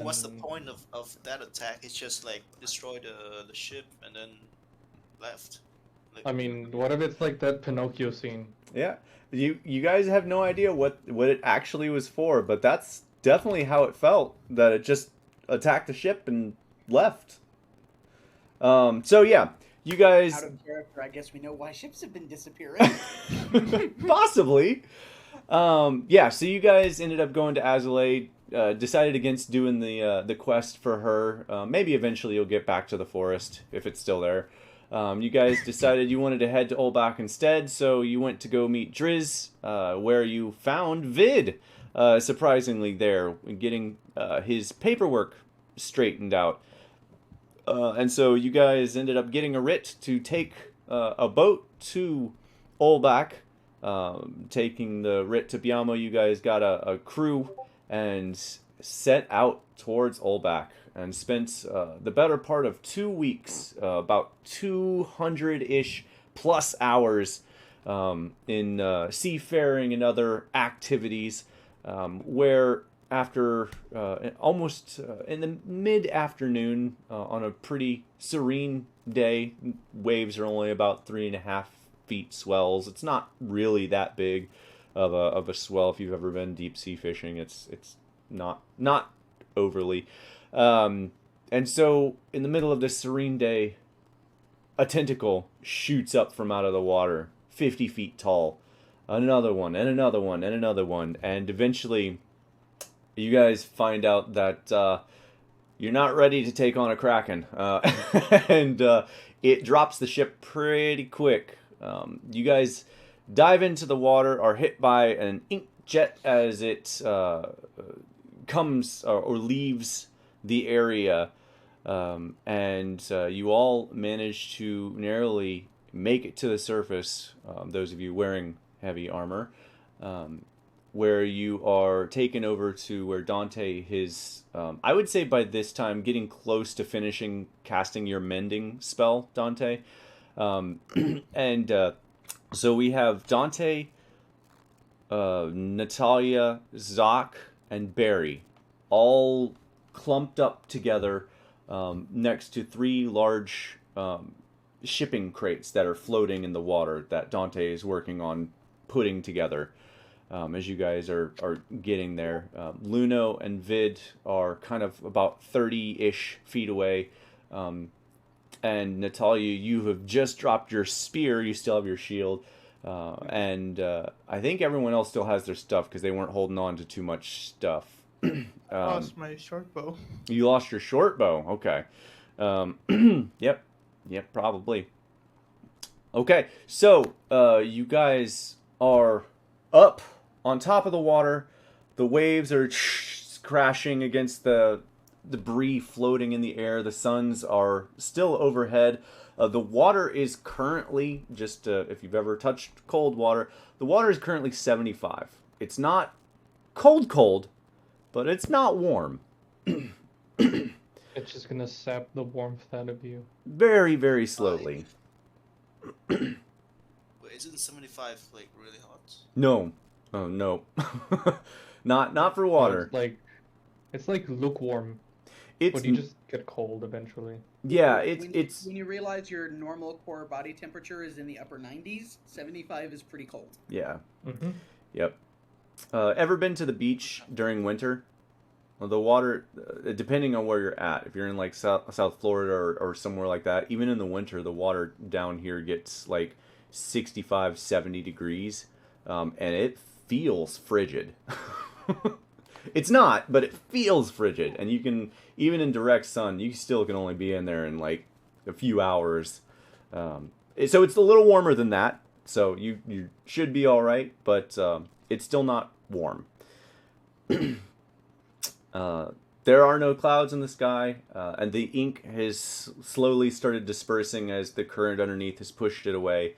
what's the point of that attack? It's just like destroy the ship and then left. Like, I mean, what if it's like that Pinocchio scene? Yeah, you guys have no idea what it actually was for, but that's definitely how it felt. That it just attacked the ship and left. So yeah, you guys Out of character, I guess we know why ships have been disappearing. possibly. Yeah, so you guys ended up going to Azalea. Decided against doing the quest for her. Maybe eventually you'll get back to the forest if it's still there. You guys decided you wanted to head to Olbach instead, so you went to go meet Driz, where you found Vid, surprisingly there, getting his paperwork straightened out. And so you guys ended up getting a writ to take a boat to Olbach. Taking the writ to Biamo, you guys got a crew and set out towards Olbach and spent the better part of 2 weeks, about 200-ish plus hours in seafaring and other activities, where after almost in the mid-afternoon on a pretty serene day, waves are only about 3.5 feet swells. It's not really that big of a swell. If you've ever been deep sea fishing, it's not overly. And so in the middle of this serene day, a tentacle shoots up from out of the water, 50 feet tall. Another one, and another one, and another one, and eventually you guys find out that you're not ready to take on a kraken, and it drops the ship pretty quick. You guys dive into the water, are hit by an ink jet as it comes or leaves the area, and you all manage to narrowly make it to the surface, those of you wearing heavy armor, where you are taken over to where Dante is, I would say by this time, getting close to finishing casting your mending spell, Dante. And so we have Dante, Natalia, Zoc, and Barry all clumped up together next to 3 large shipping crates that are floating in the water that Dante is working on putting together. As you guys are getting there, Luno and Vid are kind of about 30-ish feet away. And Natalia, you have just dropped your spear. You still have your shield. And I think everyone else still has their stuff because they weren't holding on to too much stuff. Lost my short bow. You lost your short bow. Okay. Yep, probably. Okay, so you guys are up on top of the water. The waves are crashing against the debris floating in the air. The suns are still overhead. The water is currently, just if you've ever touched cold water, the water is currently 75. It's not cold, but it's not warm. It's just gonna sap the warmth out of you. Very, very slowly. wait, isn't 75 like really hot? No. Oh, no. not for water. It's like lukewarm. But you just get cold eventually. Yeah, when you realize your normal core body temperature is in the upper 90s, 75 is pretty cold. Yeah. Mm-hmm. Yep. Ever been to the beach during winter? Well, the water, depending on where you're at, if you're in like South Florida or somewhere like that, even in the winter, the water down here gets like 65, 70 degrees, and it feels frigid. It's not, but it feels frigid, and you can, even in direct sun, you still can only be in there in like a few hours. So it's a little warmer than that, so you should be all right, but it's still not warm. There are no clouds in the sky, and the ink has slowly started dispersing as the current underneath has pushed it away.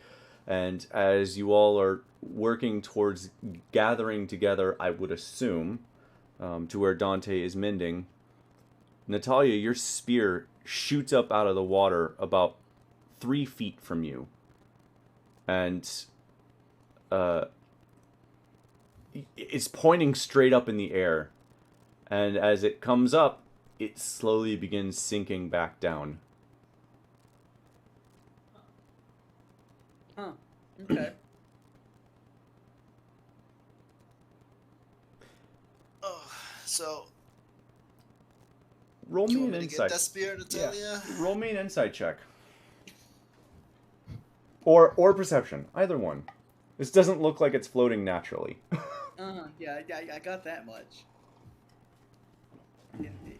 And as you all are working towards gathering together, I would assume, to where Dante is mending, Natalia, your spear shoots up out of the water about 3 feet from you. And it's pointing straight up in the air. And as it comes up, it slowly begins sinking back down. Huh. Okay. So Roll you me want an me to get insight. that spear, Natalia? Yeah. Roll me an insight check. Or perception, either one. This doesn't look like it's floating naturally. Yeah, I got that much.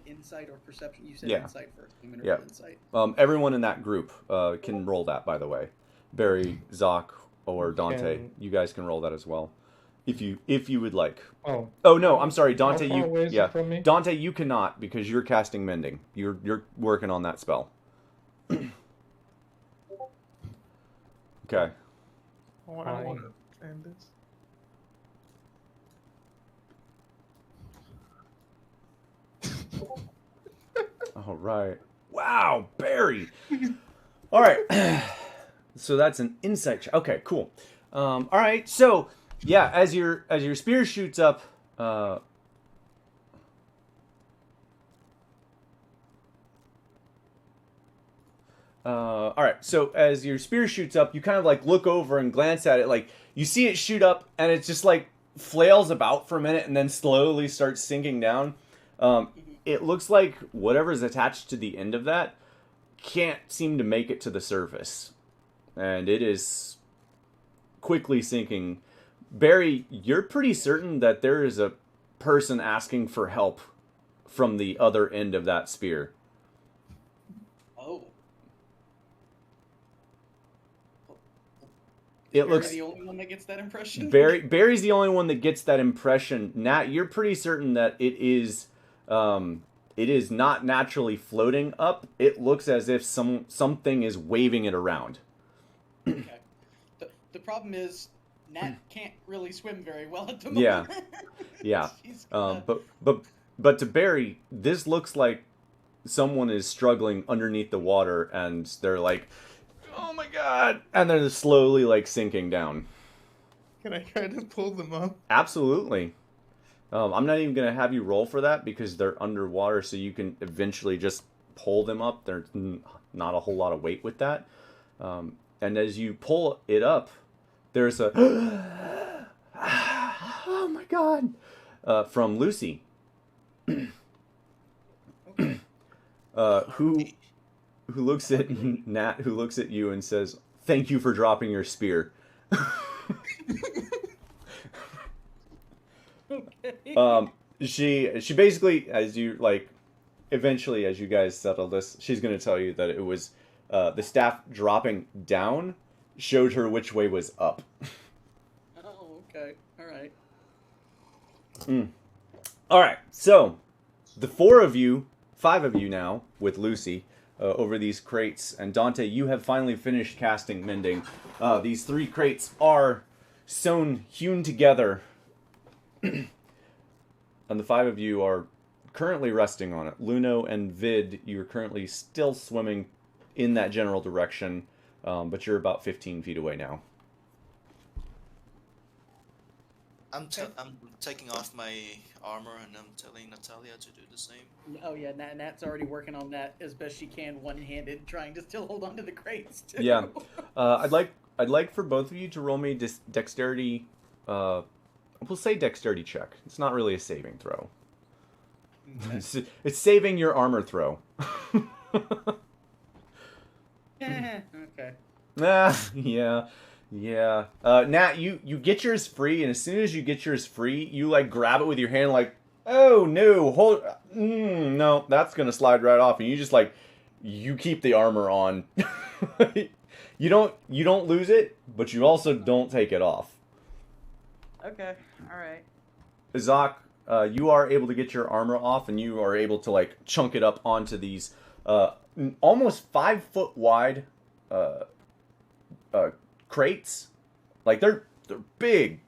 Insight or perception? You said Yeah. insight first. I'm gonna Yeah. roll insight. Everyone in that group can roll that, by the way. Barry, Zoc, or Dante, you guys can roll that as well, if you would like. Oh. Oh no, I'm sorry, Dante. How far away is it from me? Dante, you cannot because you're casting mending. You're working on that spell. Okay. Oh, I don't want to end this. All right. Wow, Barry. All right. So that's an insight check. Okay, cool. All right. So yeah, as your spear shoots up, all right. So as your spear shoots up, you kind of like look over and glance at it. Like you see it shoot up, and it just like flails about for a minute, and then slowly starts sinking down. It looks like whatever's attached to the end of that can't seem to make it to the surface, and it is quickly sinking. Barry, you're pretty certain that there is a person asking for help from the other end of that spear. Oh. It looks the only one that gets that impression. Barry's the only one that gets that impression. Nat, you're pretty certain that it is not naturally floating up. It looks as if something is waving it around. Okay. The problem is Nat can't really swim very well at the moment. Yeah. She's gonna... But to Barry, this looks like someone is struggling underneath the water, and they're like, "Oh my god!" and they're slowly like sinking down. Can I try to pull them up? Absolutely. I'm not even gonna have you roll for that because they're underwater, so you can eventually just pull them up. There's not a whole lot of weight with that. And as you pull it up, there's a oh my god from Lucy, who looks at Nat, who looks at you and says, "Thank you for dropping your spear." She basically, as you like, eventually as you guys settle this, she's going to tell you that it was the staff dropping down showed her which way was up. Oh, okay. All right. All right. So the five of you now with Lucy over these crates, and Dante, you have finally finished casting mending. These 3 crates are hewn together. And the 5 of you are currently resting on it. Luno and Vid, you're currently still swimming in that general direction, but you're about 15 feet away now. I'm taking off my armor and I'm telling Natalia to do the same. Oh yeah, Nat's already working on that as best she can, one-handed, trying to still hold on to the crates too. Yeah, I'd like for both of you to roll me dexterity. We'll say dexterity check. It's not really a saving throw. Okay. It's saving your armor throw. Okay. Yeah. Nat, you get yours free, and as soon as you get yours free, you like grab it with your hand, like, oh no, hold, no, that's gonna slide right off, and you just like, you keep the armor on. You don't lose it, but you also don't take it off. Okay. All right. Zoc, you are able to get your armor off, and you are able to like chunk it up onto these almost 5 foot wide crates. Like they're big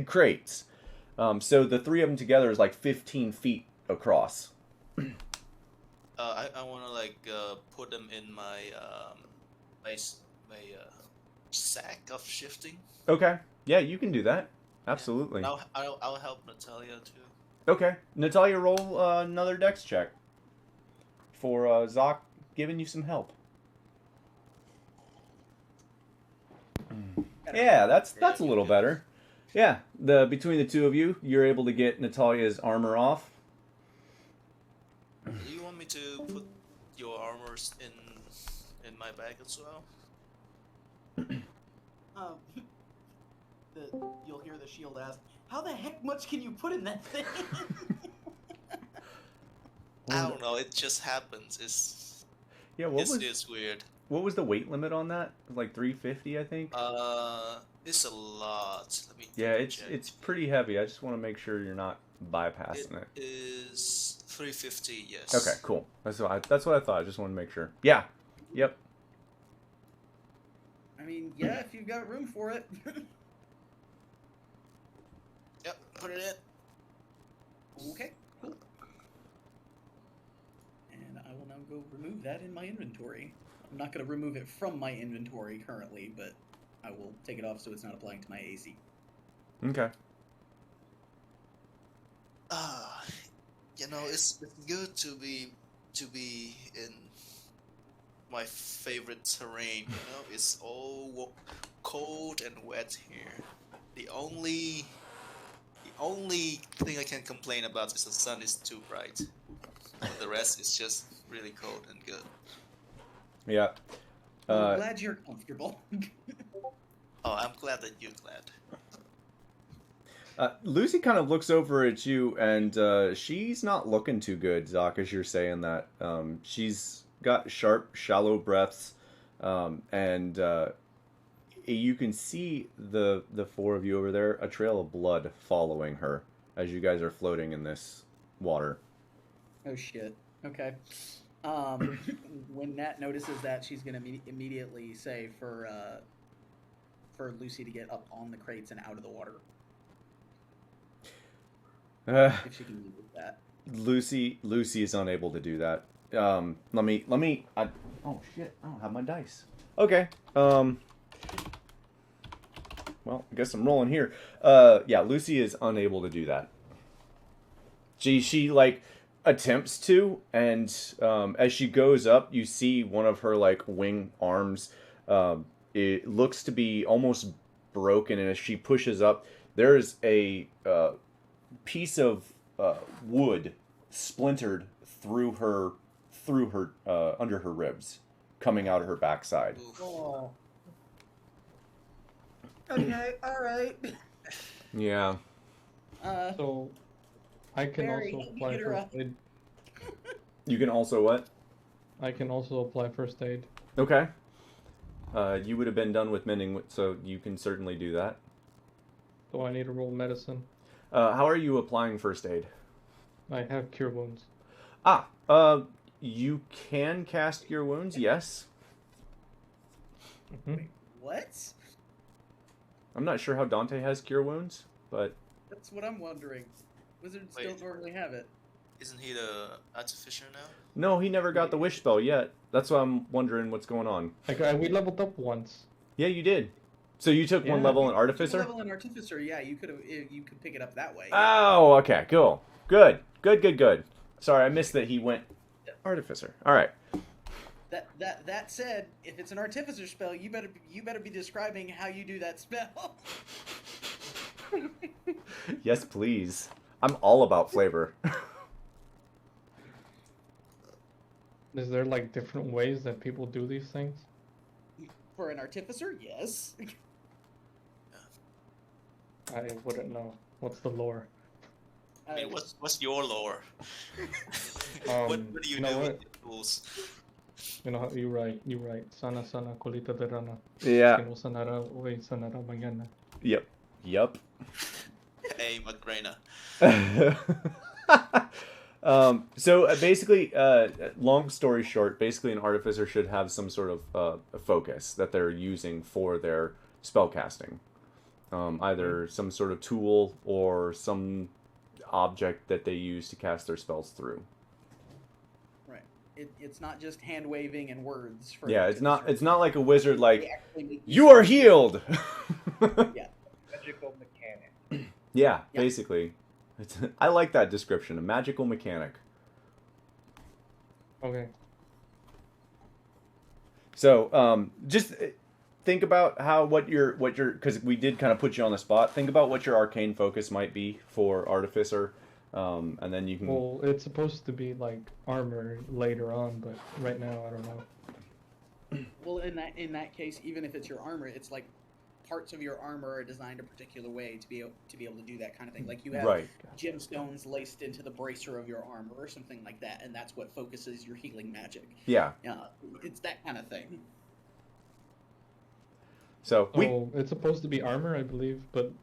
crates. So the 3 of them together is like 15 feet across. I want to like put them in my my sack of shifting. Okay. Yeah, you can do that. Absolutely. I'll help Natalia too. Okay. Natalia, roll another dex check. for Zoc giving you some help. Yeah, that's a little better. Yeah, between the two of you, you're able to get Natalia's armor off. Do you want me to put your armors in my bag as well? You'll hear the shield ask, "How the heck much can you put in that thing?" I don't know. It just happens. It's weird. What was the weight limit on that? Like 350, I think. It's a lot. Let me it's pretty heavy. I just want to make sure you're not bypassing it. It is 350. Yes. Okay, cool. That's what I thought. I just want to make sure. Yeah. Yep. I mean, yeah, if you've got room for it. Yep. Put it in. Okay. Cool. And I will now go remove that in my inventory. I'm not going to remove it from my inventory currently, but I will take it off so it's not applying to my AC. Okay. It's good to be in my favorite terrain. It's all cold and wet here. The only thing I can complain about is the sun is too bright. The rest is just really cold and good. Yeah. I'm glad you're comfortable. Oh, I'm glad that you're glad. Lucy kind of looks over at you, and she's not looking too good, Zoc, as you're saying that. She's got sharp, shallow breaths, and you can see the four of you over there, a trail of blood following her as you guys are floating in this water. Oh, shit. Okay. When Nat notices that, she's going to immediately say for Lucy to get up on the crates and out of the water. If she can do that. Lucy is unable to do that. Oh shit! I don't have my dice. Okay. Well, I guess I'm rolling here. Yeah, Lucy is unable to do that. She like attempts to, and as she goes up, you see one of her like wing arms. It looks to be almost broken, and as she pushes up, there's a piece of wood splintered through her under her ribs, coming out of her backside. Oh. Okay, all right. Yeah. So I can Mary, also apply first aid. You can also what? I can also apply first aid. Okay. You would have been done with mending, so you can certainly do that. So I need to roll medicine. How are you applying first aid? I have cure wounds. You can cast Cure Wounds, yes. Mm-hmm. Wait, what? I'm not sure how Dante has Cure Wounds, but... That's what I'm wondering. Wizards Wait. don't normally have it. Isn't he the artificer now? No, he never got the wish spell yet. That's why I'm wondering what's going on. We leveled up once. Yeah, you did. So you took one Yeah. level in Artificer? Level in Artificer, yeah, you could pick it up that way. Oh, okay, cool. Good. Sorry, I missed that he went Artificer. All right. That said, if it's an Artificer spell, you better be describing how you do that spell. Yes, please. I'm all about flavor. Is there like different ways that people do these things? For an Artificer, yes. I wouldn't know. What's the lore? I mean, what's your lore? What do you do with the tools? You know, you're right. Sana colita de rana. Yeah. Que no sanará hoy, sanará mañana. Yep. Hey, McGrainer. So basically, long story short, basically an artificer should have some sort of focus that they're using for their spell casting. Either some sort of tool or some object that they use to cast their spells through. Right. It's not just hand waving and words. For Yeah, an it's not Artificer. like a wizard like, They actually make you are healed! Yeah. Magical mechanic. Yeah, Yeah. basically. I like that description, a magical mechanic. Okay. So, just think about what your because we did kind of put you on the spot. Think about what your arcane focus might be for artificer, and then you can. Well, it's supposed to be like armor later on, but right now I don't know. Well, in that case, even if it's your armor, it's like parts of your armor are designed a particular way to be able to do that kind of thing. Like you have Right. gemstones laced into the bracer of your armor or something like that, and that's what focuses your healing magic. Yeah. It's that kind of thing. So it's supposed to be armor, I believe, but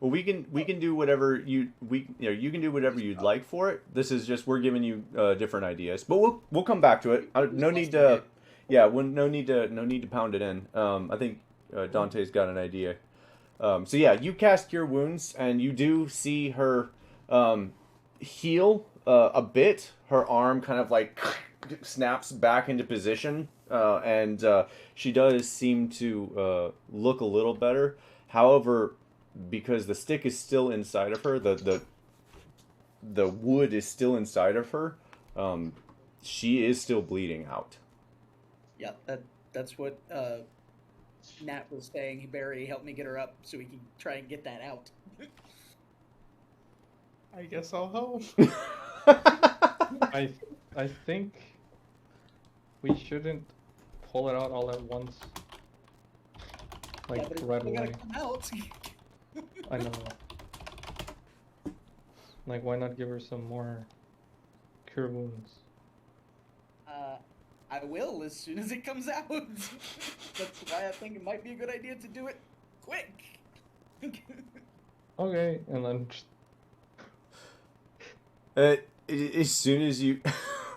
well, we can do whatever you can do whatever you'd like for it. This is just we're giving you different ideas, but we'll come back to it. No need to pound it in. I think Dante's got an idea. So yeah, you cast Cure Wounds, and you do see her heal a bit. Her arm kind of like snaps back into position, and she does seem to look a little better. However, because the stick is still inside of her, the wood is still inside of her, she is still bleeding out. Yeah, that's what Nat was saying. Barry, help me get her up so we can try and get that out. I guess I'll help. I think we shouldn't pull it out all at once. Like but right it's away. gotta come out. I know. Like, why not give her some more cure wounds? I will as soon as it comes out. That's why I think it might be a good idea to do it quick. Okay, and then just... As soon as you,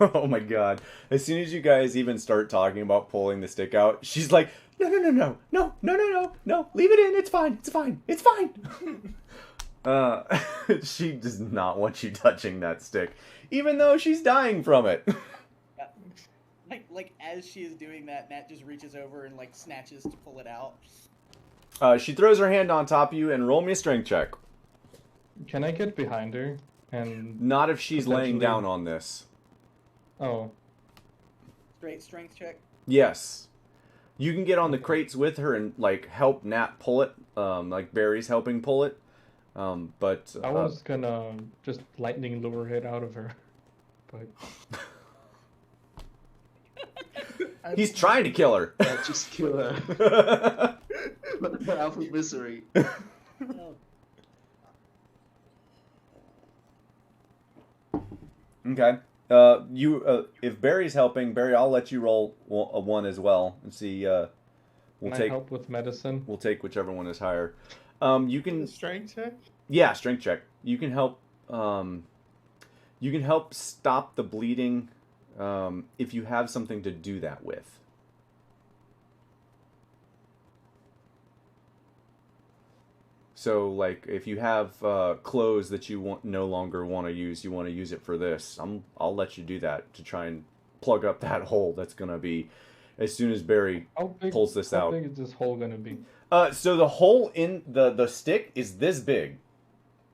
oh my god! As soon as you guys even start talking about pulling the stick out, she's like, no, leave it in. It's fine. She does not want you touching that stick, even though she's dying from it. Like as she is doing that, Nat just reaches over and like snatches to pull it out. She throws her hand on top of you and roll me a strength check. Can I get behind her? And not if she's laying down on this. Oh. Straight strength check? Yes. You can get on the crates with her and like help Nat pull it, like Barry's helping pull it. But I was gonna just lightning lure it out of her. But he's trying to kill her. Yeah, just kill her. Out of misery. Okay. If Barry's helping, Barry, I'll let you roll a 1 as well and see. We'll can I help with medicine? We'll take whichever one is higher. You can strength check. Yeah, strength check. You can help. You can help stop the bleeding, if you have something to do that with. So, like, if you have clothes that you no longer want to use, you want to use it for this, I'll let you do that to try and plug up that hole that's going to be as soon as Barry pulls this out. How big is this hole going to be? So the hole in the stick is this big.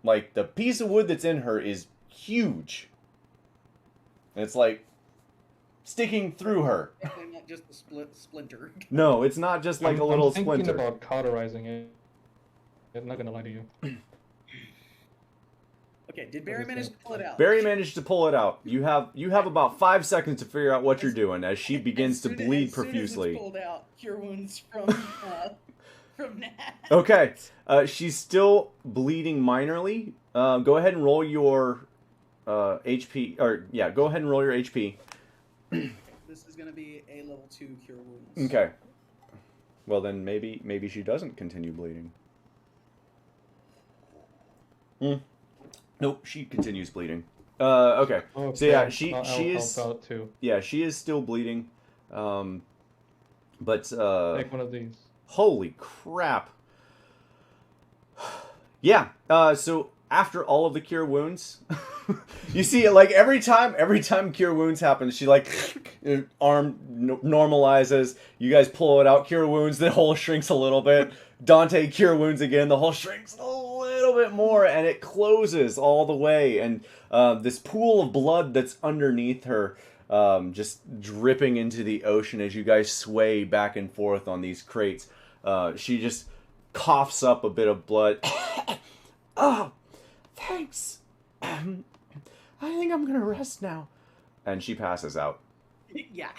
Like, the piece of wood that's in her is huge. And it's, like, sticking through her. Definitely not just a splinter. No, it's not just like a little I'm splinter. thinking about cauterizing it. I'm not gonna lie to you. Okay, did Barry manage to pull it out? Barry managed to pull it out. You have about 5 seconds to figure out what you're doing as she begins to bleed profusely. As it's pulled out, cure wounds from Nat. Okay, she's still bleeding minorly. Go ahead and roll your HP, or yeah, go ahead and roll your HP. This is gonna be a level 2 cure wounds. Okay. Well then, maybe she doesn't continue bleeding. Nope, she continues bleeding. Okay. So yeah, she is. Help out too. Yeah, she is still bleeding. But Take one of these. Holy crap. Yeah. So after all of the cure wounds, you see it like every time cure wounds happen, she like arm normalizes. You guys pull it out, cure wounds, the hole shrinks a little bit. Dante cure wounds again, the hole shrinks a little bit more, and it closes all the way. And this pool of blood that's underneath her just dripping into the ocean as you guys sway back and forth on these crates. She just coughs up a bit of blood. Oh, thanks. I think I'm gonna rest now. And she passes out. Yeah.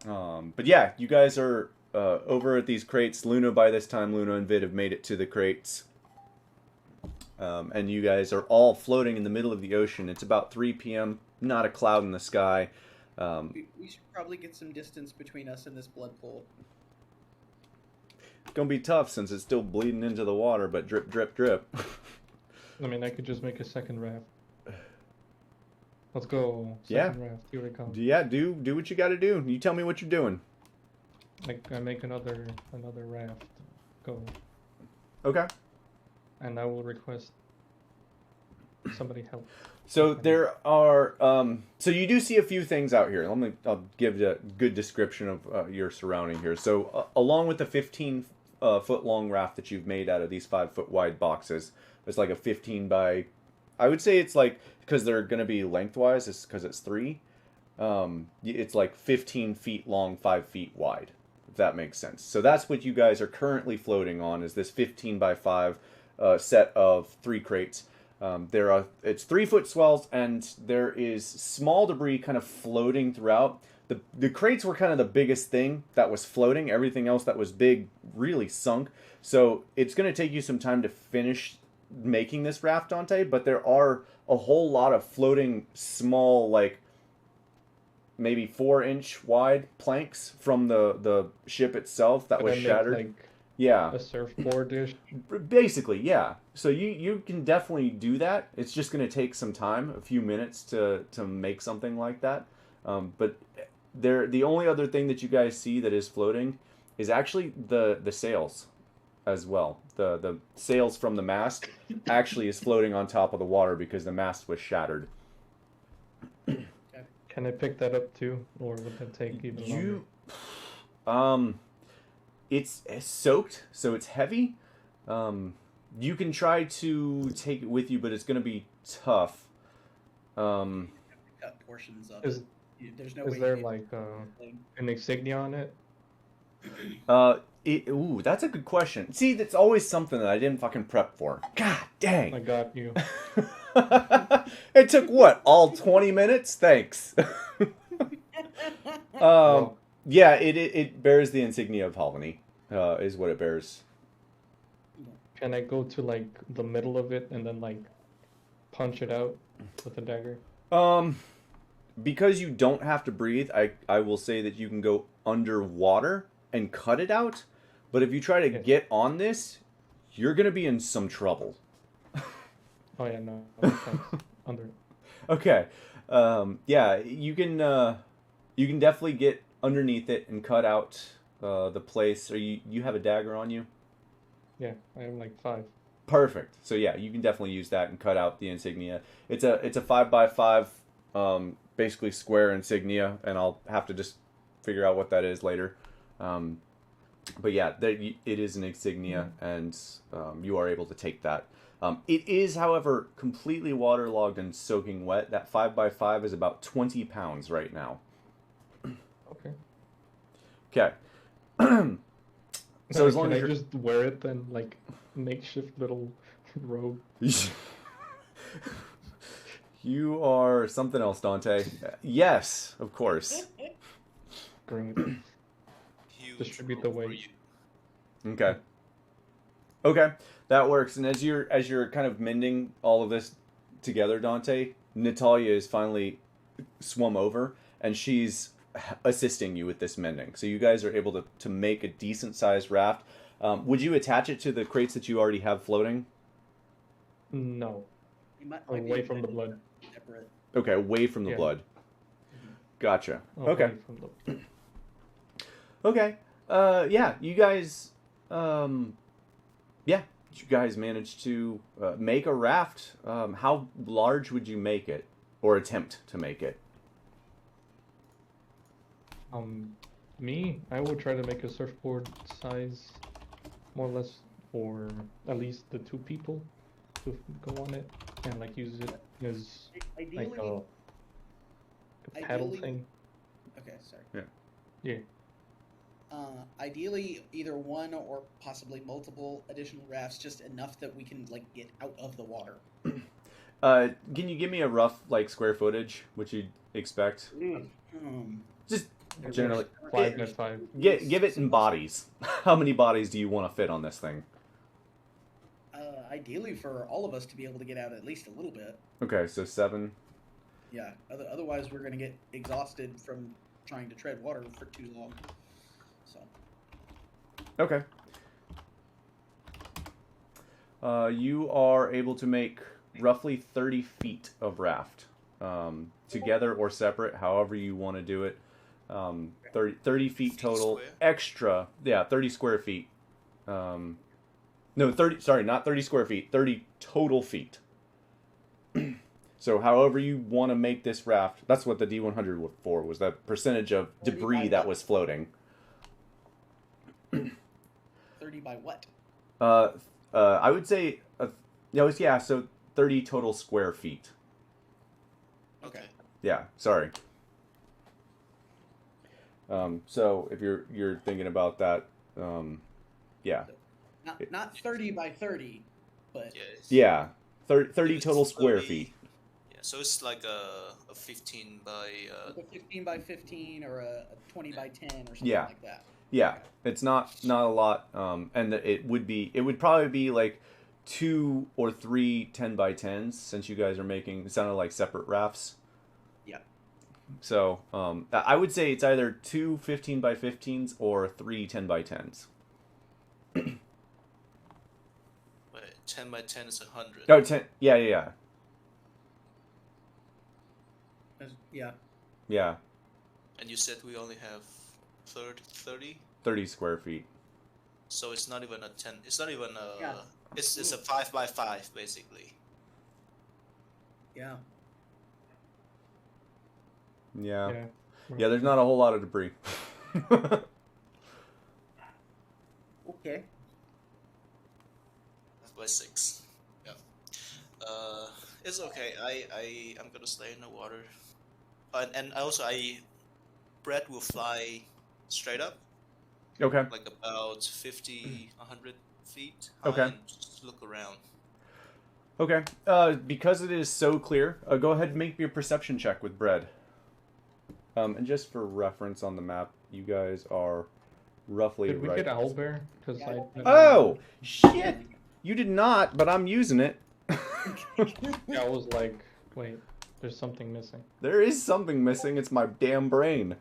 But yeah, you guys are over at these crates. Luna, by this time, Luna and Vid have made it to the crates. And you guys are all floating in the middle of the ocean. It's about 3 p.m., not a cloud in the sky. We should probably get some distance between us and this blood pool. It's gonna be tough since it's still bleeding into the water, but drip, drip, drip. I mean, I could just make a second raft. Let's go. Yeah. Second raft. Here it comes. Yeah, do what you gotta do. You tell me what you're doing. Like, I make another raft. Go. Okay. And I will request somebody help. So there are, so you do see a few things out here. I'll give you a good description of your surrounding here. So along with the 15-foot long raft that you've made out of these 5-foot wide boxes, it's like a 15 by, I would say it's like, because they're going to be lengthwise, it's because it's 3. It's like 15 feet long, 5 feet wide, if that makes sense. So that's what you guys are currently floating on, is this 15 by 5 set of 3 crates. It's 3-foot swells, and there is small debris kind of floating throughout. The crates were kind of the biggest thing that was floating. Everything else that was big really sunk. So it's going to take you some time to finish making this raft, Dante, but there are a whole lot of floating small, like maybe 4-inch wide planks from the ship itself that was shattered. Like, yeah, a surfboard dish. Basically, yeah. So you can definitely do that. It's just going to take some time, a few minutes to make something like that. But the only other thing that you guys see that is floating is actually the sails as well. The sails from the mast actually is floating on top of the water because the mast was shattered. Can I pick that up too, or would that take even longer? It's soaked, so it's heavy. You can try to take it with you, but it's going to be tough. Cut portions of it. There's no way. Is there like an insignia on it? Ooh, that's a good question. See, that's always something that I didn't fucking prep for. God dang. I got you. It took what? All 20 minutes? Thanks. Well, Yeah, it bears the insignia of Halvany, is what it bears. can I go to like the middle of it and then like punch it out with a dagger? Because you don't have to breathe, I will say that you can go underwater and cut it out. But if you try to get on this, you're gonna be in some trouble. Oh yeah, no, thanks. Under. Okay. Yeah, you can definitely get underneath it and cut out the place. Or you have a dagger on you? Yeah, I have like 5. Perfect. So yeah, you can definitely use that and cut out the insignia. It's a 5 by 5, basically square insignia, and I'll have to just figure out what that is later. But yeah, it is an insignia, and you are able to take that. It is, however, completely waterlogged and soaking wet. That 5 by 5 is about 20 pounds right now. Okay. Okay. So as long as I just wear it then, like makeshift little robe? You are something else, Dante. Yes, of course. Great. Huge Distribute the rope for weight. you. Okay. Okay, that works. And as you're kind of mending all of this together, Dante, Natalia is finally swum over, and she's assisting you with this mending. So you guys are able to make a decent sized raft. Would you attach it to the crates that you already have floating? No. You might Away from the blood. Separate. Okay, away from the Yeah. blood. Gotcha. Away Okay. from the... Okay. Yeah, you guys you guys managed to make a raft. How large would you make it, or attempt to make it? Me, I would try to make a surfboard size, more or less, for at least the 2 people to go on it, and like use it as Ideally, like a paddle Ideally- thing. Okay, sorry. Yeah. Ideally, either one or possibly multiple additional rafts, just enough that we can like get out of the water. Can you give me a rough like square footage, which you'd expect? Just generally, 5 by 5. give it in bodies. How many bodies do you want to fit on this thing? Ideally, for all of us to be able to get out at least a little bit. Okay, so 7. Yeah. Otherwise, we're gonna get exhausted from trying to tread water for too long. So. Okay. You are able to make roughly 30 feet of raft, together or separate, however you want to do it. 30 feet total, Square? extra, 30 square feet. No, 30, sorry, not 30 square feet, 30 total feet. So however you want to make this raft, that's what the D100 was for, was that percentage of debris that was floating. 30 by what? I would say, so 30 total square feet. Okay. Yeah, sorry. So if you're thinking about that, yeah. Not 30 by 30, but Yeah, 30 It's total square 30 feet. Yeah, so it's like a 15 by. like a 15 by 15 or a 20 by 10 or something Yeah. like that. Yeah, it's not a lot, and it would probably be like 2 or 3 10 by 10s, since you guys are making, it sounded like separate rafts. Yeah. So I would say it's either 2 15 by 15s or 3 10 by 10s. Wait, 10 by 10 is 100. Oh, 10, yeah. Yeah. And you said we only have 30? 30 square feet. So it's not even a 10. It's not even a. Yeah. It's a 5 by 5 basically. Yeah. Yeah. Yeah, there's not a whole lot of debris. Okay. 5 by 6. Yeah. It's okay. I'm gonna stay in the water. And also Brett will fly straight up, Okay. like about 50, 100 feet high, Okay. and just look around. Okay. Because it is so clear, go ahead and make me a perception check with bread. And just for reference on the map, you guys are roughly Did we right. get owlbear? Because Oh shit! You did not, but I'm using it. Yeah, I was like, wait, there's something missing. There is something missing. It's my damn brain.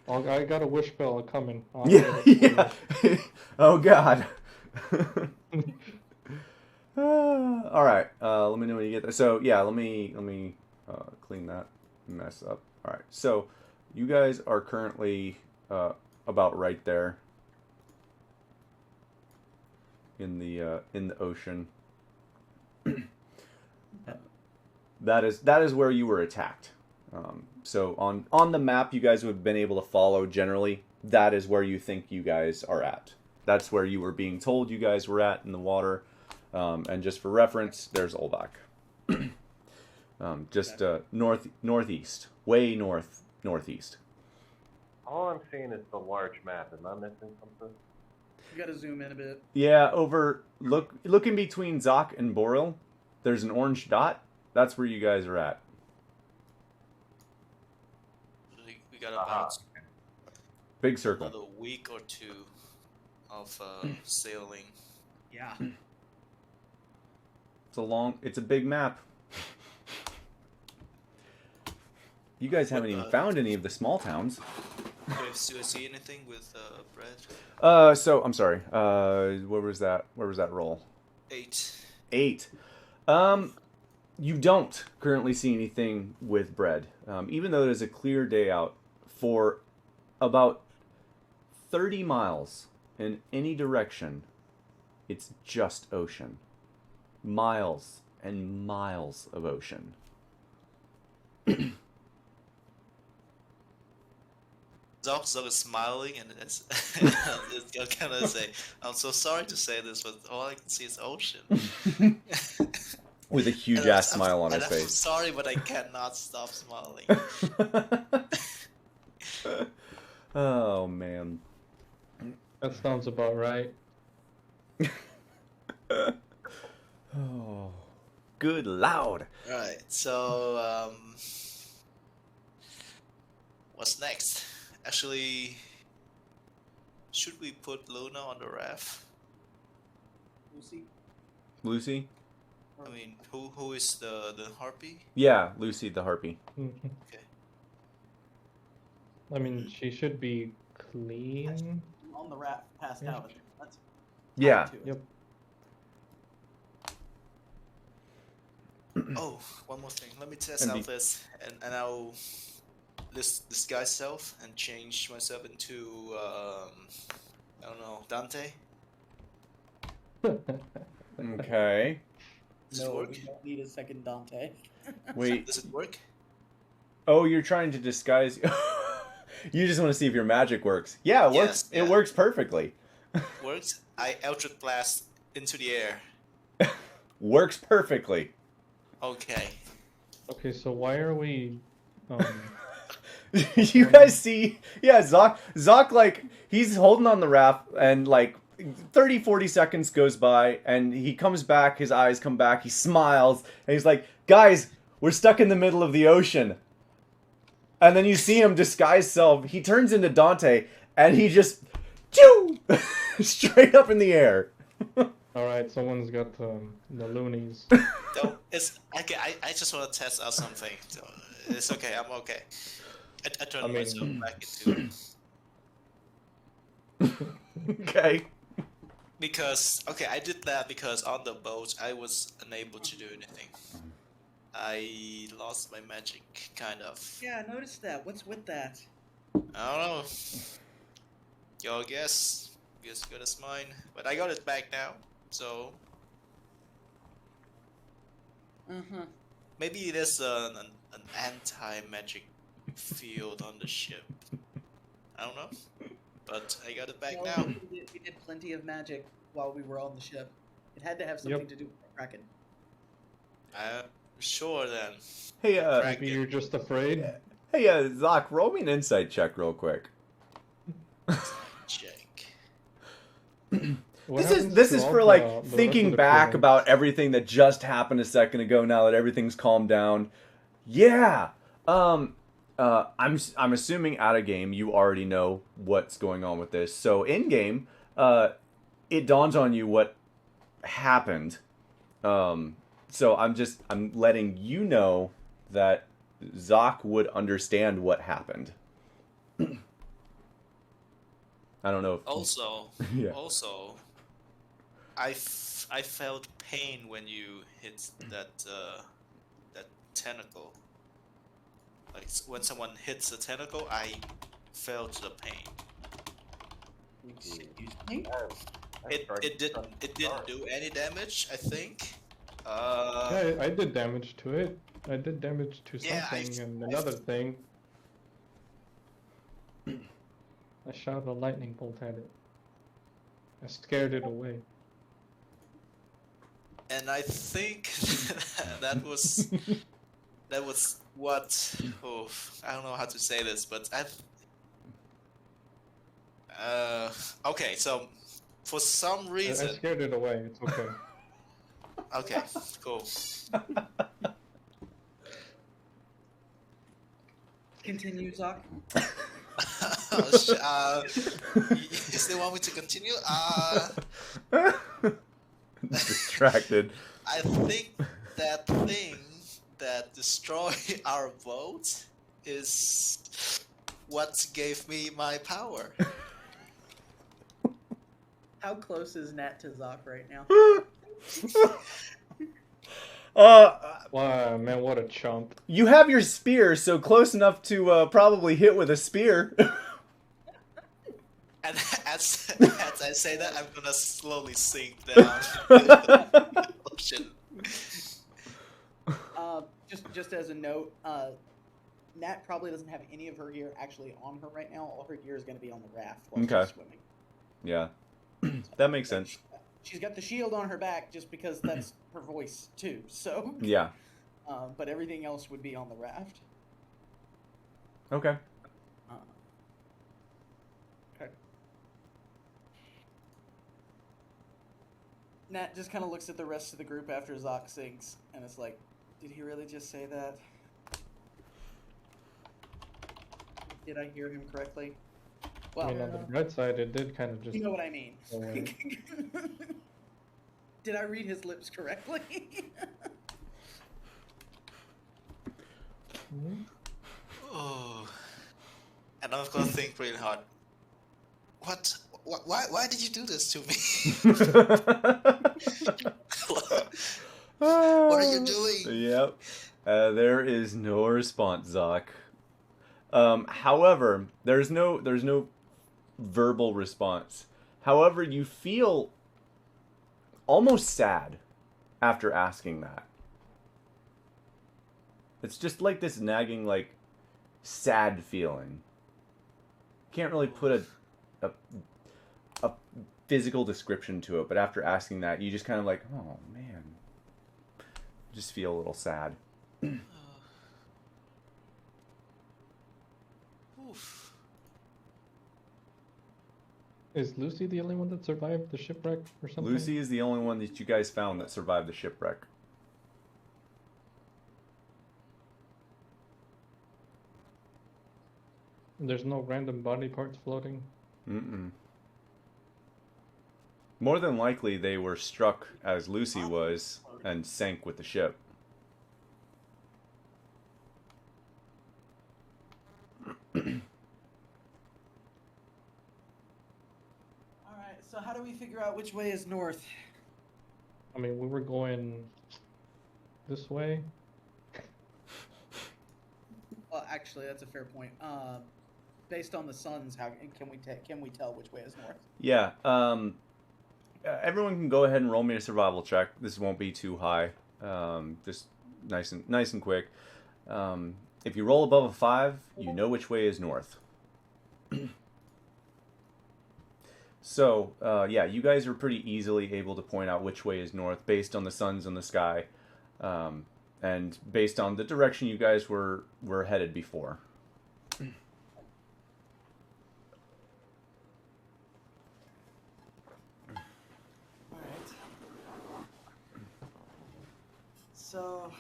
Oh, I got a wish spell coming. Oh, Yeah. Oh god. All right. Let me know when you get there. So yeah, let me clean that mess up. All right. So you guys are currently about right there in the ocean. That is where you were attacked. So on the map, you guys would have been able to follow generally. That is where you think you guys are at. That's where you were being told you guys were at in the water. And just for reference, there's Olbach. Just northeast, way northeast. All I'm seeing is the large map. Am I missing something? You gotta zoom in a bit. Yeah, look in between Zoc and Boril. There's an orange dot. That's where you guys are at. We got about Big circle. another week or two of sailing. Yeah. It's a big map. You guys haven't even found any of the small towns. Do you see anything with Brett? So I'm sorry. Where was that roll? 8. 8. You don't currently see anything with bread. Even though it is a clear day out, for about 30 miles in any direction, it's just ocean. Miles and miles of ocean. Zoc is smiling, and it's gonna say, "I'm so sorry to say this, but all I can see is ocean." with a huge ass smile on his I'm face. sorry, but I cannot stop smiling. Oh man. That sounds about right. Oh, good loud. Right, so what's next? Actually, should we put Luna on the raft? Lucy. Lucy? I mean, who is the harpy? Yeah, Lucy the harpy. Okay. I mean, she should be clean. On the raft, passed Yeah. out. That's Yeah. to it. Yep. Oh, one more thing. Let me test And out be- this, and I'll disguise self and change myself into I don't know, Dante. Okay. Does it No, work? we don't need a second Dante. Wait. Does it work? Oh, you're trying to disguise. You just want to see if your magic works. Yeah, it works. Yes, yeah. It works perfectly. Works. I Eldritch Blast into the air. Works perfectly. Okay. Okay, so why are we? You guys see, yeah, Zoc, like, he's holding on the raft, and, like, 30, 40 seconds goes by, and he comes back, his eyes come back, he smiles, and he's like, guys, we're stuck in the middle of the ocean. And then you see him disguise self, he turns into Dante, and he just, choo, straight up in the air. All right, someone's got the loonies. So it's okay. I just want to test out something. So it's okay. I'm okay. I turned myself back into Okay. because I did that because on the boat I was unable to do anything. I lost my magic, kind of. Yeah, I noticed that. What's with that? I don't know. Your guess is good as mine, but I got it back now. So maybe there's an anti-magic field on the ship. I don't know, but I got it back Well, now. we did plenty of magic while we were on the ship. It had to have something to do with the Kraken. Sure then. Hey, Maybe you're just afraid. hey, Zoc, roll me an insight check real quick. Check. What This happens is to all for, like, the rest thinking of the back crew? about everything that just happened a second ago now that everything's calmed down. Yeah. I'm assuming out of game you already know what's going on with this. So in game, it dawns on you what happened. So I'm letting you know that Zoc would understand what happened. I don't know if Also, Yeah. I felt pain when you hit that tentacle. Like when someone hits a tentacle, I felt the pain. Excuse me? It didn't do any damage, I think. Yeah, I did damage to it. I did damage to Yeah, something, and another thing. I shot a lightning bolt at it. I scared it away. And I think that was what. Oh, I don't know how to say this, but okay. So for some I reason, scared it away. It's okay. okay, cool. Continue, Zoc. You still want me to continue? distracted. I think that thing that destroyed our boat is what gave me my power. How close is Nat to Zoc right now? Wow, man, what a chump. You have your spear, so close enough to probably hit with a spear. And as I say that, I'm gonna slowly sink down the ocean. Just as a note, Nat probably doesn't have any of her gear actually on her right now. All her gear is going to be on the raft while Okay. she's swimming. Yeah, that makes sense. She's got the shield on her back just because that's her voice too. So Yeah. but everything else would be on the raft. Okay. Okay. Nat just kind of looks at the rest of the group after Zoc sings, and it's like, did he really just say that? Did I hear him correctly? Well, I mean, on the bright side, it did kind of just. you know what I mean. go away. Did I read his lips correctly? Mhm. Oh. And I'm gonna think really hard. What? Why did you do this to me? What are you doing? Yep. There is no response, Zoc. However, there's no verbal response. However, you feel almost sad after asking that. It's just like this nagging, like, sad feeling. Can't really put a physical description to it, but after asking that, you just kind of like, oh man, just feel a little sad. Oof. Is Lucy the only one that survived the shipwreck or something? Lucy is the only one that you guys found that survived the shipwreck. There's no random body parts floating? Mm-mm. More than likely, they were struck as Lucy was and sank with the ship. Alright, so how do we figure out which way is north? I mean, we were going this way. Well, actually, that's a fair point. Based on the suns, how can we tell which way is north? Yeah. Everyone can go ahead and roll me a survival check. This won't be too high. Just nice and quick. If you roll above a 5, you know which way is north. So, yeah, you guys are pretty easily able to point out which way is north based on the suns in the sky, and based on the direction you guys were headed before. Alright. So,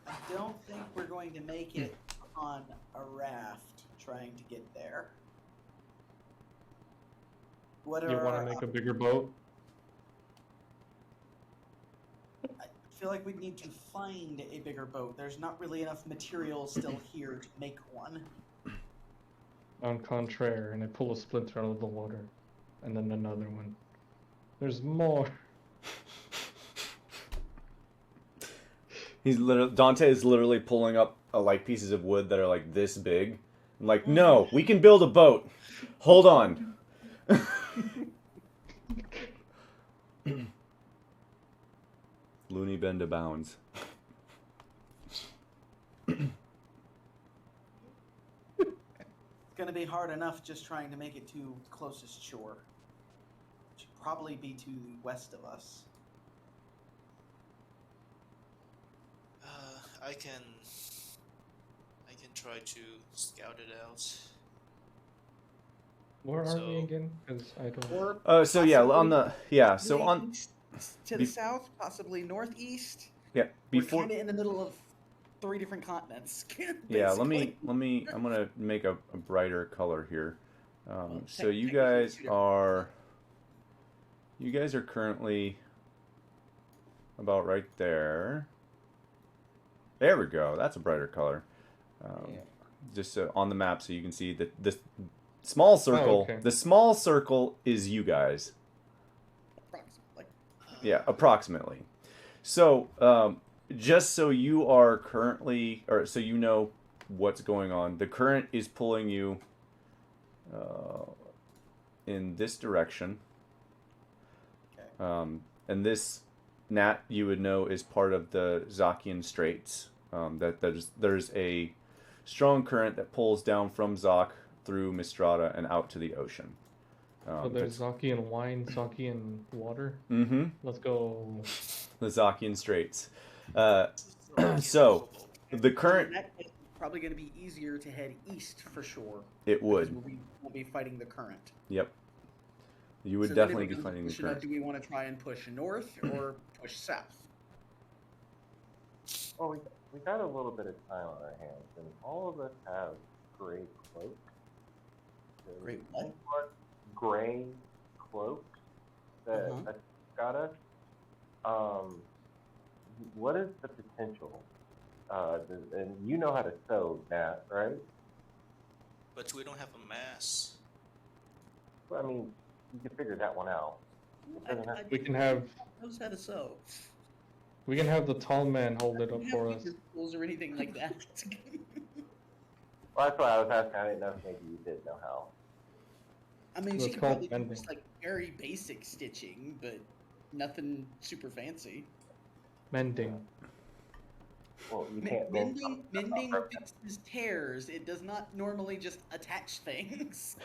I don't think we're going to make it on a raft trying to get there. What You are want our to make a bigger boat? I feel like we need to find a bigger boat. There's not really enough material still here to make one. On contraire, and I pull a splinter out of the water. And then another one. There's more. Dante is literally pulling up like pieces of wood that are like this big. I'm like, no, we can build a boat. Hold on. Looney Bend abounds. It's gonna be hard enough just trying to make it to closest shore. Should probably be to the west of us. I can try to scout it out. Where are we So- again? Because I don't. Or So yeah, on the possibly on east to the be- south, possibly northeast. yeah We're before kind of in the middle of 3 different continents. yeah basically. let me I'm gonna make a brighter color here. So Tech- you technically guys 2 different are currently about right there. There we go. That's a brighter color. Yeah. Just on the map so you can see that this small circle. okay. The small circle is you guys. Approximately. Yeah, approximately. So, just so you are currently, or so you know what's going on, the current is pulling you in this direction. Okay. And this Nat, you would know, is part of the Zakian Straits. There's a strong current that pulls down from Zok through Mistrata and out to the ocean. So there's Zaki and wine, Zaki and water. Mm-hmm. Let's go. The Zakian Straits. Okay, So doable. the current In that case, it's probably going to be easier to head east for sure. it Because would. we'll be fighting the current. Yep. You would So then definitely it be becomes a fighting the question of, current. do we want to try and push north or push south? Well, we got a little bit of time on our hands, and all of us have gray cloaks. So Gray what? Gray cloaks that Uh-huh. that got us. What is the potential? And you know how to sew, Nat, right? But we don't have a mass. Well, I mean, you can figure that one out. Doesn't have- We can have knows how to sew. we can have the tall man hold it We up don't for have us. user tools or anything like that. Well, that's why I was asking. I didn't know if maybe you did know how. I mean, Well, she it's could called probably do bending. just like very basic stitching, but nothing super fancy. Mending. Well, you can't mend something that's not Mending broken. fixes tears. It does not normally just attach things.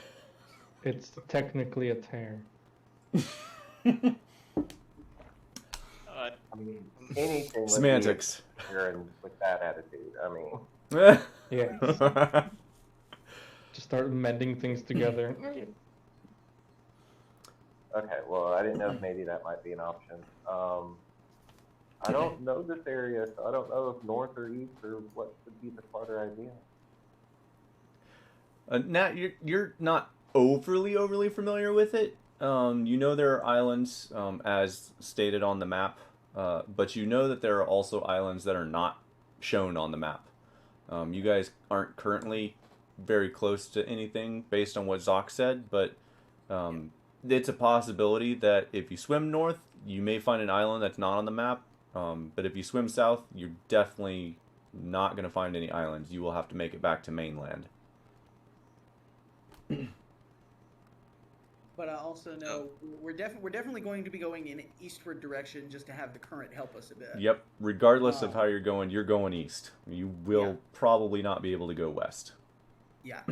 It's technically a tear. I mean, anything with Semantics. the- and with that attitude. I mean, Yeah. Just start mending things together. okay. Well, I didn't know if maybe that might be an option. I don't know this area, so I don't know if north or east or what would be the smarter idea. Nat, you're not overly familiar with it. You know there are islands, as stated on the map, but you know that there are also islands that are not shown on the map. You guys aren't currently very close to anything based on what Zoc said, but it's a possibility that if you swim north, you may find an island that's not on the map. But if you swim south, you're definitely not going to find any islands. You will have to make it back to mainland. But I also know we're definitely going to be going in an eastward direction just to have the current help us a bit. Yep. Regardless of how you're going east. You will probably not be able to go west. Yeah.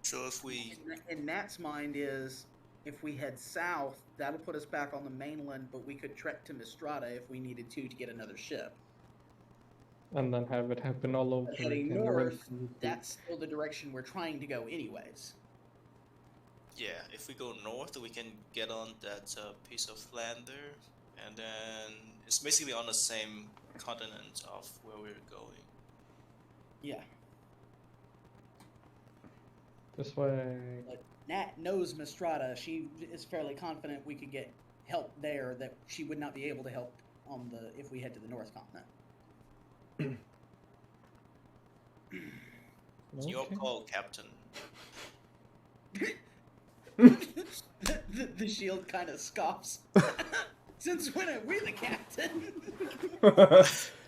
So if we In Nat's mind is, if we head south, that'll put us back on the mainland, but we could trek to Mistrata if we needed to get another ship. And then have it happen all over But heading again. north, that's still the direction we're trying to go anyways. yeah, if we go north, we can get on that piece of land there, and then it's basically on the same continent of where we're going. Yeah. This way. But Nat knows Mistrata. She is fairly confident we could get help there that she would not be able to help on the if we head to the North Continent. It's your Okay. call, Captain. The shield kind of scoffs. Since when are we the captain?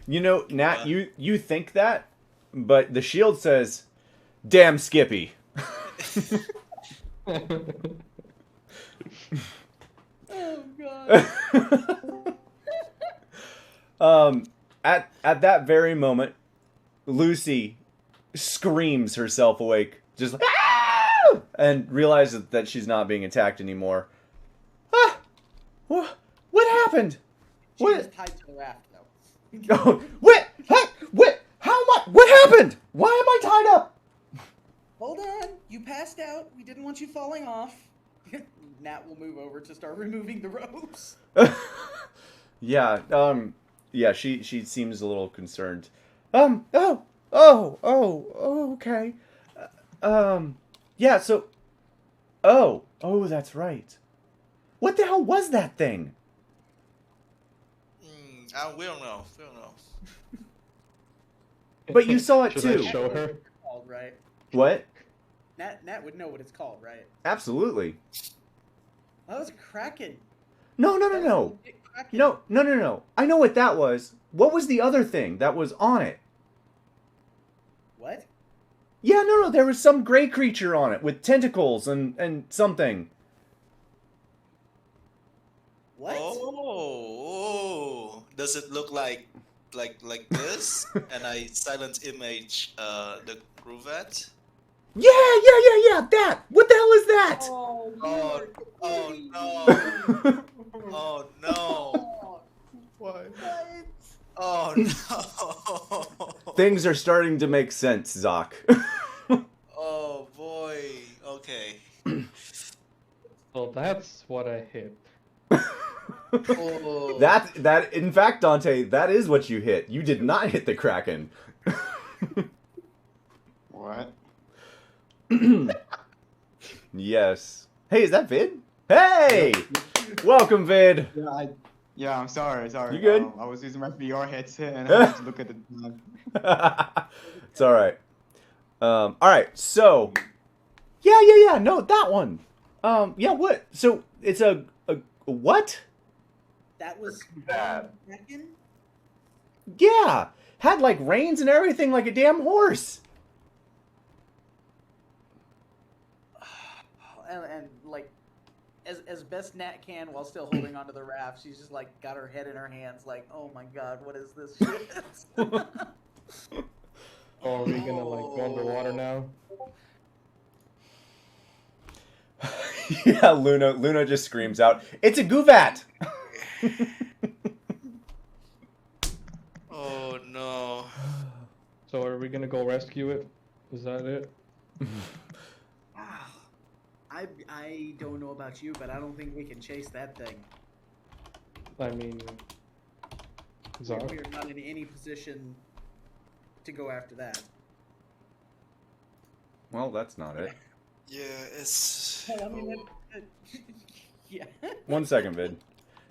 You know, Nat, you think that, but the shield says, "Damn Skippy." Oh god. At that very moment, Lucy screams herself awake, just like, "Ah!" and realizes that she's not being attacked anymore. Ah, what happened? She What? was tied to the raft though. Oh, what? What? How much? What happened? Why am I tied up? Hold on, you passed out. We didn't want you falling off. Nat will move over to start removing the ropes. Yeah, yeah, she seems a little concerned. Okay. Yeah, so, that's right. What the hell was that thing? We don't know. We don't know. But you saw it Should too. I show her? It's called, right? What? Nat would know what it's called, right? Absolutely. That was a kraken. No. That was a legit kraken. No. I know what that was. What was the other thing that was on it? What? Yeah, no, there was some gray creature on it with tentacles and something. What? Oh, does it look like this? And I silent image the Gruvette. Yeah. That. What the hell is that? Oh, Oh, Lord, oh please. no! Oh no! Oh, What? what? Oh no! Things are starting to make sense, Zoc. Oh boy. Okay. So that's what I hit. Oh. That in fact, Dante, that is what you hit. You did not hit the Kraken. What? Yes. Hey, is that Vid? Hey! Welcome, Vid. Yeah, I'm sorry. You good? I was using my VR headset and I had to look at the time. It's all right. All right. So, yeah. No, that one. Yeah. What? So it's a what? That was Bad. Kraken? Yeah. Had like reins and everything, like a damn horse. And like, as best Nat can while still holding onto the raft, she's just like got her head in her hands, like, oh my god, what is this shit? Or are we gonna like go underwater now? Yeah. Luna just screams out, "It's a Guvat!" Oh no. So are we gonna go rescue it? Is that it? I don't know about you, but I don't think we can chase that thing. I mean, Zoc? We're not in any position to go after that. Well, that's not it. Yeah, it's. I mean, yeah. 1 second, Vid.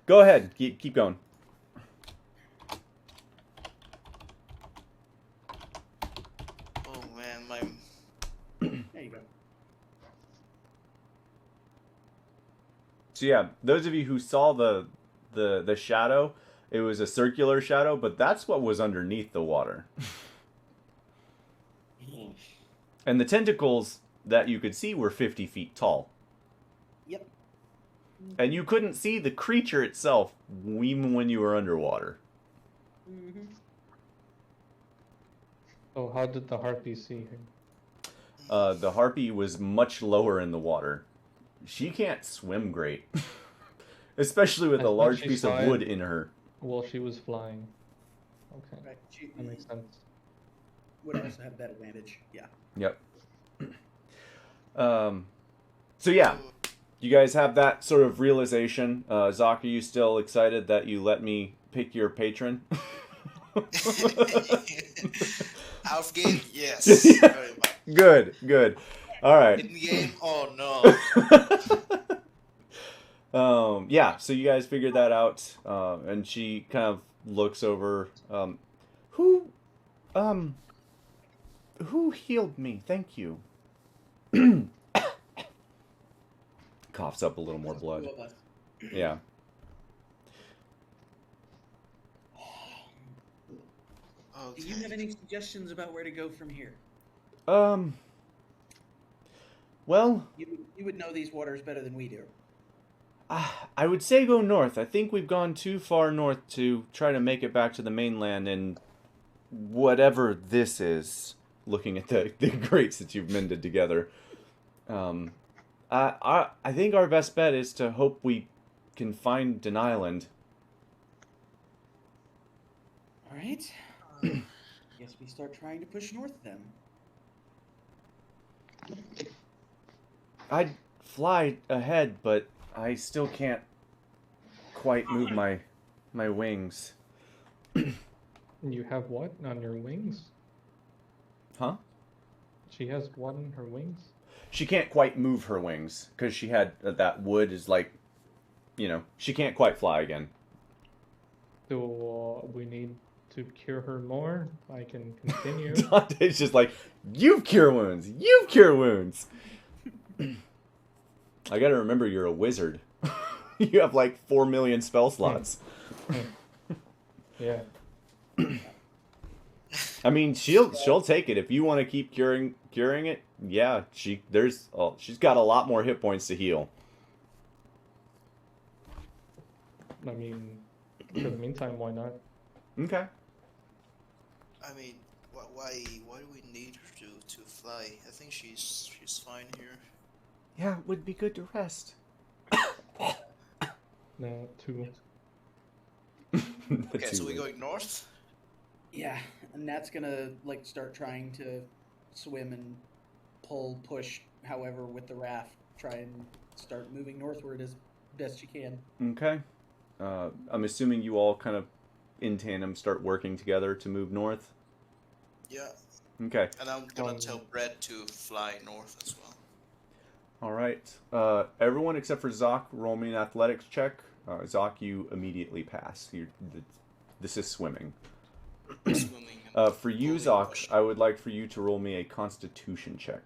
Go ahead. Keep going. Oh man, my. There you go. So yeah, those of you who saw the shadow, it was a circular shadow, but that's what was underneath the water. And the tentacles that you could see were 50 feet tall. Yep. And you couldn't see the creature itself even when you were underwater. Mm-hmm. Oh, how did the harpy see him? The harpy was much lower in the water. She can't swim great. Especially with I a thought large she piece saw of it. wood in her. Well, she was flying. Okay, Right. She that makes sense. would also have that advantage. Yeah. Yep. So yeah, you guys have that sort of realization. Zoc, are you still excited that you let me pick your patron? Out of game, yes. Very much. Good. All right. In game, oh no. Yeah, so you guys figured that out, and she kind of looks over. Who healed me? Thank you. Coughs up a little more blood. Two of us. Yeah. Do you have any suggestions about where to go from here? Well, You would know these waters better than we do. I would say go north. I think we've gone too far north to try to make it back to the mainland and whatever this is, looking at the grates that you've mended together. I think our best bet is to hope we can find an island. All right. Guess we start trying to push north then. I'd fly ahead, but I still can't quite move my wings. You have what on your wings? Huh? She has what on her wings? She can't quite move her wings because she had that wood is like, she can't quite fly again. Do we need to cure her more? I can continue. Dante's just like, you cure wounds. You cure wounds. I gotta remember you're a wizard. You have like 4 million spell slots. Yeah. I mean, she'll take it if you want to keep curing it. Yeah, she's got a lot more hit points to heal. I mean, for the meantime, why not? Okay. I mean, Why do we need her to fly? I think she's fine here. Yeah, it would be good to rest. No, 2. Okay, so we're going north. Yeah, and Nat's gonna like start trying to swim and push, however, with the raft. Try and start moving northward as best you can. Okay. I'm assuming you all kind of in tandem start working together to move north. Yeah. Okay. And I'm gonna tell Brett to fly north as well. All right. Everyone except for Zoc, roll me an athletics check. Zoc, you immediately pass. This is swimming. Swimming. For you, pulling, Zoc, pushing. I would like for you to roll me a Constitution check.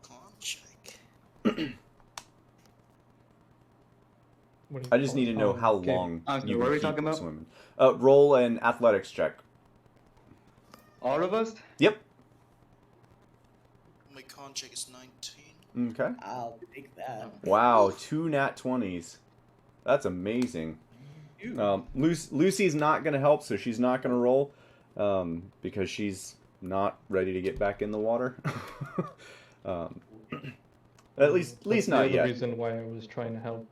Con check. What do you I just call need it? to know how Okay. long Okay, you what are we can keep talking about? swimming. Roll an athletics check. All of us? Yep. My con check is 19. Okay. I'll take that. Wow, 2 nat 20s. That's amazing. Lucy's not going to help, so she's not going to roll because she's not ready to get back in the water. At least That's not the yet. other reason why I was trying to help.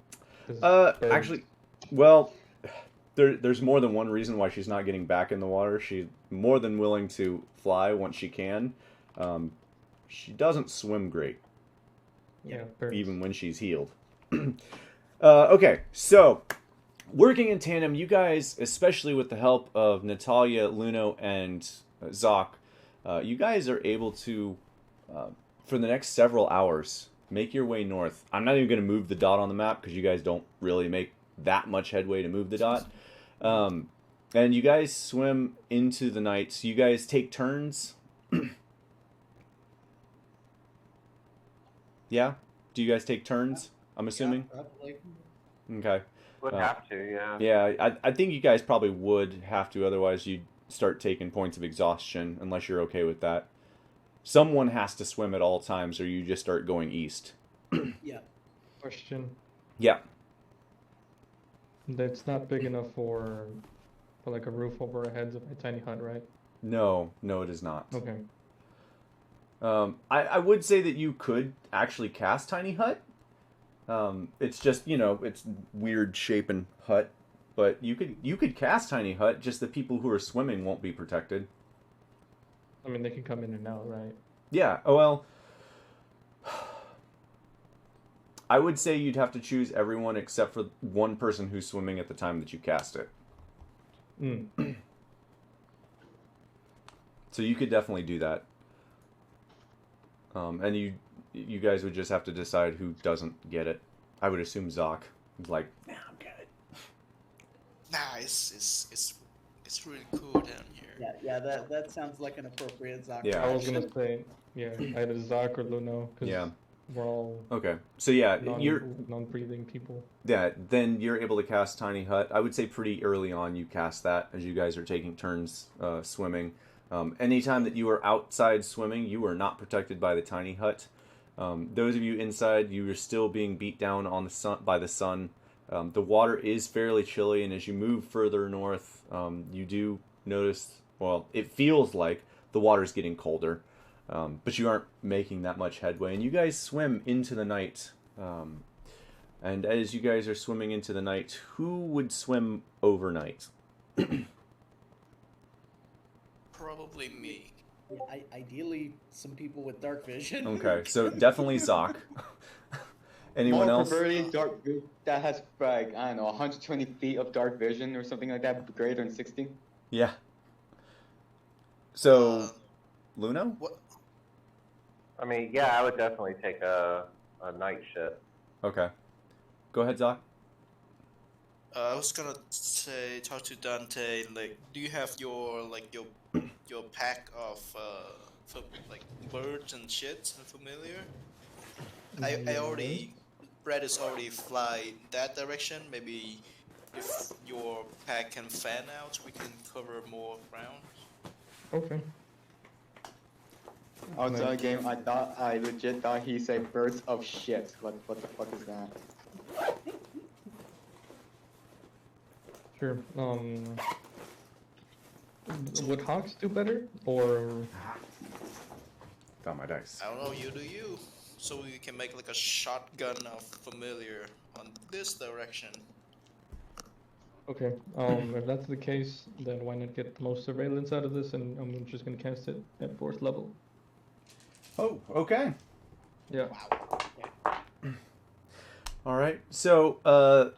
'Cause birds- Actually, well, there's more than one reason why she's not getting back in the water. She's more than willing to fly once she can. She doesn't swim great, yeah, birds. even when she's healed. Okay, so working in tandem, you guys, especially with the help of Natalia, Luno, and Zoc, you guys are able to, for the next several hours, make your way north. I'm not even going to move the dot on the map because you guys don't really make that much headway to move the dot. And you guys swim into the night. So you guys take turns. Yeah? Do you guys take turns? I'm assuming? Yeah, probably. Okay. Would have to, yeah. Yeah, I think you guys probably would have to, otherwise you'd start taking points of exhaustion, unless you're okay with that. Someone has to swim at all times, or you just start going east. Yeah. Question. Yeah. That's not big enough for like a roof over our heads of a tiny hut, right? No, it is not. Okay. I would say that you could actually cast Tiny Hut. It's just, it's weird shape and hut. But you could cast Tiny Hut, just the people who are swimming won't be protected. I mean, they can come in and out, right? Yeah, well, I would say you'd have to choose everyone except for one person who's swimming at the time that you cast it. Mm. So you could definitely do that. And you guys would just have to decide who doesn't get it. I would assume Zoc is like, nah, I'm good. Nah, it's really cool down here. Yeah, that sounds like an appropriate Zoc. Yeah. I was gonna say, yeah, either Zoc or Luno, because Yeah. we're all Okay. So yeah, you're non-breathing people. then you're able to cast Tiny Hut. I would say pretty early on you cast that as you guys are taking turns swimming. Anytime that you are outside swimming, you are not protected by the Tiny Hut. Those of you inside, you are still being beat down on the sun by the sun. The water is fairly chilly, and as you move further north, you do notice, well, it feels like the water's getting colder, but you aren't making that much headway. And you guys swim into the night. And as you guys are swimming into the night, who would swim overnight? Probably me. Ideally, some people with dark vision. Okay, so definitely Zoc. Anyone More else? preferably dark that has like, I don't know, 120 feet of dark vision or something like that, greater than 60. Yeah. So, Luno? What? I mean, yeah, I would definitely take a night shift. Okay. Go ahead, Zoc. I was gonna say, talk to Dante. Like, do you have your pack of like birds and shit familiar? I already, Brett is already fly that direction. Maybe if your pack can fan out, we can cover more ground. Okay. Outside game, I legit thought he said birds of shit. What the fuck is that? Sure. would Hawks do better, or Found my dice. I don't know, you do you. So we can make like a shotgun of familiar on this direction. okay? If that's the case, then why not get the most surveillance out of this? And I'm just gonna cast it at 4th level. Oh, okay. Yeah, All right. So,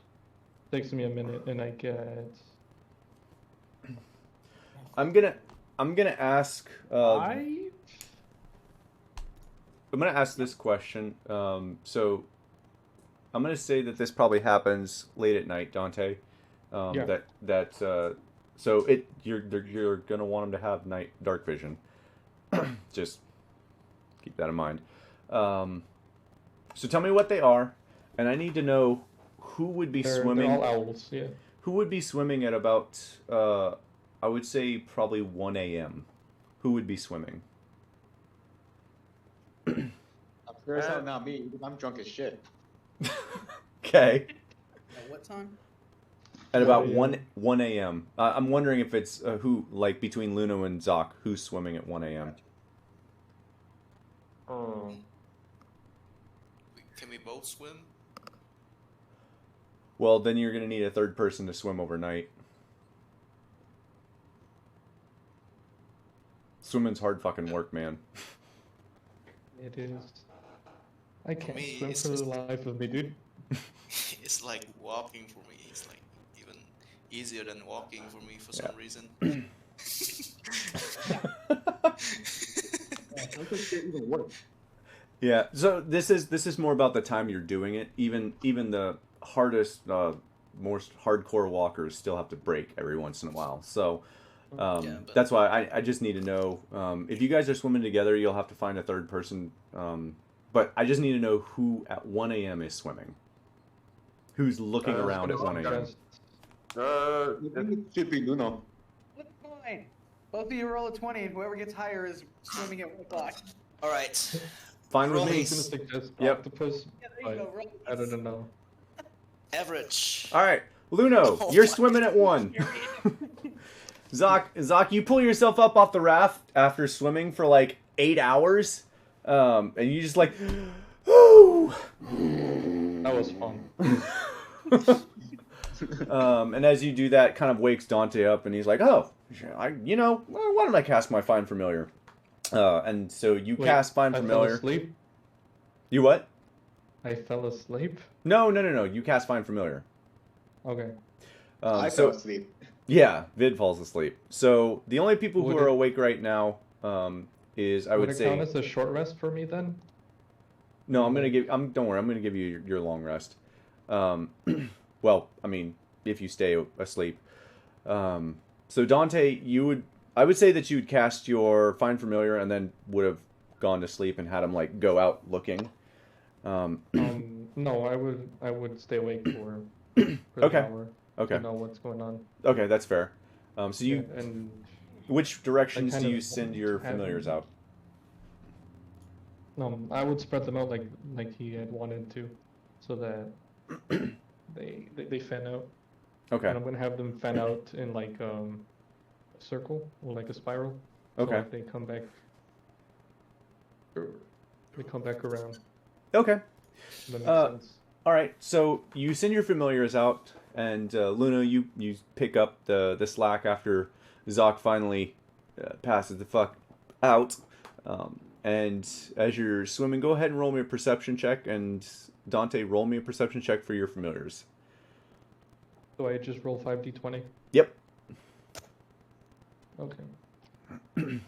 takes me a minute, and I get I'm gonna ask. 5. I'm gonna ask this question. So, I'm gonna say that this probably happens late at night, Dante. Yeah. So you're gonna want them to have dark vision. Just keep that in mind. So tell me what they are, and I need to know who would be swimming. They're all owls. Yeah. Who would be swimming at about? I would say probably 1 a.m. Who would be swimming? I'm sure it's not me because I'm drunk as shit. Okay. At what time? At about 1 1 a.m. I'm wondering if it's who, like between Luna and Zoc, who's swimming at 1 a.m. Can we both swim? Well, then you're gonna need a third person to swim overnight. Swimming's hard fucking work, man. It is. I can't me, swim it's for the just- life of me, dude. It's like walking for me. It's like even easier than walking for me for Yeah. some reason. How could shit even work? Yeah. So this is more about the time you're doing it. Even the hardest, most hardcore walkers still have to break every once in a while. So Yeah, but- that's why I just need to know if you guys are swimming together. You'll have to find a third person. But I just need to know who at 1 a.m. is swimming. Who's looking around at 1 a.m. I think it should be Luna. That's fine. Both of you roll a 20, and whoever gets higher is swimming at 1 o'clock. All right. Fine with Roll me. I was gonna suggest Yep. octopus, Yeah, there you but go. Roll I don't know. Average. All right, Luno, Oh you're my swimming at 1. Zoc, you pull yourself up off the raft after swimming for like 8 hours, and you just like, ooh. That was fun. And as you do that, kind of wakes Dante up, and he's like, "Oh, why don't I cast my Find Familiar?" And so you Wait, cast Find I fell Familiar. asleep. You what? I fell asleep. No. You cast Find Familiar. Okay. I So fell asleep. yeah, Vid falls asleep. So the only people who Would are it- awake right now is I Would would it count say as a short rest for me then? no. Don't worry. I'm gonna give you your long rest. Well, I mean, if you stay asleep. So Dante, I would say that you would cast your Find Familiar and then would have gone to sleep and had him like go out looking. No, I would stay awake for Okay. the hour Okay. to know what's going on. Okay, that's fair. So you, Yeah, and which directions kind do of you send your have- familiars out? I would spread them out like he had wanted to, so that they fan out. Okay. And I'm gonna have them fan out in like a circle or like a spiral. So Okay. like they come back. They come back around. Okay. That makes sense. All right. So you send your familiars out, and Luna, you pick up the slack after Zoc finally passes the fuck out. And as you're swimming, go ahead and roll me a perception check, and Dante, roll me a perception check for your familiars. So I just roll 5d20. Yep. Okay.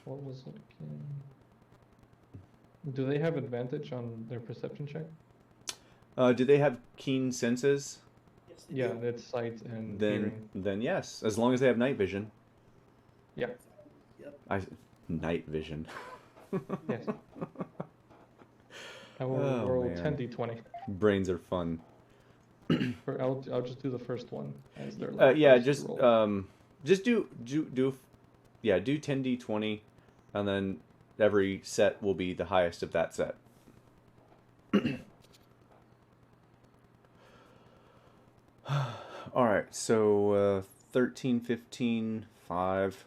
What was it again? Do they have advantage on their perception check? Do they have keen senses? Yeah, it's sight and Then hearing. then yes, as long as they have night vision. Yeah. Night vision. Yes. I will Oh, roll man. 10d20. Brains are fun. I'll just do the first one as their Yeah, first just roll. just do 10d20, and then every set will be the highest of that set. All right, so 13, 15, 5,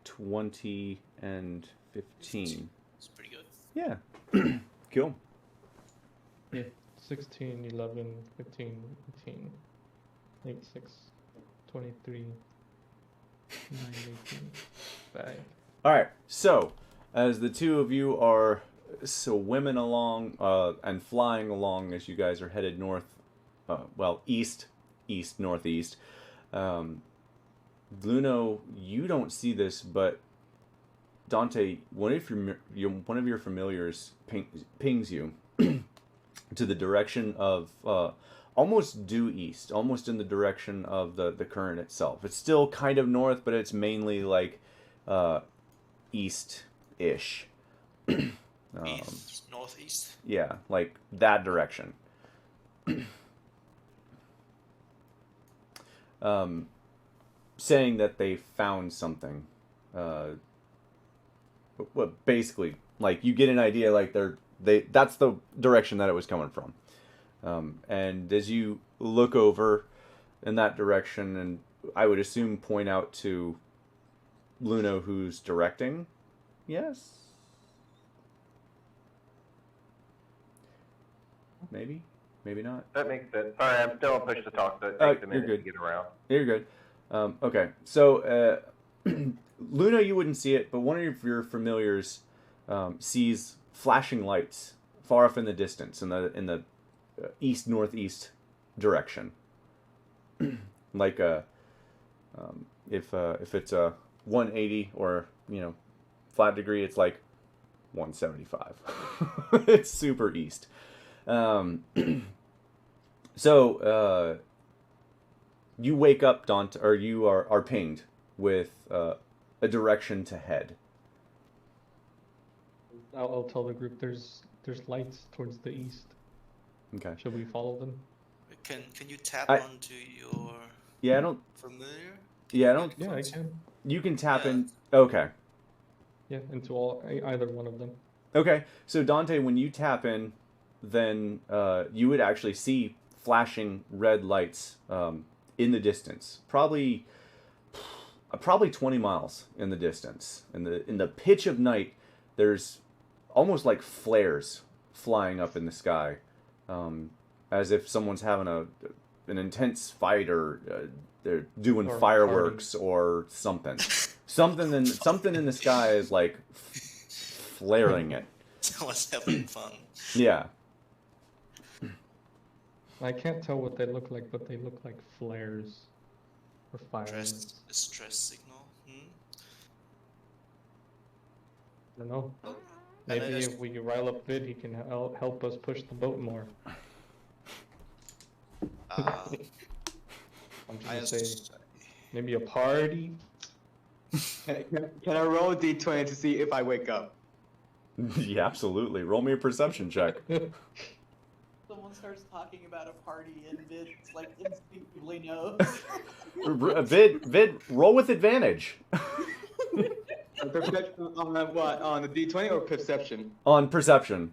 20 and 15. It's pretty good. Yeah. Cool. Yeah. 16, 11, 15, 18, 8, 6, 23, 9, 18, 5. All right. So, as the two of you are swimming along and flying along as you guys are headed north, east, northeast. Luno, you don't see this, but Dante, one of your familiars pings you to the direction of almost due east, almost in the direction of the current itself. It's still kind of north, but it's mainly like east-ish. East, northeast. Yeah, like that direction. Saying that they found something. Well, basically, like you get an idea, like that's the direction that it was coming from. And as you look over in that direction, and I would assume point out to Luno who's directing. Yes. Maybe not. That makes sense. Sorry, I'm still on push to talk, so it takes a minute to get around. You're good. Okay, so Luna, you wouldn't see it, but one of your familiars sees flashing lights far off in the distance, in the east northeast direction. Like if it's a 180 or flat degree, it's like 175. It's super east. So you wake up, Dante, or you are pinged with a direction to head. I'll tell the group there's lights towards the east. Okay. Should we follow them? Can you tap onto your Yeah, I don't. familiar? Yeah, I can. You can tap in. Okay. Yeah, into either one of them. Okay. So Dante, when you tap in, then you would actually see flashing red lights in the distance. Probably 20 miles in the distance. In the pitch of night, there's almost like flares flying up in the sky, as if someone's having an intense fight, or they're doing fireworks or something. Something in the sky is like flaring it. Someone's having fun. Yeah. I can't tell what they look like, but they look like flares or fireworks. Stress signal. I don't know. Maybe if we rile up Vid, he can help us push the boat more. I'm just gonna say, maybe a party? Can I roll a d20 to see if I wake up? Yeah, absolutely. Roll me a perception check. Someone starts talking about a party and Vid like instinctively knows. Vid, roll with advantage. On what? On the d20 or perception? On perception.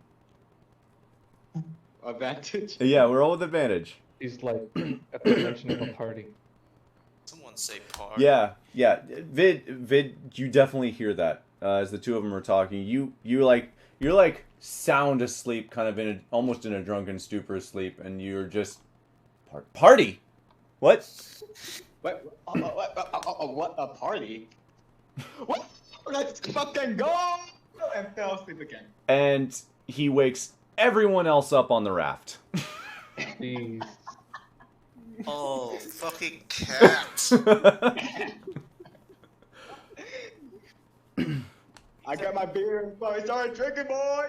Advantage? Yeah, roll with advantage. He's like at the mention of a party. Someone say party. Yeah. Vid, you definitely hear that as the two of them are talking. You're like sound asleep, kind of almost in a drunken stupor asleep, and you're just party. What? What a party? What? Let's fucking go! And fell asleep again. And he wakes everyone else up on the raft. Jeez. Oh, fucking cat! I got my beer and I started drinking, boy.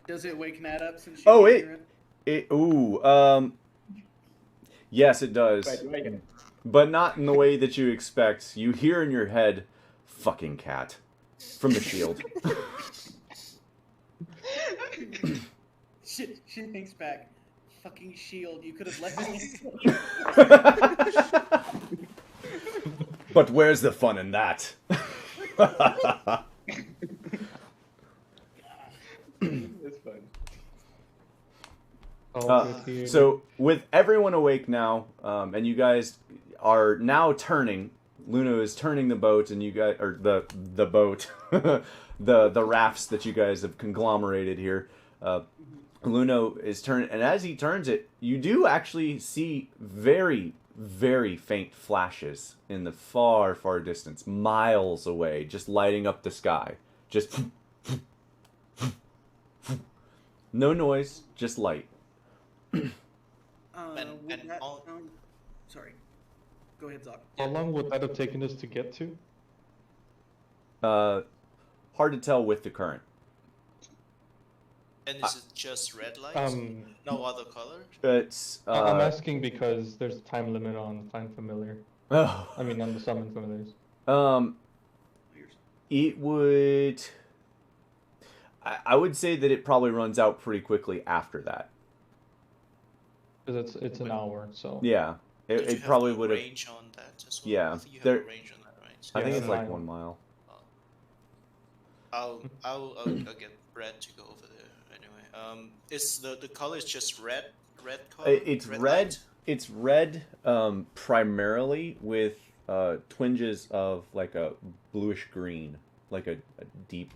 Does it wake Nat up since she Oh, can't hear it? Yes, it does. Wait. But not in the way that you expect. You hear in your head, fucking cat, from the shield. She thinks back. Fucking shield, you could have left me. But where's the fun in that? It's fun. Good So with everyone awake now, and you guys are now turning Luna is turning the boat, and you guys, or the boat, the rafts that you guys have conglomerated here. Luna is turning, and as he turns it, you do actually see very, very faint flashes in the far, far distance, miles away, just lighting up the sky. Just no noise, just light. Would and that all- sound- Sorry. Go ahead, Zoc. How long would that have taken us to get to? Hard to tell with the current. And is it just red lights? No other color? It's I'm asking because there's a time limit on Find Familiar. oh, I mean, on the Summon Familiars. it would. I would say that it probably runs out pretty quickly after that. Because it's an hour, so... Yeah, Did you it have probably the would have. range on that as well? Yeah, I think you have there- a range on that, right? I think Yeah, it's like 1 1 mile. I'll get Brad to go over there anyway. Is the color is just red color? It's red. light? It's red, primarily with twinges of like a bluish green, like a deep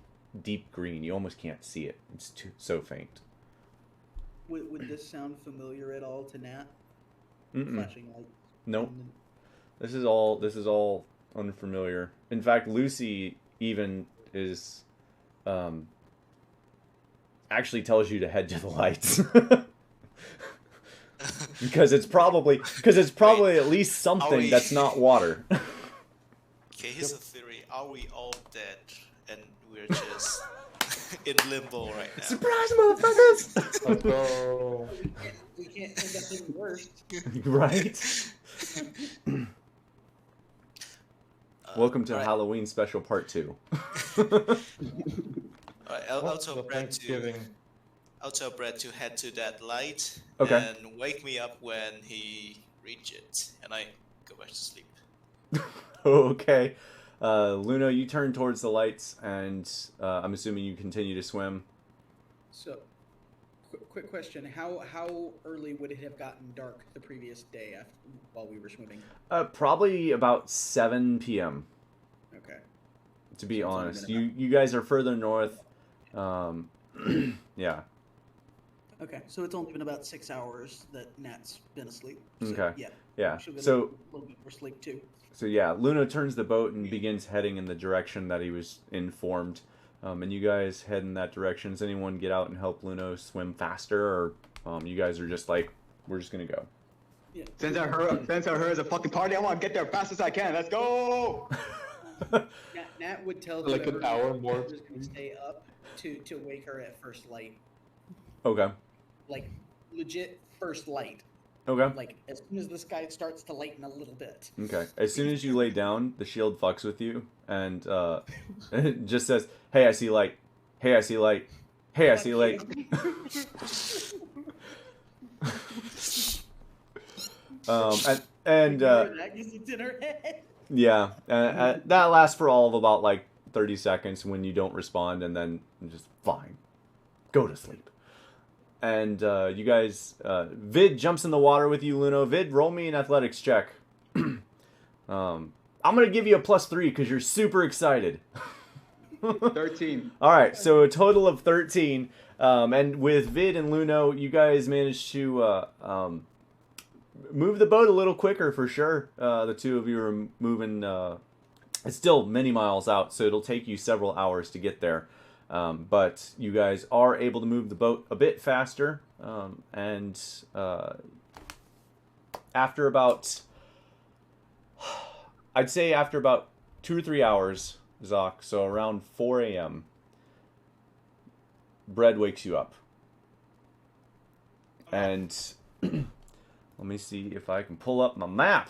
green. You almost can't see it. It's so faint. Would this sound familiar at all to Nat? Mm-mm. Flashing light. Nope. This is all unfamiliar. In fact, Lucy even is actually tells you to head to the lights. because it's probably at least something we- that's not water. Okay, here's a theory. Are we all dead and we're just in limbo right now? Surprise, motherfuckers! Let's go. We can't end up in worse. Right? Welcome to alright. Halloween special part 2. Alright, I'll Oh, tell the Brad to Thanksgiving. I'll tell Brad to head to that light Okay. and wake me up when he reaches it, and I go back to sleep. Okay. Luna, you turn towards the lights, and I'm assuming you continue to swim. So, quick question: How early would it have gotten dark the previous day after, while we were swimming? Probably about 7 p.m. Okay. To be So it's only honest, been you guys are further north. Yeah. Okay, so it's only been about 6 hours that Nat's been asleep. So, Okay. Yeah. Yeah. She'll get So a little bit more sleep too. yeah, Luna turns the boat and begins heading in the direction that he was informed. And you guys head in that direction. Does anyone get out and help Luna swim faster, or you guys are just like, we're just gonna go? Yeah. Since I heard it's a fucking party, I want to get there fast as I can. Let's go! Nat would tell Like an whoever hour more. was going to stay up to wake her at first light, Okay. like legit first light. Okay. Like as soon as the sky starts to lighten a little bit. Okay. As soon as you lay down, the shield fucks with you and it just says, "Hey, I see light. Hey, I see light. Hey, I see light." and That gets it's in her head. yeah, that lasts for all of about like 30 seconds when you don't respond, and then just fine, go to sleep. And you guys, Vid jumps in the water with you, Luno. Vid, roll me an athletics check. I'm gonna give you a +3 because you're super excited. 13. All right, so a total of 13. And with Vid and Luno, you guys managed to move the boat a little quicker for sure. The two of you are moving. It's still many miles out, so it'll take you several hours to get there. But you guys are able to move the boat a bit faster. And after about, I'd say after about 2 or 3 hours, Zoc, so around 4 a.m., Bread wakes you up. And let me see if I can pull up my map.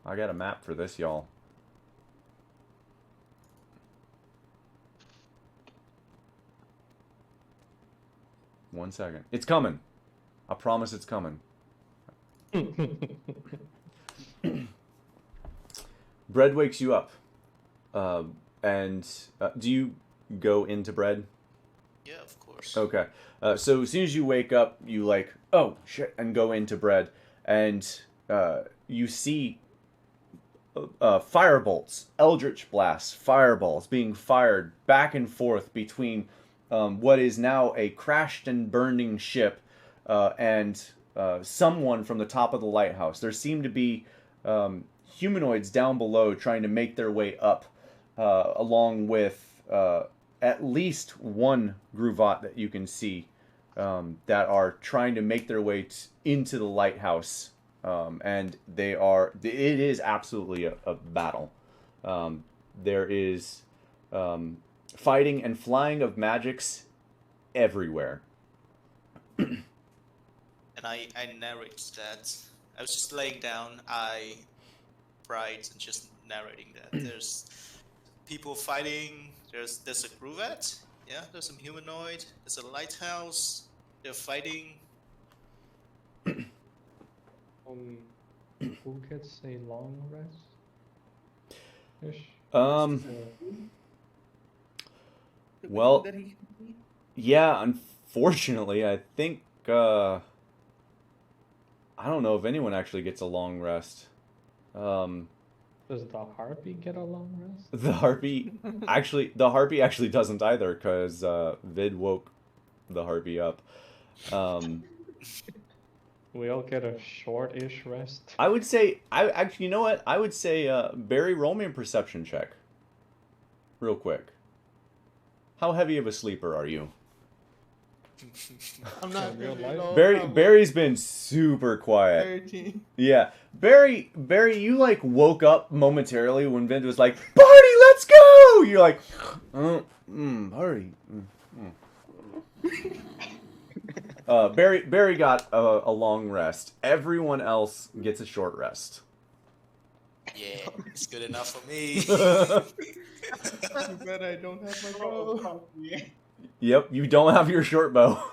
I got a map for this, y'all. One second. It's coming. I promise it's coming. Bread wakes you up. And do you go into Bread? Yeah, of course. Okay. So as soon as you wake up, you like, oh, shit, and go into Bread. And you see firebolts, eldritch blasts, fireballs being fired back and forth between what is now a crashed and burning ship and someone from the top of the lighthouse. There seem to be humanoids down below trying to make their way up, along with at least one Gruvat that you can see that are trying to make their way into the lighthouse. And it is absolutely a battle. There is fighting and flying of magics everywhere. And I narrate that. I was just laying down, eye bright, and just narrating that. There's people fighting. There's a Gruvat. Yeah, there's some humanoid. There's a lighthouse. They're fighting. Who gets a long rest? Ish. Well, yeah, unfortunately, I think, I don't know if anyone actually gets a long rest. Does the harpy get a long rest? The harpy actually doesn't either, because Vid woke the harpy up. We all get a short-ish rest. I would say, you know what? I would say, Barry, roll me a perception check. Real quick. How heavy of a sleeper are you? I'm not real very life? low. Barry's been super quiet. 13. Yeah. Barry, you like woke up momentarily when Vid was like, "Party, let's go!" You're like, party. Barry got a long rest. Everyone else gets a short rest. Yeah, it's good enough for me. Too bad I don't have my bow. Yep, you don't have your short bow.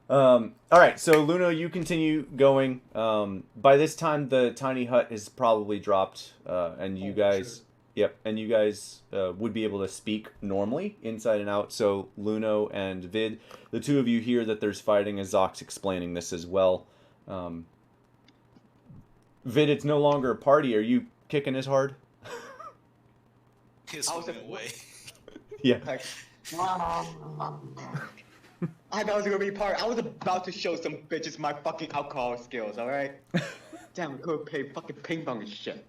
All right, so Luna, you continue going. By this time, the tiny hut has probably dropped, and you guys, would be able to speak normally inside and out. So Luno and Vid, the two of you hear that there's fighting, as Zox explaining this as well. Vid, it's no longer a party. Are you kicking as hard? He's moving away. Yeah. Like, I thought it was gonna be part. I was about to show some bitches my fucking alcohol skills. All right. Damn, we could play fucking ping pong and shit.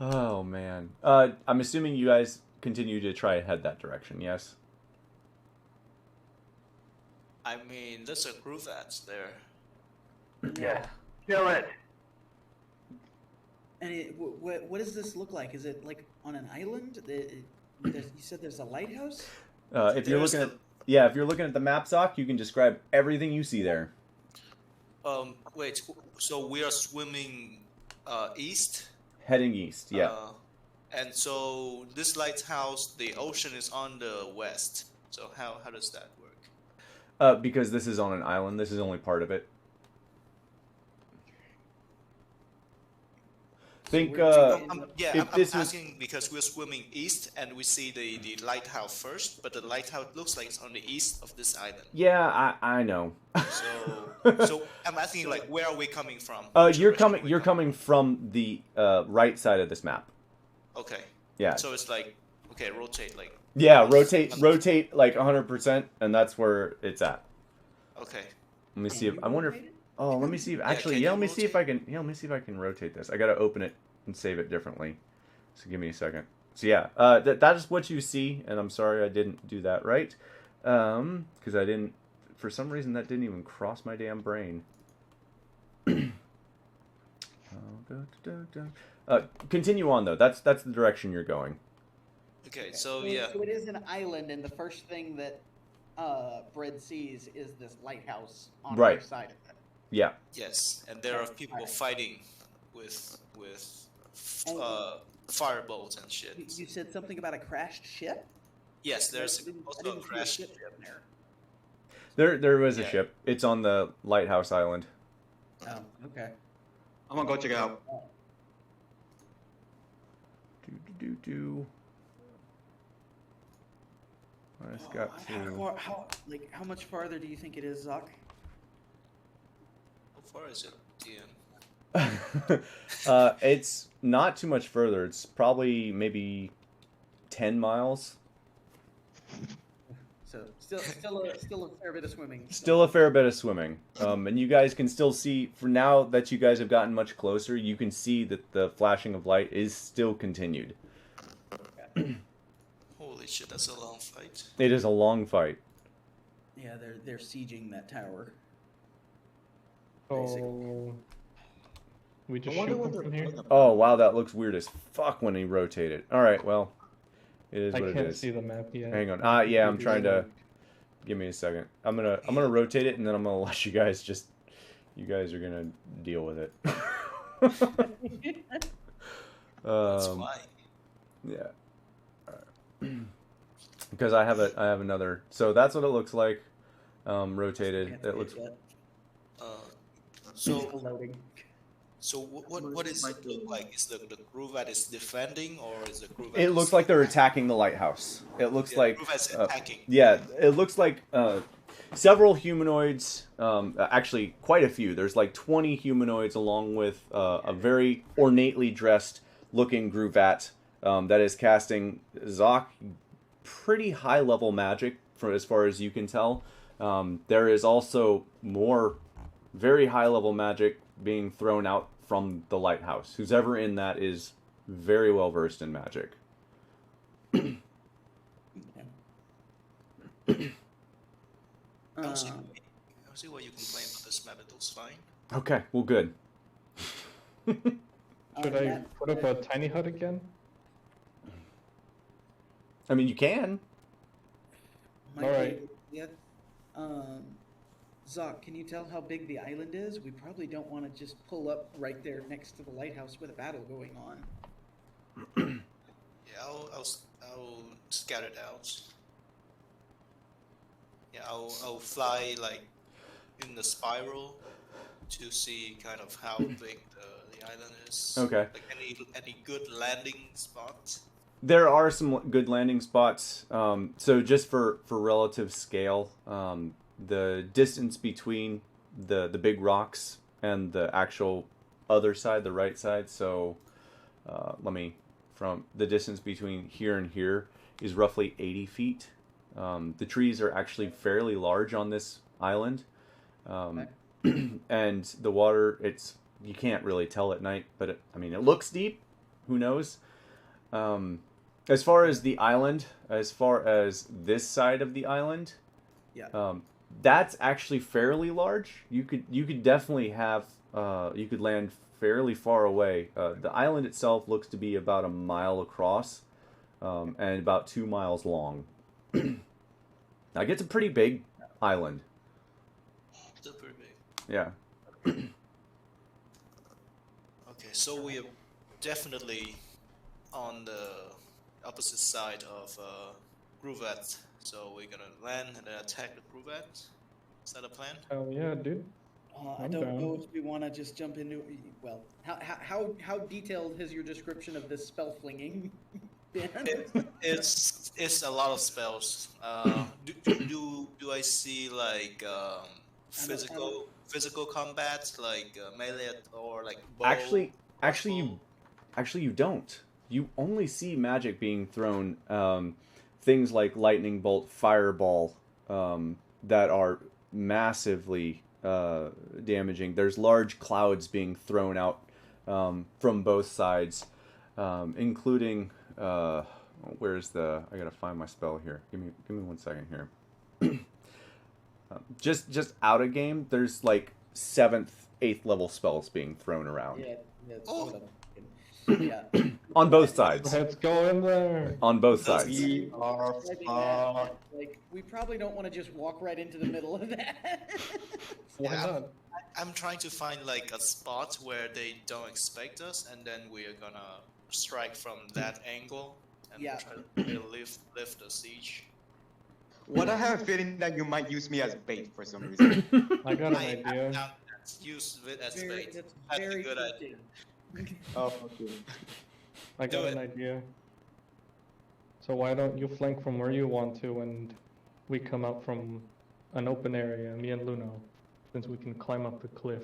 Oh man. I'm assuming you guys continue to try and head that direction. Yes. I mean, there's a Gruvat there. Yeah. Kill it. And what does this look like? Is it like on an island? You said there's a lighthouse? If you're looking at the map, Zoc, you can describe everything you see there. Wait. So we are swimming east. Heading east, yeah. And so this lighthouse, the ocean is on the west. So how does that work? Because this is on an island. This is only part of it. Think, I'm this was... asking because we're swimming east and we see the lighthouse first, but the lighthouse looks like it's on the east of this island. Yeah, I know. So I'm asking, like, where are we coming from? You're coming from the right side of this map. Okay. Yeah. So it's like, okay, rotate like. Yeah, rotate like 100%, and that's where it's at. Okay. Let me see if I wonder if. Oh, let me see if actually. Yeah, let me see if I can. Yeah, let me see if I can rotate this. I gotta open it and save it differently. So give me a second. So yeah, that is what you see, and I'm sorry I didn't do that right, because I didn't. For some reason, that didn't even cross my damn brain. Continue on though. That's the direction you're going. Okay, so yeah. So it is an island, and the first thing that Bread sees is this lighthouse on the other side of it. Yeah. Yes, and there are people fighting with firebolts and shit. You said something about a crashed ship? Yes, there's also a crashed ship there. There was a ship. It's on the lighthouse island. Oh, okay. I'm gonna go check it out. I just got to. How much farther do you think it is, Zoc? How far is it, It's not too much further. It's probably maybe 10 miles. So still a fair bit of swimming. Still a fair bit of swimming. And you guys can still see, for now that you guys have gotten much closer, you can see that the flashing of light is still continued. Holy shit, that's a long fight. It is a long fight. Yeah, they're sieging that tower. So we just I wonder shoot what them they're from here. pulling up. Oh, wow, that looks weird as fuck when he rotated. Alright, well, it is I what it can't is. see the map yet. Hang on. Yeah, I'm trying to... Give me a second. I'm gonna rotate it, and then I'm gonna let you guys just... You guys are gonna deal with it. That's why. Yeah. Because I have another. So that's what it looks like. Rotated. It looks. So Loading. so what is it look like? Is the crew that is defending, or is the crew that It is looks like they're attacking the lighthouse. It looks yeah, like. crew that's attacking? Yeah, it looks like several humanoids. Actually, quite a few. There's like 20 humanoids, along with a very ornately dressed looking Gruvat that is casting Zoc pretty high level magic, for as far as you can tell. There is also more very high level magic being thrown out from the lighthouse. Who's ever in that is very well versed in magic. I don't see why you complain about this map. It looks fine. Okay, well, good. Should I put up a tiny hut again? I mean, you can. Might Alright. be- Yeah. Zoc, can you tell how big the island is? We probably don't want to just pull up right there next to the lighthouse with a battle going on. Yeah, I'll scout it out. Yeah, I'll fly like in the spiral to see kind of how big the island is. Okay. Like any good landing spots. There are some good landing spots. So just for relative scale, the distance between the big rocks and the actual other side, the right side. So from the distance between here and here is roughly 80 feet. The trees are actually fairly large on this island. And the water, you can't really tell at night, but it looks deep. Who knows? As far as the island, as far as this side of the island, Yeah. that's actually fairly large. You could definitely have you could land fairly far away. The island itself looks to be about a mile across, and about 2 miles long. Like, it's a pretty big island. Still pretty big. Yeah. Okay, so we are definitely on the opposite side of Gruvat. So we're gonna land and then attack the Gruvat. Is that a plan? Oh yeah, dude. I I'm don't down. know if we want to just jump into. Well, how detailed has your description of this spell flinging been? It's a lot of spells. Do I see like physical combat, like melee or like bow? Actually, crossbow? you don't. You only see magic being thrown. Things like lightning bolt, fireball, that are massively damaging. There's large clouds being thrown out from both sides, including. Where's the? I gotta find my spell here. Give me 1 second here. Just out of game, there's like 7th, 8th level spells being thrown around. Yeah. Oh. Yeah. On both sides. Let's go in there. On both sides. We are fucked. Like, we probably don't want to just walk right into the middle of that. Why Yeah, not? I'm trying to find like a spot where they don't expect us, and then we are gonna strike from that angle and Yeah. try to really lift the siege. What I have a feeling that you might use me as bait for some reason. I got an I idea. now use it as bait. That's That's a very good idea. tempting. Oh, fuck you. I Do got an it. idea. So why don't you flank from where you want to, and we come up from an open area, me and Luno, since we can climb up the cliff.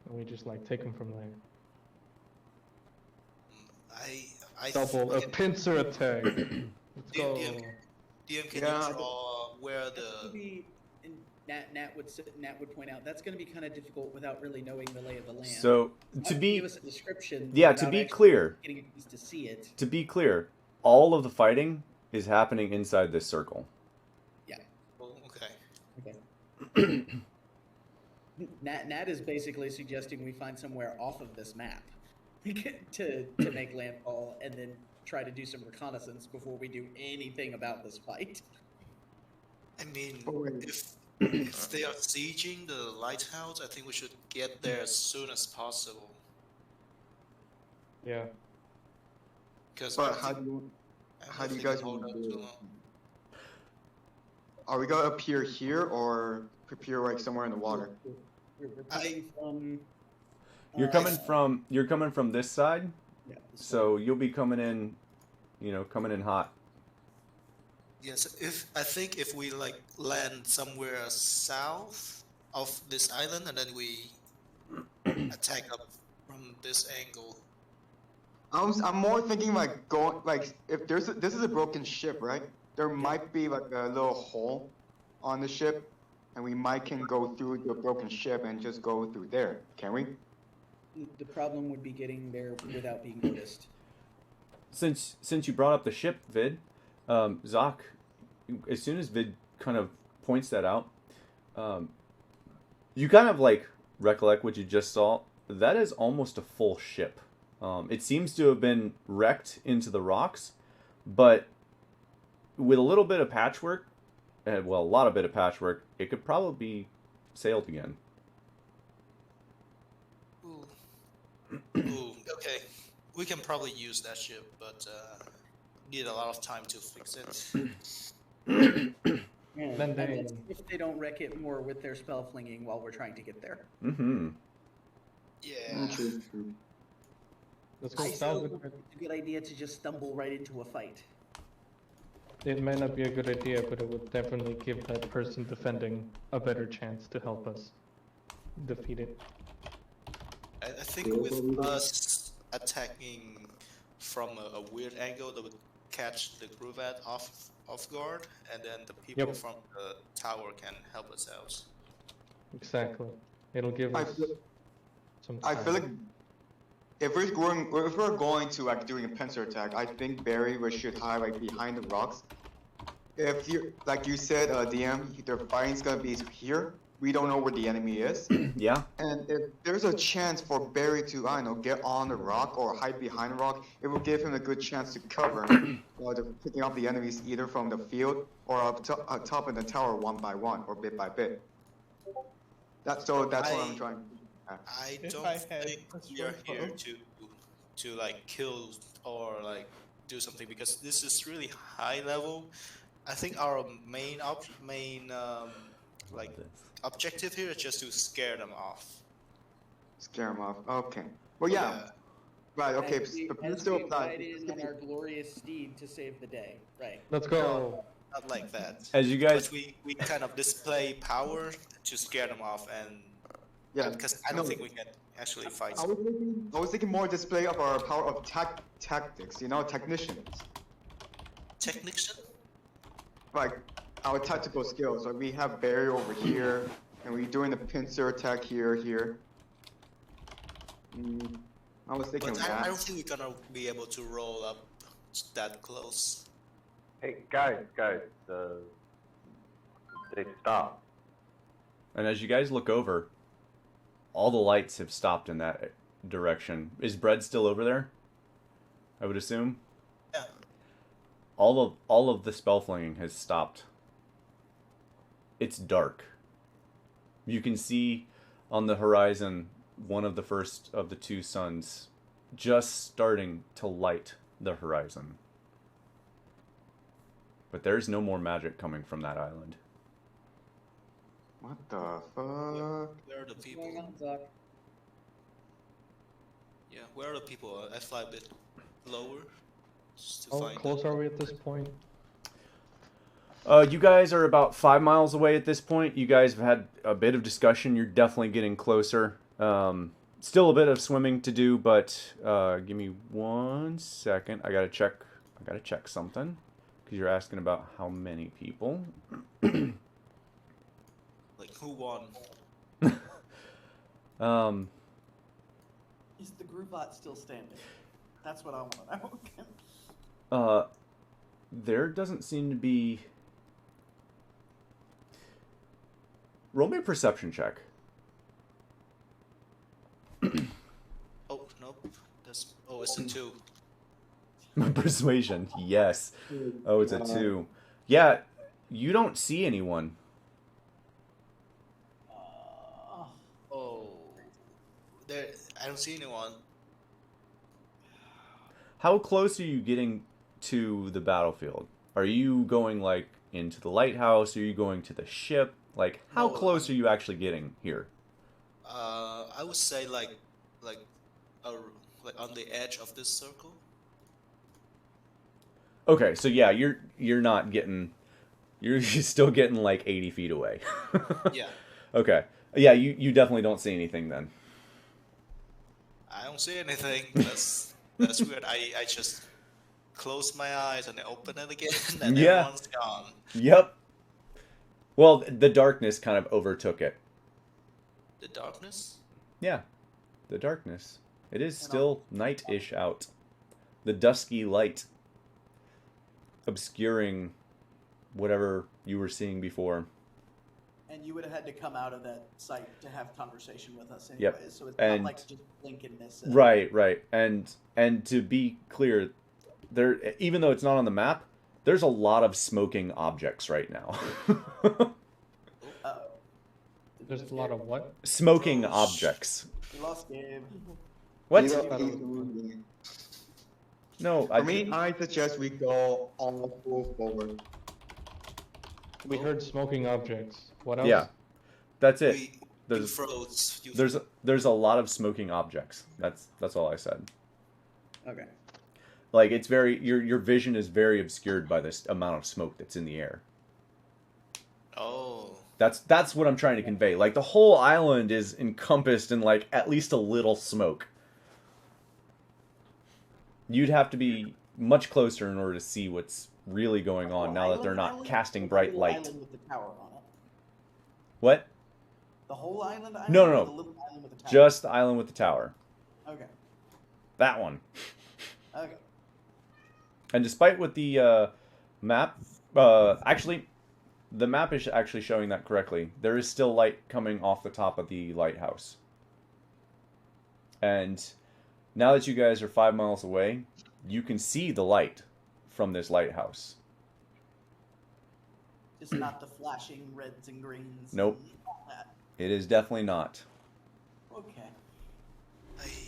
and we just like take them from there. I Double a can- pincer attack. Let's DM, go. DM, can Yeah, you draw where That's gonna the be, and Nat would point out that's going to be kind of difficult without really knowing the lay of the land. So to Give be us a description. yeah, to without be actually clear, getting a chance to see it. to be clear, all of the fighting is happening inside this circle. oh, okay. Okay. Nat is basically suggesting we find somewhere off of this map to make landfall and then try to do some reconnaissance before we do anything about this fight. I mean, Oh, wait. if they are sieging the lighthouse, I think we should get there as soon as possible. Yeah. Because But how do you guys hold want up to too do it? long. Are we gonna appear here or appear like somewhere in the water? We're coming from. You're coming from this side, Yeah, so you'll be coming in, coming in hot. Yes, I think if we like land somewhere south of this island and then we attack up from this angle. I'm more thinking like going like if this is a broken ship, right? There might be like a little hole on the ship, and we can go through the broken ship and just go through there. Can we? the problem would be getting there without being noticed. Since you brought up the ship, Vid, Zoc, as soon as Vid kind of points that out, you kind of like recollect what you just saw. That is almost a full ship. It seems to have been wrecked into the rocks, but with a little bit of patchwork, a lot of bit of patchwork, it could probably be sailed again. Ooh. Ooh, okay. We can probably use that ship, but need a lot of time to fix it. Yeah, Then and they- that's if they don't wreck it more with their spell flinging while we're trying to get there. Mm-hmm. Yeah. True. Let's go I salvage feel it. it's a good idea to just stumble right into a fight. It may not be a good idea, but it would definitely give that person defending a better chance to help us defeat it. I think with us attacking from a weird angle, that would catch the Gruvat off guard, and then the people Yep. from the tower can help us out. Exactly. It'll give I us feel- some I time. feel like if we're going to like doing a pincer attack, I think Barry we should hide like behind the rocks. If you like you said, DM, the fighting's gonna be here. We don't know where the enemy is, Yeah. and if there's a chance for Barry to I don't know get on the rock or hide behind a rock, it will give him a good chance to cover while they're picking up the enemies either from the field or up top in the tower one by one or bit by bit. That's what I'm trying. I If don't I had think a we are short here bow. to like kill or like do something, because this is really high level. I think our main like objective here is just to scare them off. Scare him off. Okay. Well, yeah. Right. Okay. As we, But as still we apply. ride in on our glorious steed to save the day. Right. Let's go. Not like that. As you guys, But we kind of display power to scare them off, and Yeah. because I don't think we can actually fight. I was thinking more display of our power of tactics. Technicians. Technician? Like our tactical skills. Like we have Barry over here, and we're doing the pincer attack here. I was thinking But of I that. don't think we're gonna be able to roll up that close. Hey, guys, they stopped. and as you guys look over, all the lights have stopped in that direction. Is Bread still over there? I would assume. Yeah. All of the spell flinging has stopped. It's dark. You can see on the horizon one of the first of the two suns just starting to light the horizon. But there's no more magic coming from that island. What the fuck? Where are the What's going people? on, Zoc? Yeah, where are the people? I fly a bit lower just to How find close them. are we at this point? You guys are about 5 miles away at this point. You guys have had a bit of discussion. You're definitely getting closer. Still a bit of swimming to do, but give me 1 second. I gotta check something because you're asking about how many people. Like who won? Is the Groovot still standing? That's what I want to know. There doesn't seem to be. Roll me a perception check. Oh nope. It's a 2. Persuasion, yes. Oh, it's a 2. Yeah, you don't see anyone. Oh, there. I don't see anyone. How close are you getting to the battlefield? Are you going like into the lighthouse? Are you going to the ship? Like, how close are you actually getting here? I would say like on the edge of this circle. Okay, so yeah, you're not getting, you're still getting like 80 feet away. Yeah. Okay, yeah, you definitely don't see anything then. I don't see anything. That's weird. I just close my eyes and I open it again, and Yeah. everyone's gone. Yep. Well, the darkness kind of overtook it. The darkness? Yeah, the darkness. It is still night-ish out. The dusky light obscuring whatever you were seeing before. And you would have had to come out of that site to have conversation with us anyway. Yep. So it's And- not like just blinking this. Right. And to be clear, there, even though it's not on the map, there's a lot of smoking objects right now. Uh-oh. There's a lot of what? Smoking Oh, objects. We lost Gabe. What? No, For me, I suggest we go all full forward. We heard smoking objects. What else? Yeah, that's it. You There's froze. there's a lot of smoking objects. That's all I said. Okay. Like, it's very, your vision is very obscured by this amount of smoke that's in the air. Oh. That's what I'm trying to convey. Like, the whole island is encompassed in like at least a little smoke. You'd have to be much closer in order to see what's really going on now that they're not casting bright light. Island with the tower on it. What? The whole island? No, or no. The little island with the tower? Just the island with the tower. Okay. That one. Okay. And despite what the map, actually, the map is actually showing that correctly. There is still light coming off the top of the lighthouse. And now that you guys are 5 miles away, you can see the light from this lighthouse. Just not the flashing reds and greens. Nope. And all that. It is definitely not. Okay.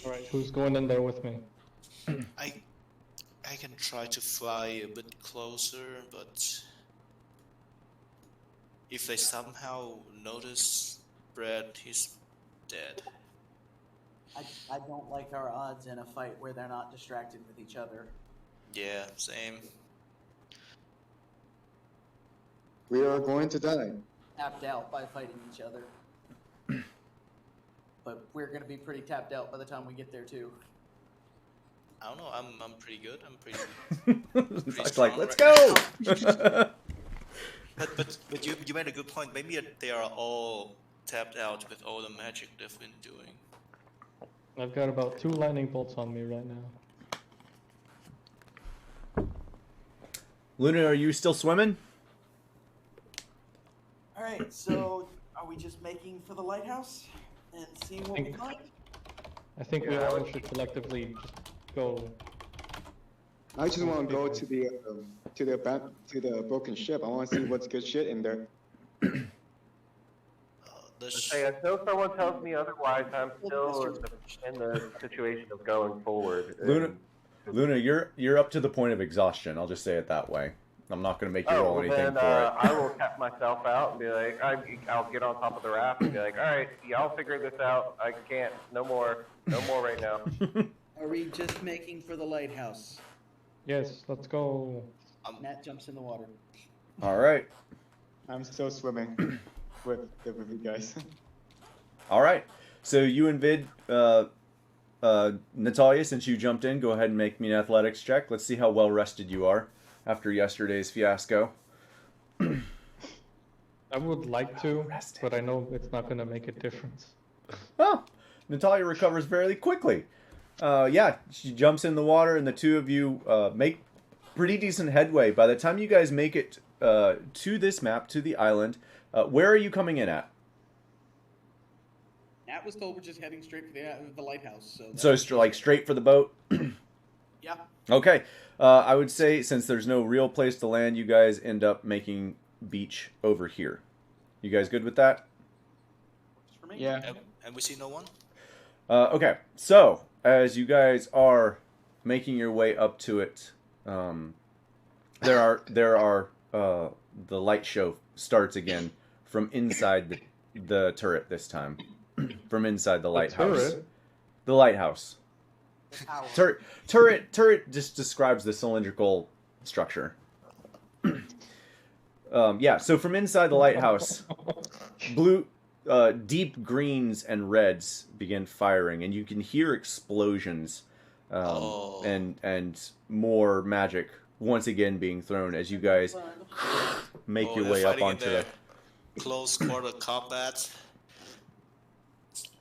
All right, who's going in there with me? I can try to fly a bit closer, but if they somehow notice Brad, he's dead. I don't like our odds in a fight where they're not distracted with each other. Yeah, same. We are going to die. Tapped out by fighting each other. But we're gonna be pretty tapped out by the time we get there too. I don't know. I'm pretty good. I'm pretty. It's like, strong let's right go! But you made a good point. Maybe they are all tapped out with all the magic they've been doing. I've got about 2 lightning bolts on me right now. Luna, are you still swimming? Alright, so are we just making for the lighthouse and seeing what we Think- find? I think we all should collectively just go. I just want to go to the broken ship. I want to see what's good shit in there. Hey, until someone tells me otherwise, I'm still in the situation of going forward. Luna, you're up to the point of exhaustion. I'll just say it that way. I'm not going to make you roll anything then for it. I will cap myself out and be like, I'll get on top of the raft and be like, all right, y'all figure this out. I can't, no more right now. Are we just making for the lighthouse? Yes, let's go. Nat jumps in the water. All right. I'm still swimming with you guys. All right. So you and Vid, Natalia, since you jumped in, go ahead and make me an athletics check. Let's see how well rested you are after yesterday's fiasco. I would like to, but I know it's not going to make a difference. Oh, Natalia recovers very quickly. Yeah, she jumps in the water, and the two of you make pretty decent headway. By the time you guys make it to this map, to the island, where are you coming in at? Nat was told we're just heading straight for the lighthouse. So like straight for the boat? Yeah. Okay. I would say since there's no real place to land, you guys end up making beach over here. You guys good with that? For me. Yeah. And we see no one? Okay. So, as you guys are making your way up to it, there are the light show starts again from inside the turret this time. From inside the lighthouse. turret? The lighthouse. Turret just describes the cylindrical structure. Yeah, so from inside the lighthouse, deep greens and reds begin firing, and you can hear explosions, and more magic once again being thrown as you guys make your they're way up fighting in onto the the. close quarter combat.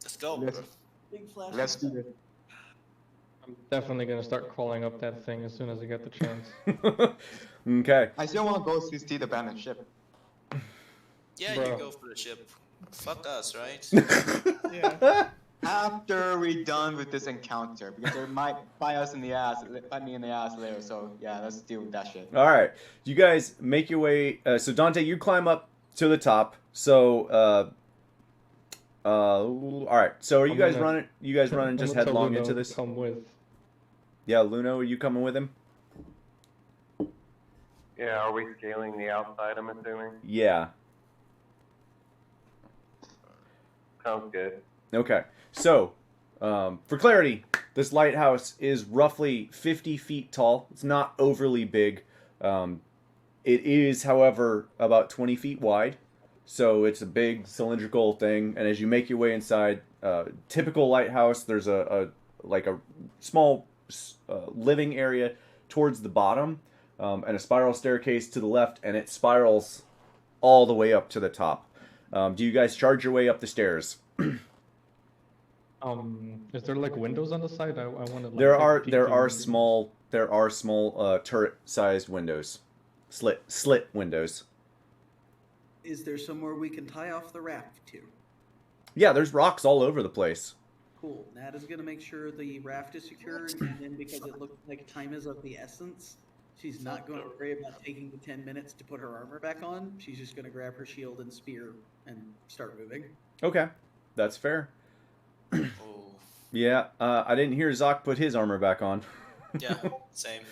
Let's go. Big flash. Let's do this. I'm definitely going to start crawling up that thing as soon as I get the chance. Okay. I still want to go see the abandoned ship. Yeah, Bro. you go for the ship. Fuck us, right? Yeah. After we're done with this encounter, because they might bite me in the ass later. So yeah, let's deal with that shit. All right, you guys make your way. So Dante, you climb up to the top. So, all right. So are you I'm guys gonna- running? You guys running I'm just gonna tell headlong Luno into to this? Come with. Yeah, Luno, are you coming with him? Yeah, are we scaling the outside, I'm assuming? Yeah. Sounds good. Okay. So, for clarity, this lighthouse is roughly 50 feet tall. It's not overly big. It is, however, about 20 feet wide. So it's a big cylindrical thing. And as you make your way inside, typical lighthouse, there's a small living area towards the bottom, and a spiral staircase to the left, and it spirals all the way up to the top. Do you guys charge your way up the stairs? Is there like windows on the side? I want to. Like, There take a are peek there in are the- small turret-sized windows, slit windows. Is there somewhere we can tie off the raft to? Yeah, there's rocks all over the place. Cool. Nat is going to make sure the raft is secured, and then because it looks like time is of the essence, she's not going to worry about taking the 10 minutes to put her armor back on. She's just going to grab her shield and spear and start moving. Okay, that's fair. Oh, Yeah, I didn't hear Zoc put his armor back on. yeah, same.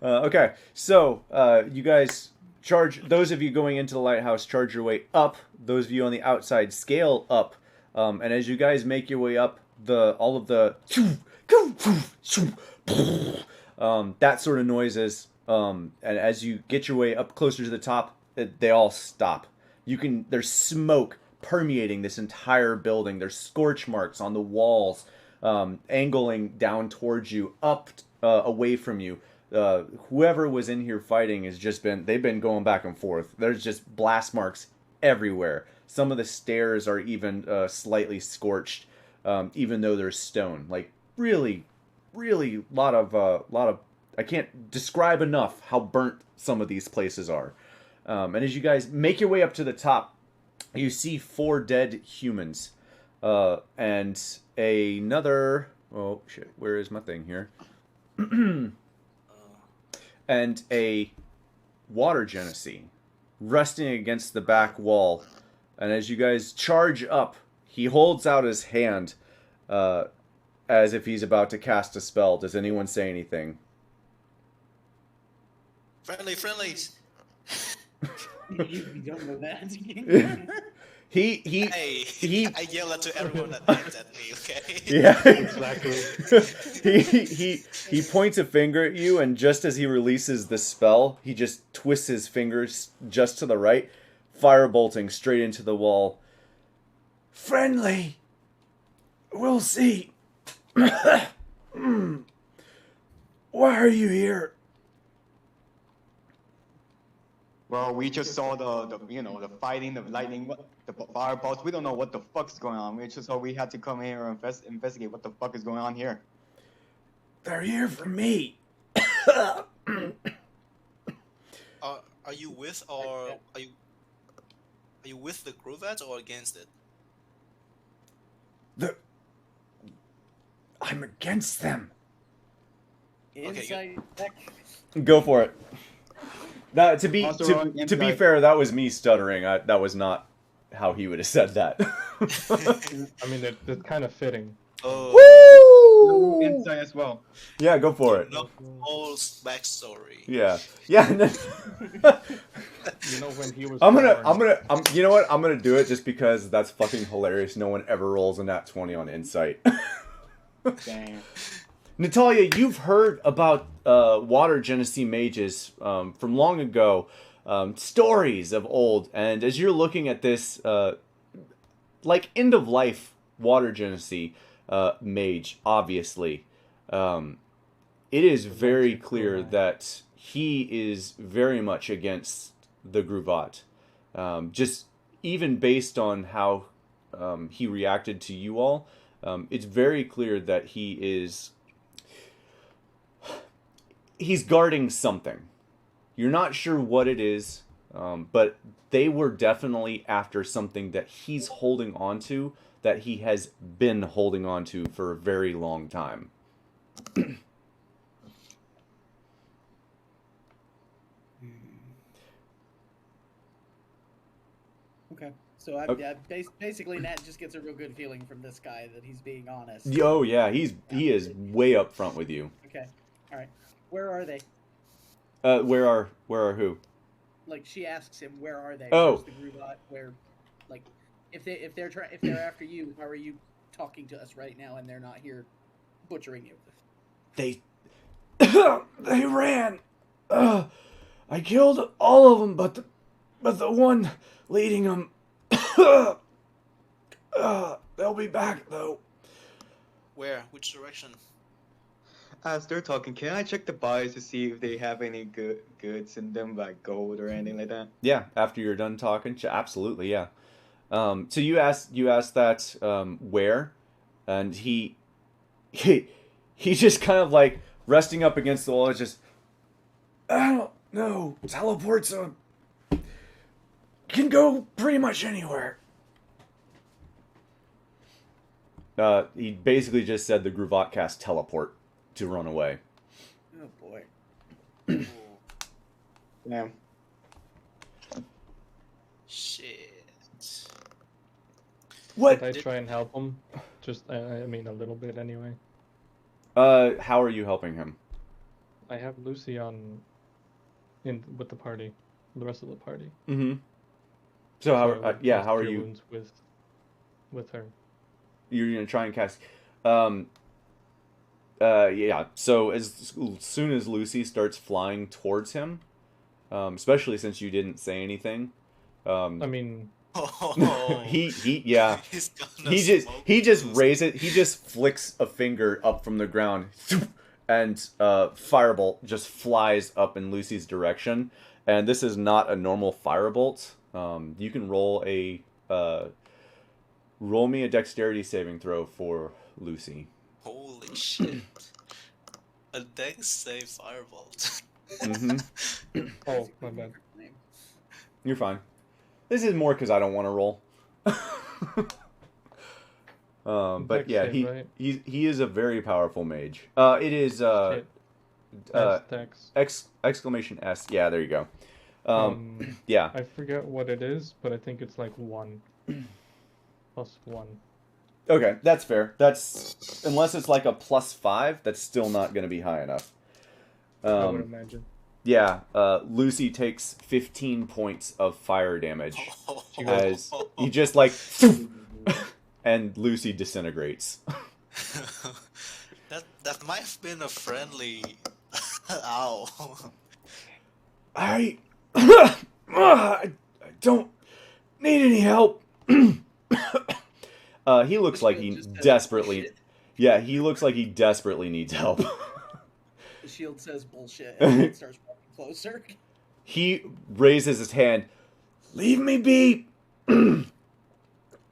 Okay, so you guys charge. Those of you going into the lighthouse, charge your way up. Those of you on the outside, scale up. And as you guys make your way up, all of the that sort of noises. And as you get your way up closer to the top, they all stop. There's smoke permeating this entire building. There's scorch marks on the walls, angling down towards you, up away from you. Whoever was in here fighting they've been going back and forth. There's just blast marks everywhere. Some of the stairs are even slightly scorched, even though there's stone. Like really, really lot of. I can't describe enough how burnt some of these places are. And as you guys make your way up to the top, you see 4 dead humans, and another. Oh shit! Where is my thing here? And a water genasi resting against the back wall. And as you guys charge up, he holds out his hand as if he's about to cast a spell. Does anyone say anything? Friendlies. You don't know that. He I yell at to everyone that aims at me. Okay. yeah. Exactly. he points a finger at you, and just as he releases the spell, he just twists his fingers just to the right, fire bolting straight into the wall. Friendly, We'll see. Why are you here? Well, we just saw the the fighting, the lightning, the fireballs. We don't know what the fuck's going on. We just thought we had to come here and investigate what the fuck is going on here. They're here for me. Are you with or are you with the Grovet or against it? I'm against them. Insight check. Go for it. Now, to be Also to, wrong, to be inside. fair, that was me stuttering. That was not how he would have said that. I mean, it's kind of fitting. Oh, Woo! Inside as well. Yeah, go for it. no whole backstory. Yeah, yeah. You know when he was. I'm gonna. You know what? I'm gonna do it just because that's fucking hilarious. No one ever rolls a nat 20 on insight. Damn. Natalia, you've heard about water genasi mages from long ago, stories of old, and as you're looking at this, like end of life water genasi mage, obviously, it is very clear that he is very much against the Gruvat. Just even based on how he reacted to you all, it's very clear that he's guarding something. You're not sure what it is, but they were definitely after something that he's holding on to, that he has been holding on to for a very long time. Okay. So basically, Nat just gets a real good feeling from this guy that he's being honest. Oh yeah, he is way up front with you. Okay. All right. Where are they? Where are who? Like she asks him, where are they? Oh. Where's the Grubot? Where, like, if they're after you, how are you talking to us right now and they're not here butchering you? They they ran. I killed all of them, but the one leading them. They'll be back though. Where? Which direction? As they're talking, can I check the bodies to see if they have any goods in them, like gold or anything like that? Yeah, after you're done talking, absolutely, yeah. So you asked that where, and he just kind of like resting up against the wall. Is just, I don't know. Teleports can go pretty much anywhere. He basically just said the Gruvat cast teleport to run away. Oh boy. Ooh, Yeah. shit. What? Did I try and help him? Just, I mean, a little bit anyway. How are you helping him? I have Lucy with the party, the rest of the party. Mm-hmm. So how? like, How are cure you? wounds with her? You're gonna try and cast. Yeah. So as soon as Lucy starts flying towards him, especially since you didn't say anything, I mean, Oh, yeah. he's gonna He just smoke raises it. He just flicks a finger up from the ground, and firebolt just flies up in Lucy's direction. And this is not a normal firebolt. You can roll me a dexterity saving throw for Lucy. Holy shit. A dex save firebolt. Mm-hmm. oh my bad. You're fine. This is more because I don't want to roll. But Dex yeah, save, right? he is a very powerful mage. It is Dex. exclamation S. Yeah, there you go. Yeah. I forget what it is, but I think it's like 1 plus 1. Okay, that's fair. That's unless it's like a +5, that's still not going to be high enough. I would imagine. Yeah, Lucy takes 15 points of fire damage as he just like, and Lucy disintegrates. that might have been a friendly. Ow. I don't need any help. He looks The like shield he just says desperately. bullshit. Yeah, he looks like he desperately needs help. The shield says bullshit, and then it starts walking closer. He raises his hand. Leave me be.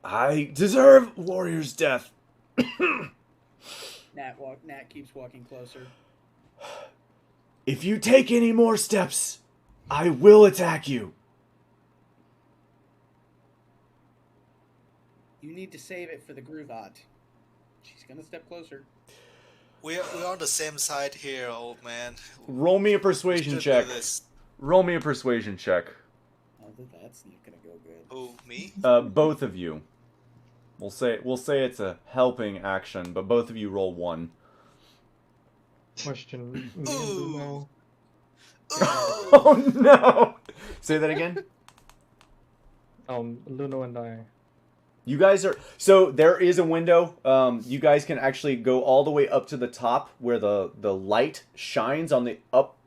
I deserve warrior's death. Nat keeps walking closer. If you take any more steps, I will attack you. You need to save it for the Groovot. She's gonna step closer. We're on the same side here, old man. Roll me a persuasion Should check. do this. Roll me a persuasion check. Oh, that's not gonna go good. Oh, me? Both of you. We'll say it's a helping action, but both of you roll 1. Question. Me and Ooh. Luno. Oh no! Say that again. Luno and I. You guys are so there is a window. You guys can actually go all the way up to the top where the light shines on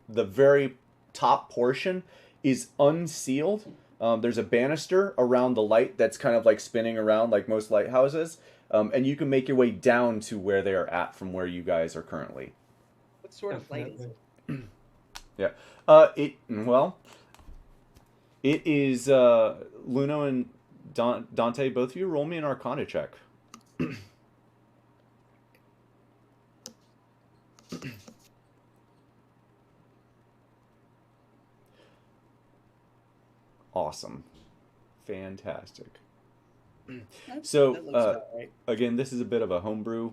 the very top portion is unsealed. There's a banister around the light that's kind of like spinning around like most lighthouses, and you can make your way down to where they are at from where you guys are currently. What sort of light is it? Yeah. It is Luno and Dante. Both of you roll me an Arcana check. Awesome. Fantastic. So, That looks about right. again, this is a bit of a homebrew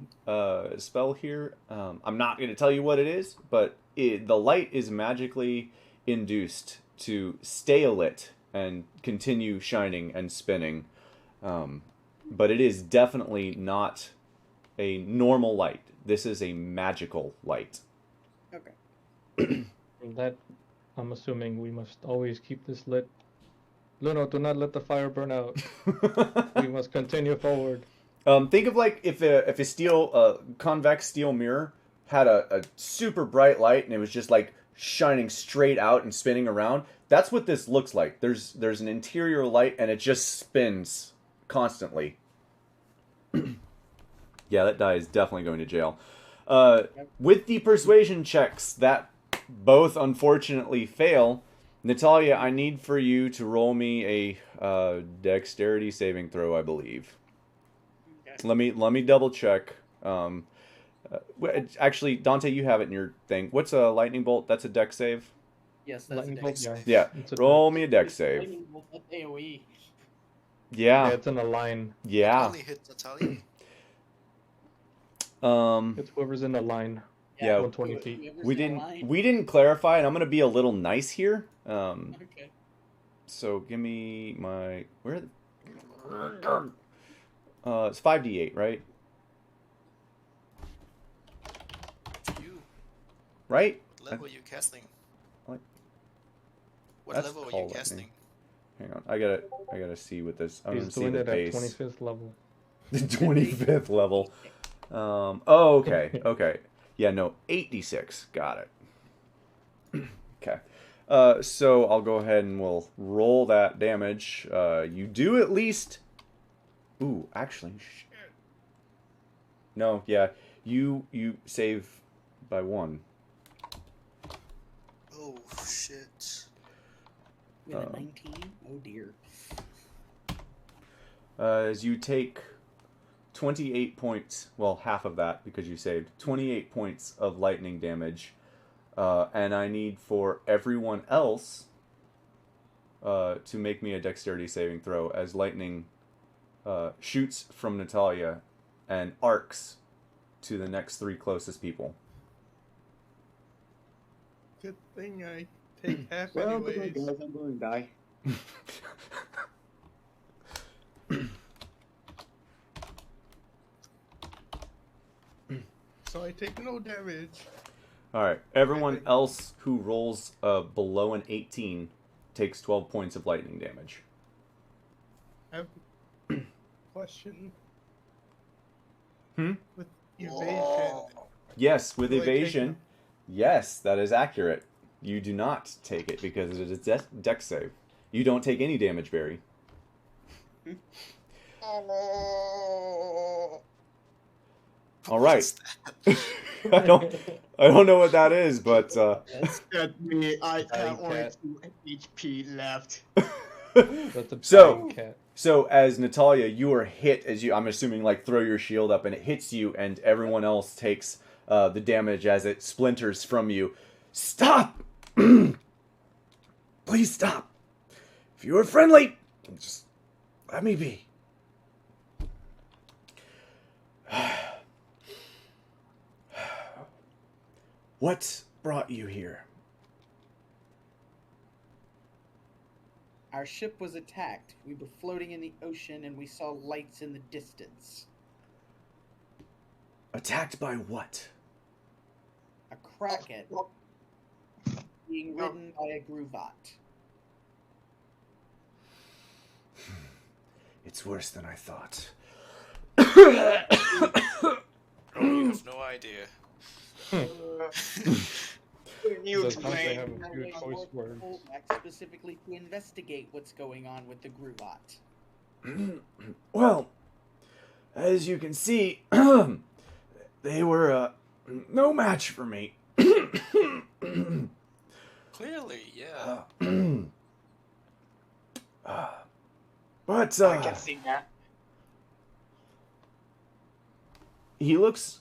spell here. I'm not going to tell you what it is, but the light is magically induced to stay lit and continue shining and spinning. But it is definitely not a normal light. This is a magical light. Okay. That, I'm assuming we must always keep this lit. Luno, do not let the fire burn out. We must continue forward. Think of like if a steel convex steel mirror had a super bright light and it was just like shining straight out and spinning around. That's what this looks like. There's an interior light and it just spins constantly. Yeah, that die is definitely going to jail. With the persuasion checks that both unfortunately fail, Natalia, I need for you to roll me a dexterity saving throw, I believe. Okay. Let me double check. Actually, Dante, you have it in your thing. What's a lightning bolt? That's a dex save. Yes, that's Lightning a bolt, dex. yeah. Yeah, It's a roll dex. me a dex save. Lightning bolt, that's AoE. Yeah, Yeah, it's in a line. yeah. Only hit Natalia. It's whoever's in the line. Yeah, 120 feet. Whoever's We in the didn't line. we didn't clarify, and I'm gonna be a little nice here. Okay. So give me my where. It's 5d8, right? You. Right? What level are you casting? Like- What That's level are call you lightning. casting? Hang on, I gotta see what this. I'm He's gonna see doing the it at base. 25th level. The 25th level. Oh, okay, okay. Yeah, no, 8d6. Got it. Okay. So I'll go ahead and we'll roll that damage. You do at least. Ooh, actually, shit. No, yeah, you save by 1. Oh shit. We had a 19? Oh dear. As you take 28 points, well, half of that because you saved 28 points of lightning damage, and I need for everyone else to make me a dexterity saving throw as lightning shoots from Natalia and arcs to the next 3 closest people. Good thing I take half Well, anyways. guys, I'm going to die. So I take no damage. All right, everyone else who rolls below an 18 takes 12 points of lightning damage. I have a question. Hmm? With evasion. Whoa. Yes, with Do I take evasion. them? Yes, that is accurate. You do not take it because it is a dex save. You don't take any damage, Barry. All right. I don't know what that is, but At me, I Dying have only cat. 2 HP left. That's a So- dying cat. so as Natalia, you are hit as you, I'm assuming, like throw your shield up and it hits you, and everyone else takes the damage as it splinters from you. Stop! Please stop. If you are friendly, just let me be. What brought you here? Our ship was attacked. We were floating in the ocean and we saw lights in the distance. Attacked by what? A kraken being ridden by a Gruvat. It's worse than I thought. Oh, you have no idea. You Sometimes they have explain. a few choice words. Specifically to investigate what's going on with the Gruvat. Well, as you can see, they were no match for me. Clearly, yeah. But I can see that. he looks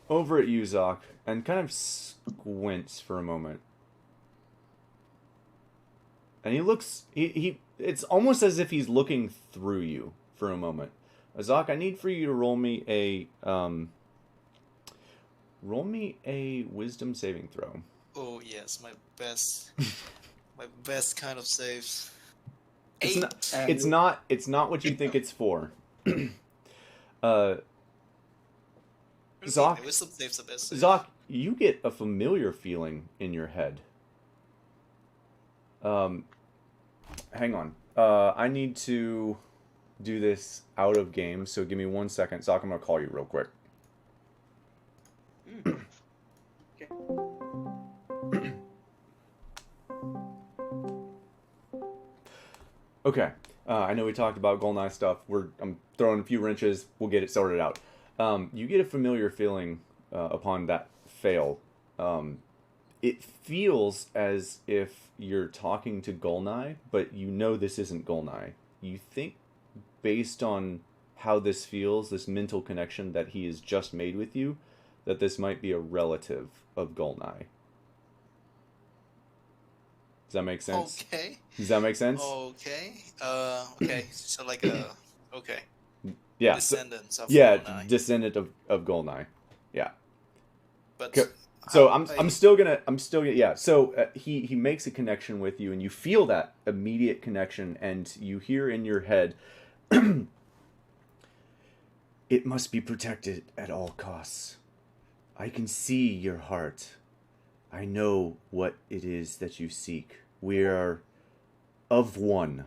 over at you, Zoc, and kind of squints for a moment. And he looks, he it's almost as if he's looking through you for a moment. Zoc, I need for you to roll me a wisdom saving throw. Oh yes, my best kind of saves. It's 8. not, it's not what you think it's for. Zoc, Wisdom saves the best. Save. Zoc, you get a familiar feeling in your head. Hang on. I need to do this out of game, so give me 1 second. Zoc, I'm gonna call you real quick. Okay. Okay. I know we talked about Goldeneye stuff. I'm throwing a few wrenches. We'll get it sorted out. You get a familiar feeling upon that fail. It feels as if you're talking to Goldeneye, but you know this isn't Goldeneye. You think, based on how this feels, this mental connection that he has just made with you, that this might be a relative of Goldeneye. Does that make sense? Okay. Does that make sense? Okay. Okay. So like a okay. Yeah. So, Descendants of yeah, Goldeneye. descendant of Goldeneye. Yeah. But So how I'm still gonna yeah. So he makes a connection with you, and you feel that immediate connection, and you hear in your head, "It must be protected at all costs. I can see your heart. I know what it is that you seek. We are of one.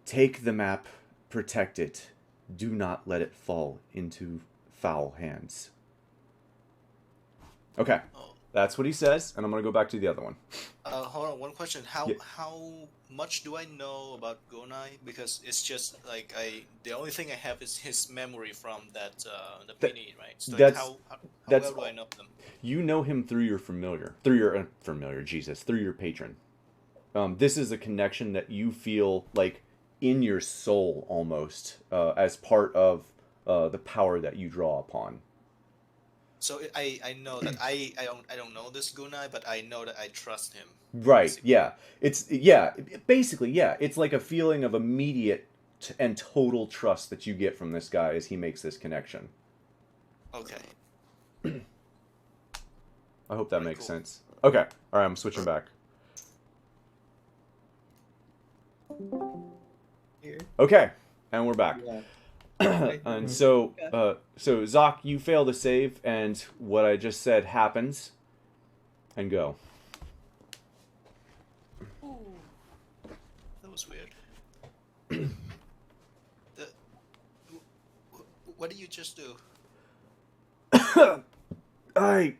Take the map, protect it. Do not let it fall into foul hands." Okay, Oh, that's what he says, and I'm gonna go back to the other one. hold on. One question. How Yeah. how much do I know about Gonai? Because it's just like the only thing I have is his memory from the mini, right? So like, that's- how that's well do I know them? You know him through your familiar, through your patron. This is a connection that you feel like in your soul almost, as part of the power that you draw upon. So I know that I don't know this Gunai, but I know that I trust him. Right. basically. Yeah. Basically, yeah. It's like a feeling of immediate and total trust that you get from this guy as he makes this connection. Okay. I hope that Very makes cool. sense. Okay. All right. I'm switching back. Here. Okay. And we're back. Yeah. And so Zoc, you fail to save, and what I just said happens. And go. Ooh. That was weird. What did you just do? I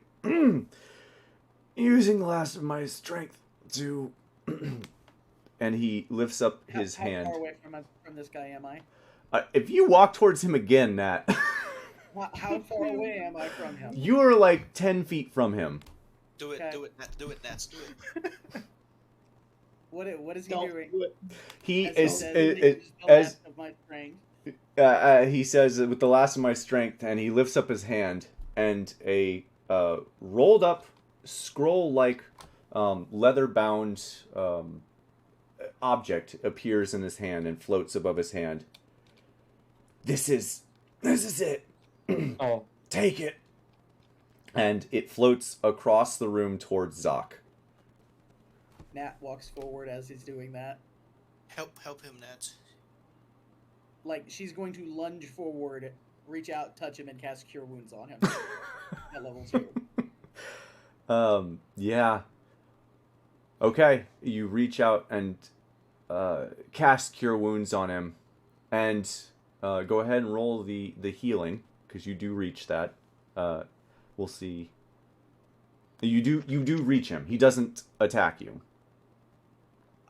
using the last of my strength to and he lifts up his How hand. far away from this guy am I? If you walk towards him again, Nat, How far away am I from him? you are like 10 feet from him. Do it, Okay. do it, do it, Nats, do it. What is he Don't doing? do it. He As he is says, "Use the as last of my strength." he says with the last of my strength, and he lifts up his hand, and a rolled up scroll-like leather-bound object appears in his hand and floats above his hand. This is it. Oh, Take it. And it floats across the room towards Zoc. Nat walks forward as he's doing that. Help him, Nat. Like she's going to lunge forward, reach out, touch him, and cast Cure Wounds on him at level 2. Yeah. Okay, you reach out and cast Cure Wounds on him, and go ahead and roll the healing because you do reach that. We'll see. You do reach him. He doesn't attack you.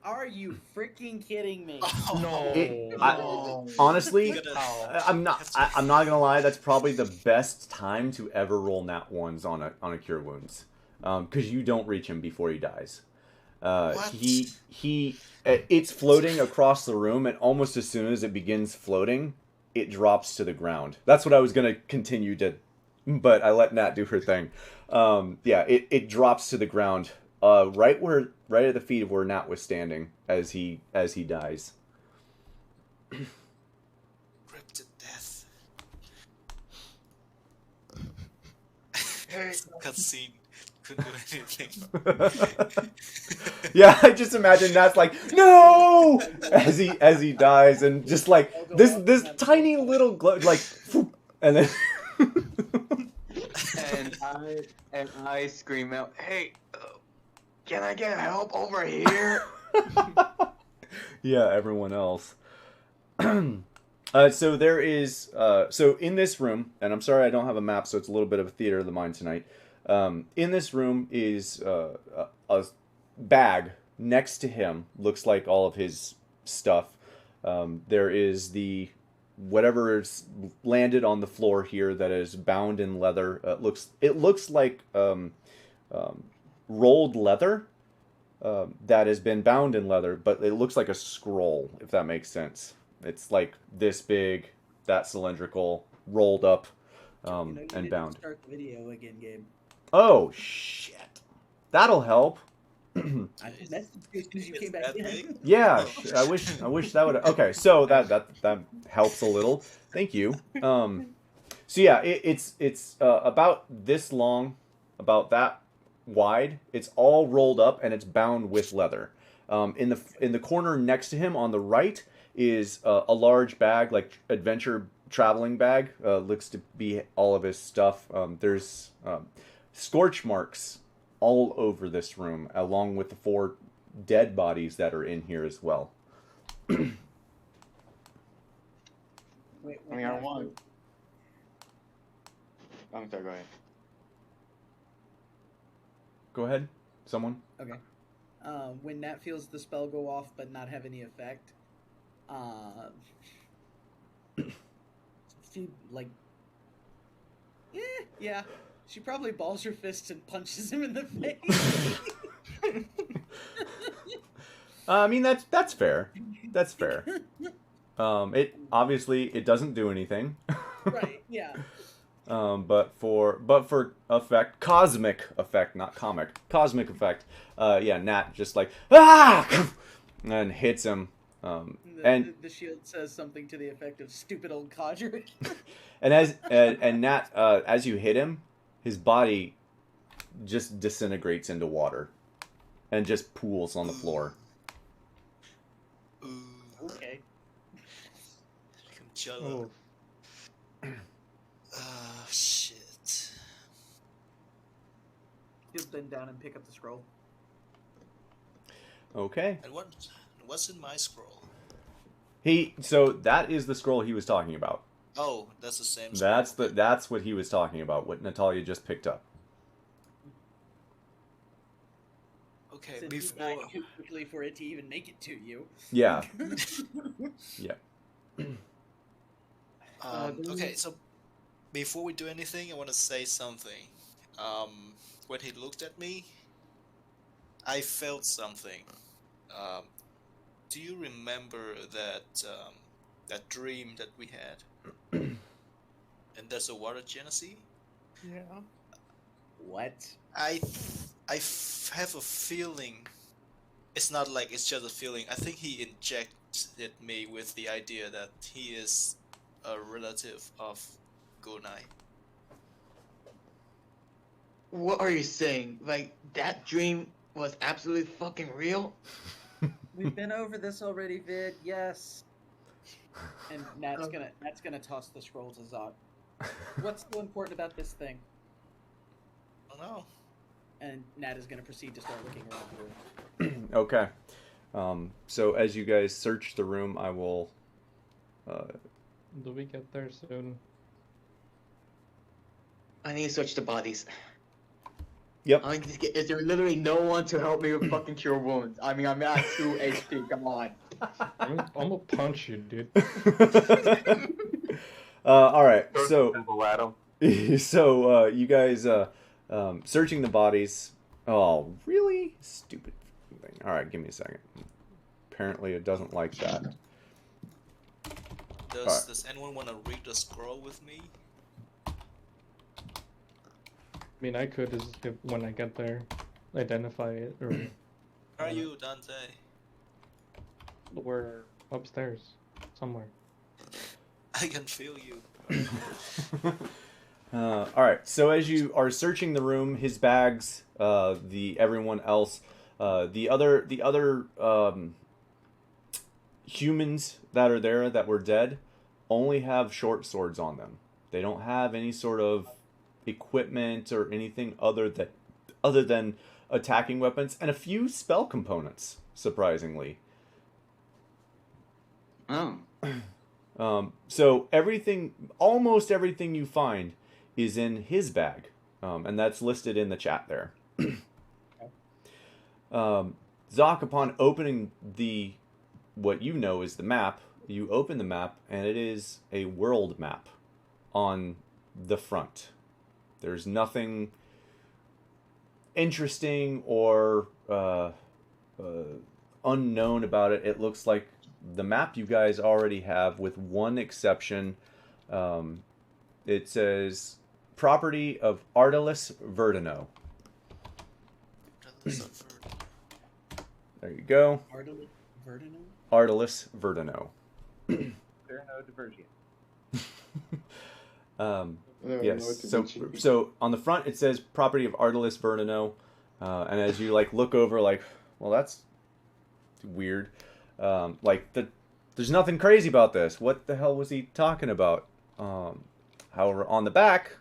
Are you freaking kidding me? Oh, Honestly, You're gonna- I'm not gonna lie. That's probably the best time to ever roll nat ones on a Cure Wounds, because you don't reach him before he dies. What? It's floating across the room, and almost as soon as it begins floating, it drops to the ground. That's what I was gonna continue to, but I let Nat do her thing. Yeah, it drops to the ground, right at the feet of where Nat was standing as he dies. Ripped to death. Cutscene. Couldn't do anything. Yeah, I just imagine Nat's like, no, as he dies, and just like this tiny little glow, like, and then and I scream out, "Hey, can I get help over here?" yeah, everyone else. So there is so in this room, and I'm sorry I don't have a map, so it's a little bit of a theater of the mind tonight. In this room is a bag next to him. Looks like all of his stuff. There is the whatever is landed on the floor here that is bound in leather. It looks like rolled leather that has been bound in leather, but it looks like a scroll, if that makes sense. It's like this big, that cylindrical, rolled up, You and need bound. to start the video again, Gabe. Oh shit, that'll help. I messaged you as soon as you came back That in. big? Yeah, I wish that would. Okay, so that helps a little. Thank you. So yeah, it's about this long, about that wide. It's all rolled up and it's bound with leather. In the corner next to him on the right is a large bag, like adventure traveling bag. Looks to be all of his stuff. There's scorch marks all over this room, along with the 4 dead bodies that are in here as well. Wait, I mean, I want. I'm sorry. Go ahead. Go ahead, someone. Okay. When Nat feels the spell go off but not have any effect, she yeah, she probably balls her fists and punches him in the face. I mean that's fair. That's fair. It doesn't do anything. Right? Yeah. But for effect, cosmic effect, not comic, cosmic effect. Yeah, Nat just like and hits him. And The shield says something to the effect of "stupid old codger." and Nat, as you hit him, his body just disintegrates into water, and just pools on the floor. Ooh, Okay. become jello. oh. Shit. He'll bend down and pick up the scroll. Okay. And what's in my scroll? So that is the scroll he was talking about. Oh, that's the same. That's what he was talking about. What Natalia just picked up. Okay, Since you before died too quickly for it to even make it to you. Yeah. Yeah. Okay, so before we do anything, I want to say something. When he looked at me, I felt something. Um, do you remember that dream that we had? And there's a water Genesee? Yeah. What? Have a feeling. It's not like it's just a feeling. I think he injected me with the idea that he is a relative of Gunai. What are you saying? Like, that dream was absolutely fucking real? We've been over this already, Vid. Yes. And Nat's gonna toss the scroll to Zot. What's so important about this thing? I don't know. And Nat is gonna proceed to start looking around the room. Okay. So as you guys search the room, I will. Do we get there soon? I need to search the bodies. Yep. I need to get, is there literally no one to help me with fucking cure wounds? I mean, I'm at 2 HP, come on. I'm gonna punch you, dude. All right. Throw So, the symbol at 'em. you guys searching the bodies. Oh, really stupid thing. All right, give me a second. Apparently, it doesn't like that. Does anyone want to read the scroll with me? I mean, I could when I get there, identify it, or Where are you, Dante? we're upstairs somewhere. I can feel you. All right. So as you are searching the room, his bags, everyone else, the other humans that are there that were dead, only have short swords on them. They don't have any sort of equipment or anything other than attacking weapons and a few spell components. Surprisingly. Oh. So almost everything you find is in his bag, and that's listed in the chat there. Zoc, upon opening what you know is the map, you open the map, and it is a world map on the front. There's nothing interesting or unknown about it. It looks like the map you guys already have, with one exception. It says property of Artelis Verdano. There you go. Verdano? Artelis Verdano. There no diversion. Yes. So on the front it says property of Artelis Verdano, and as you look over, well, that's weird. There's nothing crazy about this. What the hell was he talking about? However, on the back,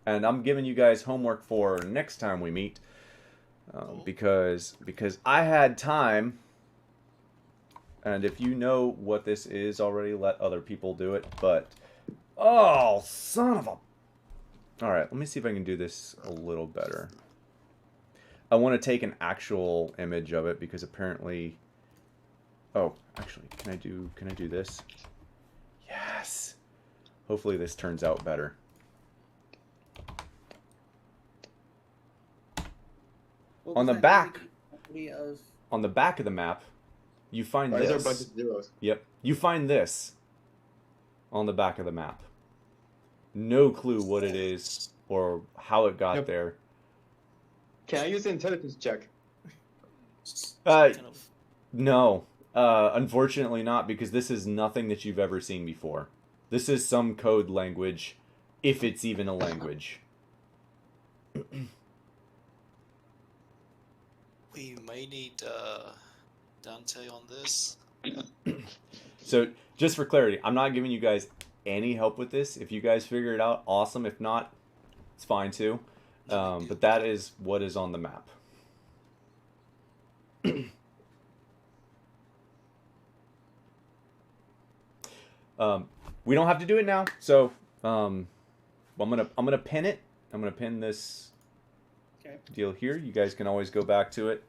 and I'm giving you guys homework for next time we meet, because I had time, and if you know what this is already, let other people do it. But oh, son of a! All right, let me see if I can do this a little better. I want to take an actual image of it because apparently. Oh, actually, can I do this? Yes. Hopefully this turns out better. On the back of the map, you find These are a this. bunch of zeros. Yep. You find this on the back of the map. No clue what it is or how it got there. Can I use an intelligence check? No. Unfortunately not, because this is nothing that you've ever seen before. This is some code language, if it's even a language. We may need Dante on this. So, just for clarity, I'm not giving you guys any help with this. If you guys figure it out, awesome. If not, it's fine too. But that is what is on the map. We don't have to do it now, so I'm gonna pin it. I'm gonna pin this deal here. You guys can always go back to it.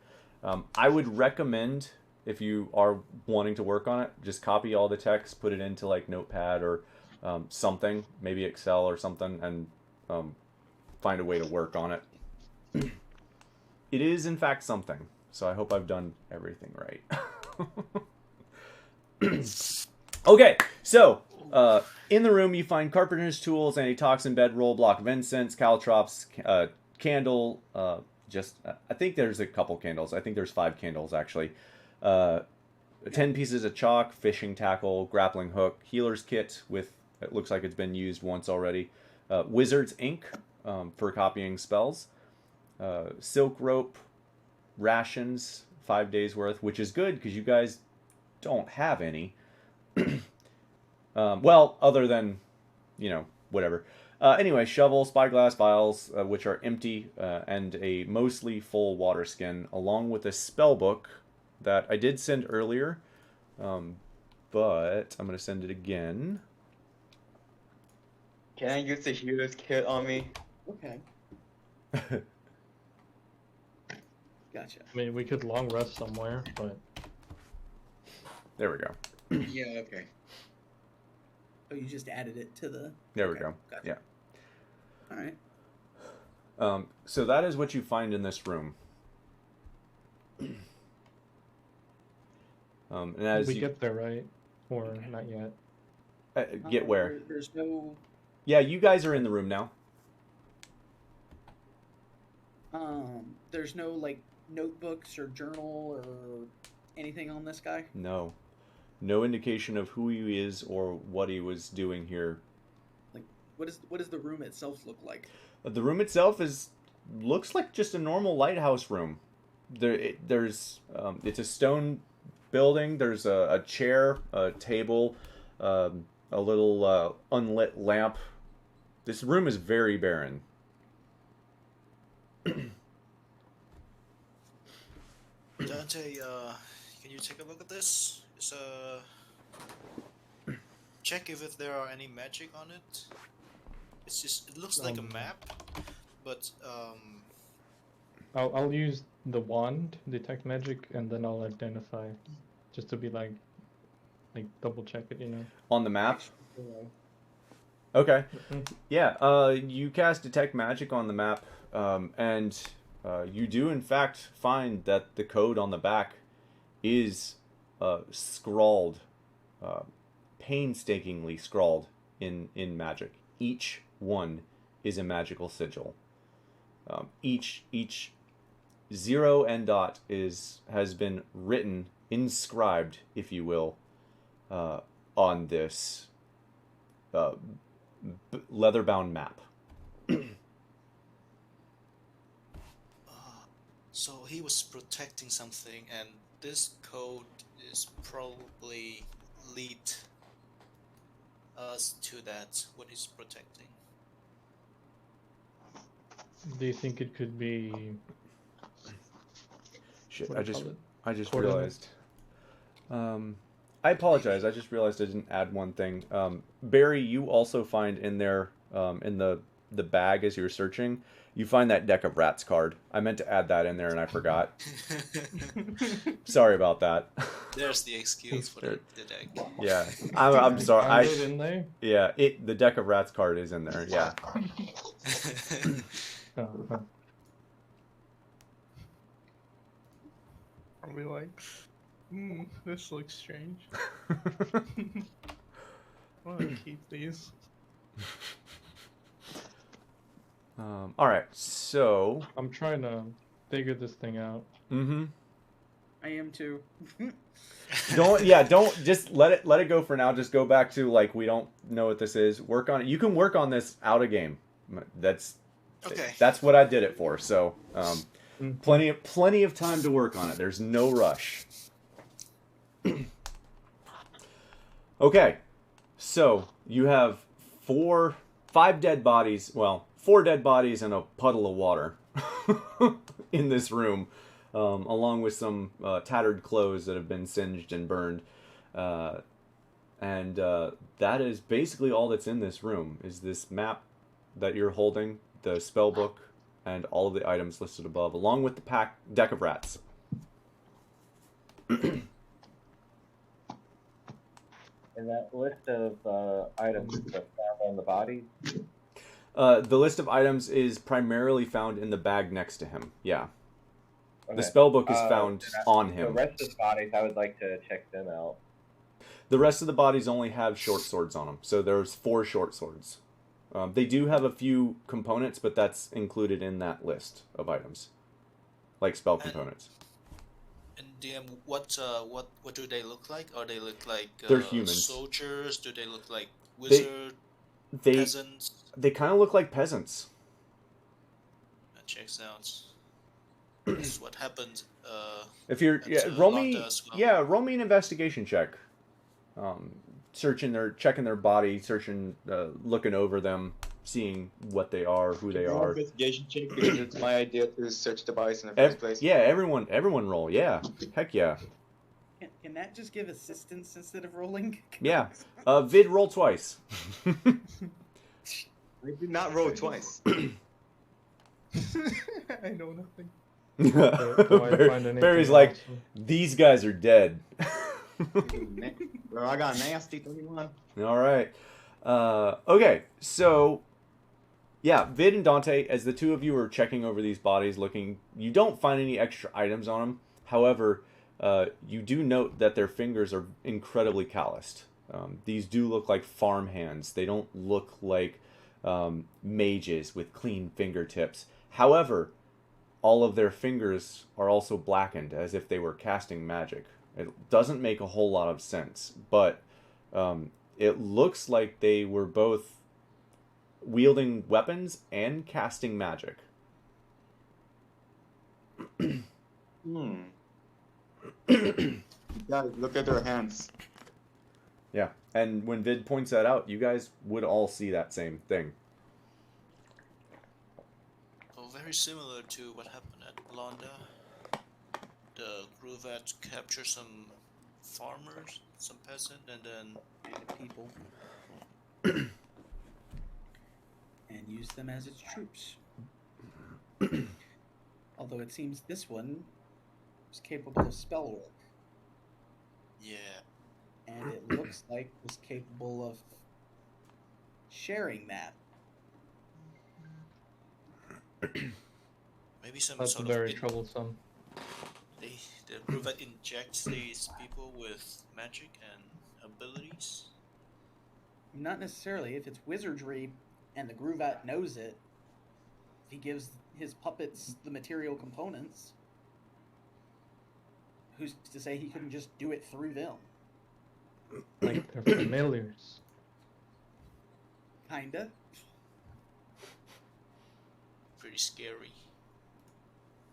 I would recommend, if you are wanting to work on it, just copy all the text, put it into Notepad or something, maybe Excel or something, and find a way to work on it. It is, in fact, something. So I hope I've done everything right. Okay, so in the room you find carpenter's tools, antitoxin, bedroll, block of incense, caltrops, candle. I think there's a couple candles. I think there's 5 candles actually. 10 pieces of chalk, fishing tackle, grappling hook, healer's kit with, it looks like it's been used once already. Wizard's ink for copying spells. Silk rope, rations, 5 days worth, which is good because you guys don't have any. Well, other than, whatever. Anyway, shovel, spyglass vials, which are empty, and a mostly full water skin, along with a spell book that I did send earlier, but I'm going to send it again. Can I use the healer's kit on me? Okay. Gotcha. I mean, we could long rest somewhere, but There we go. Yeah, okay. Oh, you just added it to the... There we Okay, go. gotcha. Yeah. Alright. So that is what you find in this room. And as we you get there, right? Or not yet? get where? There's no... Yeah, you guys are in the room now. There's no, like, notebooks or journal or anything on this guy? No. No indication of who he is or what he was doing here. Like, what does the room itself look like? The room itself looks like just a normal lighthouse room. There's it's a stone building. There's a chair, a table, a little unlit lamp. This room is very barren. Dante, can you take a look at this? Just check if there are any magic on it. It looks like a map, but I'll use the wand, detect magic, and then I'll identify, just to be like double check it, On the map? Okay. Mhm. Yeah, you cast Detect Magic on the map, and you do in fact find that the code on the back is scrawled, painstakingly scrawled in magic. Each one is a magical sigil. Each 0 and dot has been written, inscribed, if you will, on this leather-bound map. so he was protecting something, and this code is probably lead us to that. What he's protecting. Do you think it could be? Shit, what do you call it? I just Coordinates? realized. I apologize. I just realized I didn't add one thing. Barry, you also find in there, in the bag as you were searching, you find that deck of rats card. I meant to add that in there and I forgot. Sorry about that. There's the excuse for the deck. Yeah, I'm sorry. Is it in there? Yeah, the deck of rats card is in there. Yeah. Uh-huh. I'll be like, this looks strange. I want to keep these. All right, so. I'm trying to figure this thing out. Mm-hmm. I am too. Don't just let it go for now. Just go back to we don't know what this is. Work on it. You can work on this out of game. That's Okay. That's what I did it for. So plenty of time to work on it. There's no rush. Okay, so you have 5 dead bodies. Well, 4 dead bodies and a puddle of water in this room. Along with some tattered clothes that have been singed and burned. And that is basically all that's in this room, is this map that you're holding, the spell book, and all of the items listed above, along with the deck of rats. In that list of items that's found on the body, The list of items is primarily found in the bag next to him. Yeah. okay. The spell book is Uh, found then on the him. rest of the bodies, I would like to check them out. The rest of the bodies only have short swords on them. So there's 4 short swords. They do have a few components, but that's included in that list of items. Like spell components. And DM, what do they look like? Or they look like They're humans. soldiers? Do they look like wizard They peasants? they kind of look like peasants. That checks out. That's what happened. If you're at, roll Londa me as well. roll me an investigation check. Checking their body, looking over them, seeing what they are, who they are. Investigation check because it's my idea. To search the bodies in the first place. Yeah, everyone roll. Yeah, heck yeah, Can that just give assistance instead of rolling? yeah. Vid, roll twice. I did not roll twice. I know nothing. Do I find anything Barry's like, awesome? these guys are dead. Bro, I got nasty 31. All right. Okay, so yeah, Vid and Dante, as the two of you are checking over these bodies, looking, you don't find any extra items on them. However, you do note that their fingers are incredibly calloused. These do look like farm hands. They don't look like mages with clean fingertips. However, all of their fingers are also blackened, as if they were casting magic. It doesn't make a whole lot of sense, but it looks like they were both wielding weapons and casting magic. Guys, look at their hands. Yeah, and when Vid points that out, you guys would all see that same thing. Well, very similar to what happened at Londa. The Gruvat captured some farmers, some peasant, and then People. And use them as its troops. Although it seems this one is capable of spell work. yeah, And it looks like was capable of sharing that. maybe some That's sort very of troublesome. the Gruvat injects these people with magic and abilities. Not necessarily. If it's wizardry and the Gruvat knows it, if he gives his puppets the material components, who's to say he couldn't just do it through them? Like they're familiars. Kinda. Pretty scary.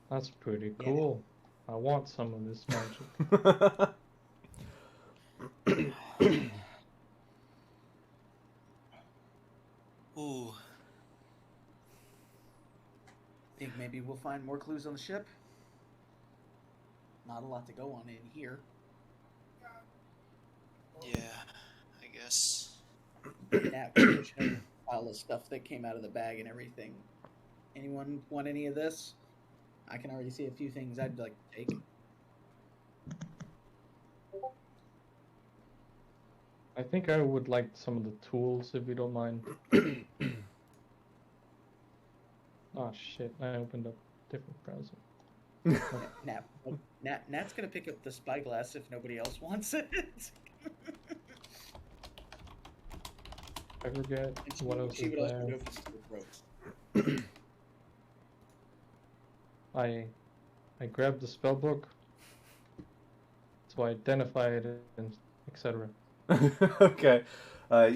That's pretty Yeah. cool. I want some of this magic. Ooh, Think maybe we'll find more clues on the ship? Not a lot to go on in here. yeah, I guess. Yeah, we should have a pile of stuff that came out of the bag and everything. Anyone want any of this? I can already see a few things I'd like to take. I think I would like some of the tools if you don't mind. Oh shit, I opened up a different browser. Nat's gonna pick up the spyglass if nobody else wants it. I forget And she, what else she is would also there. go for the throat. I grabbed the spell book, so I identify it and etc. Okay.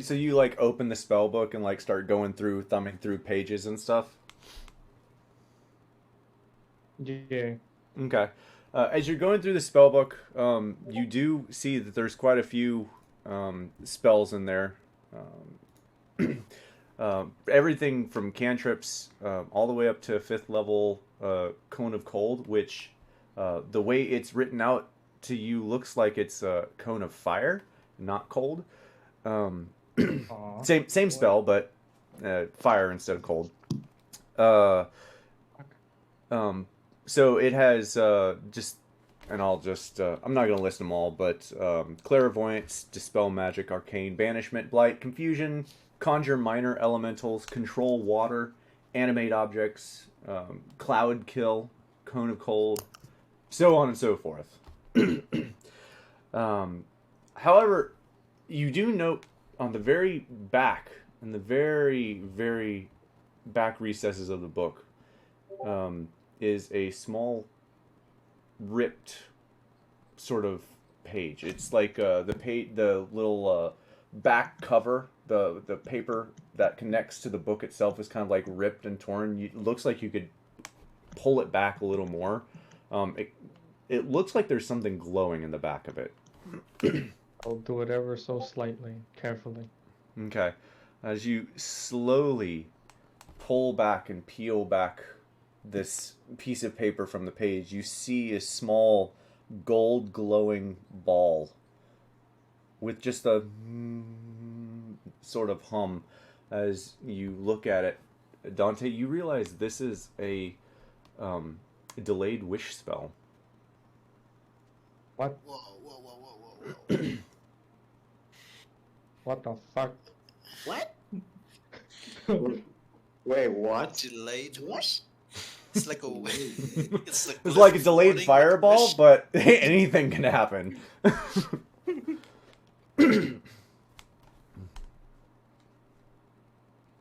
So you like open the spell book and like start going through, thumbing through pages and stuff? Yeah. Okay. As you're going through the spell book, you do see that there's quite a few spells in there. Everything from cantrips all the way up to 5th level Cone of Cold, which the way it's written out to you looks like it's a Cone of Fire, not cold. Aw. Same spell, but fire instead of cold. So it has just and I'll just, I'm not going to list them all, but Clairvoyance, Dispel Magic, Arcane, Banishment, Blight, Confusion, Conjure Minor Elementals, Control Water, Animate Objects, Cloud Kill, Cone of Cold, so on and so forth. However, you do note on the very back, in the very, very back recesses of the book, is a small ripped sort of page. It's like the little back cover, the paper that connects to the book itself is kind of like ripped and torn. It looks like you could pull it back a little more. It looks like there's something glowing in the back of it. I'll do it ever so slightly, carefully. Okay. As you slowly pull back and peel back this piece of paper from the page, you see a small gold glowing ball with just a sort of hum. As you look at it, Dante, you realize this is a delayed wish spell. What? Whoa, whoa, whoa, whoa, whoa, whoa. What the fuck? What? Wait, what? Delayed wish? It's like a it's like, It's like a delayed floating fireball, wish. but anything can happen.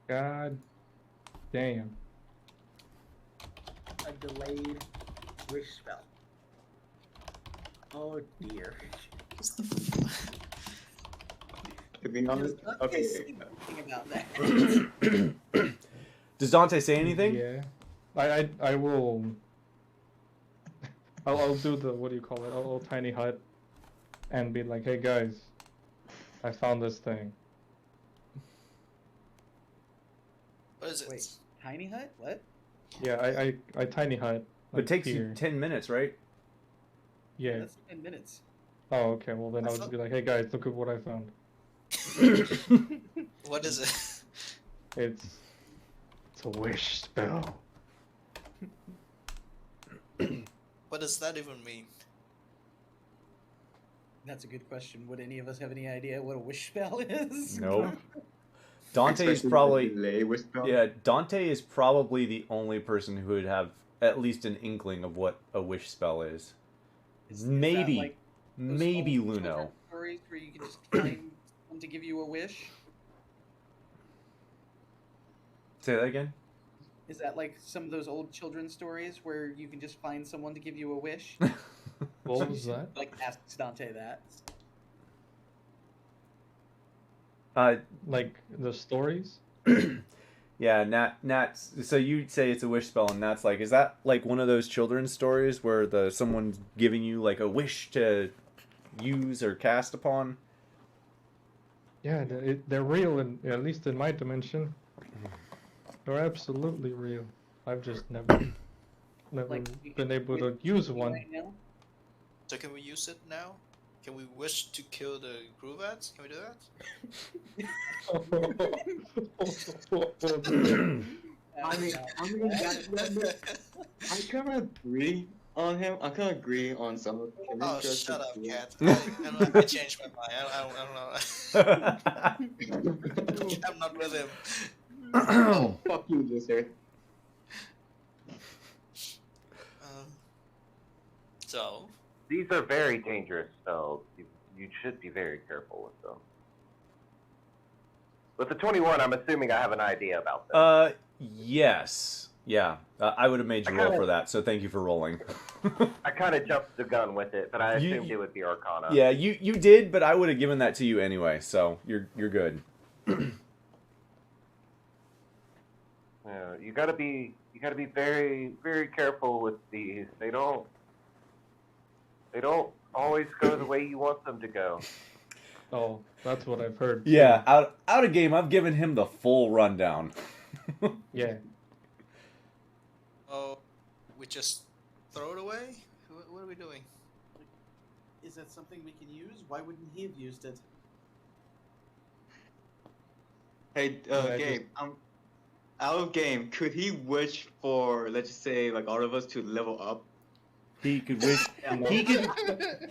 God damn. A delayed wish spell. Oh dear. To be honest, Does okay. say anything about that? Does Dante say anything? Yeah. I will. I'll do the, what do you call it? I'll tiny hut and be like, hey guys, I found this thing. What is it? Wait, tiny hut? What? Yeah, I tiny hut. But it takes you here. 10 minutes, right? Yeah. That's 10 minutes. Oh, okay. Well, then I I'll just be like, hey guys, look at what I found. What is it? It's a wish spell. What does that even mean? That's a good question. Would any of us have any idea what a wish spell is? Nope. Dante is Especially probably, the delay wish spell. yeah, Dante is probably the only person who would have at least an inkling of what a wish spell is. Is that Maybe, like those maybe old Luno. children's stories where you can just find someone to give you a wish? Say that again? Is that like some of those old children's stories where you can just find someone to give you a wish? What was that? Like asks Dante that. Like the stories? Yeah, Nat. So you say it's a wish spell, and Nat's like, is that like one of those children's stories where someone's giving you like a wish to use or cast upon? Yeah, they're real, at least in my dimension. They're absolutely real. I've just never Like, we been can able to wish use something one. right now? So can we use it now? Can we wish to kill the Gruvats? Can we do that? I mean, I kind of agree on him. I kind of agree on some of him. Oh, shut up, cat. I changed my mind. I don't know. I'm not with him. Oh, fuck you, Lizard. So, These are very dangerous spells. You should be very careful with them. With the 21, I'm assuming I have an idea about them. Yes. Yeah. I would have made you roll for that, so thank you for rolling. I kind of jumped the gun with it, but I You- assumed it would be Arcana. Yeah, you did, but I would have given that to you anyway, so you're good. Yeah, you gotta be very, very careful with these. They don't always go the way you want them to go. Oh, that's what I've heard. too. Yeah, out of game, I've given him the full rundown. Yeah. oh, we just throw it away? What are we doing? Is that something we can use? Why wouldn't he have used it? Hey, I Gabe, out of game, could he wish for, let's just say, like all of us to level up? He could wish.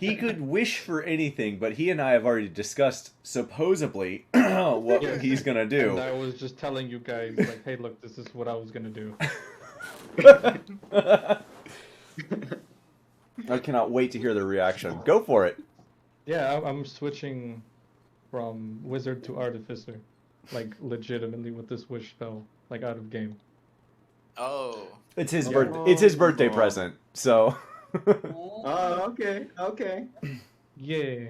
He could wish for anything, but he and I have already discussed supposedly what Yeah. he's gonna And do. I was just telling you guys, like, hey, look, this is what I was gonna do. I cannot wait to hear the reaction. Go for it. Yeah, I'm switching from wizard to artificer, like legitimately with this wish spell, like out of game. Oh. It's his Yeah. birthday. It's his birthday present. So. Oh, okay, okay. Yeah.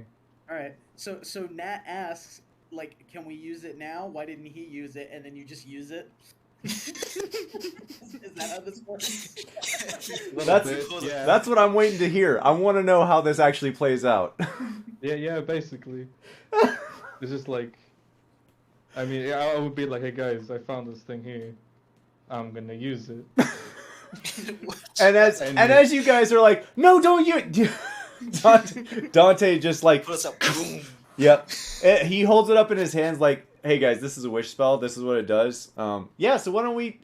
All right. So Nat asks, like, can we use it now? Why didn't he use it? And then you just use it. Is that how this works? That's what I'm waiting to hear. I want to know how this actually plays out. Yeah, basically. It's just like, I mean, I would be like, hey guys, I found this thing here. I'm gonna use it. and as you guys are like, no, don't you? Dante just like, Puts up, boom. yep. He holds it up in his hands like, hey guys, this is a wish spell. This is what it does. Yeah. So why don't we?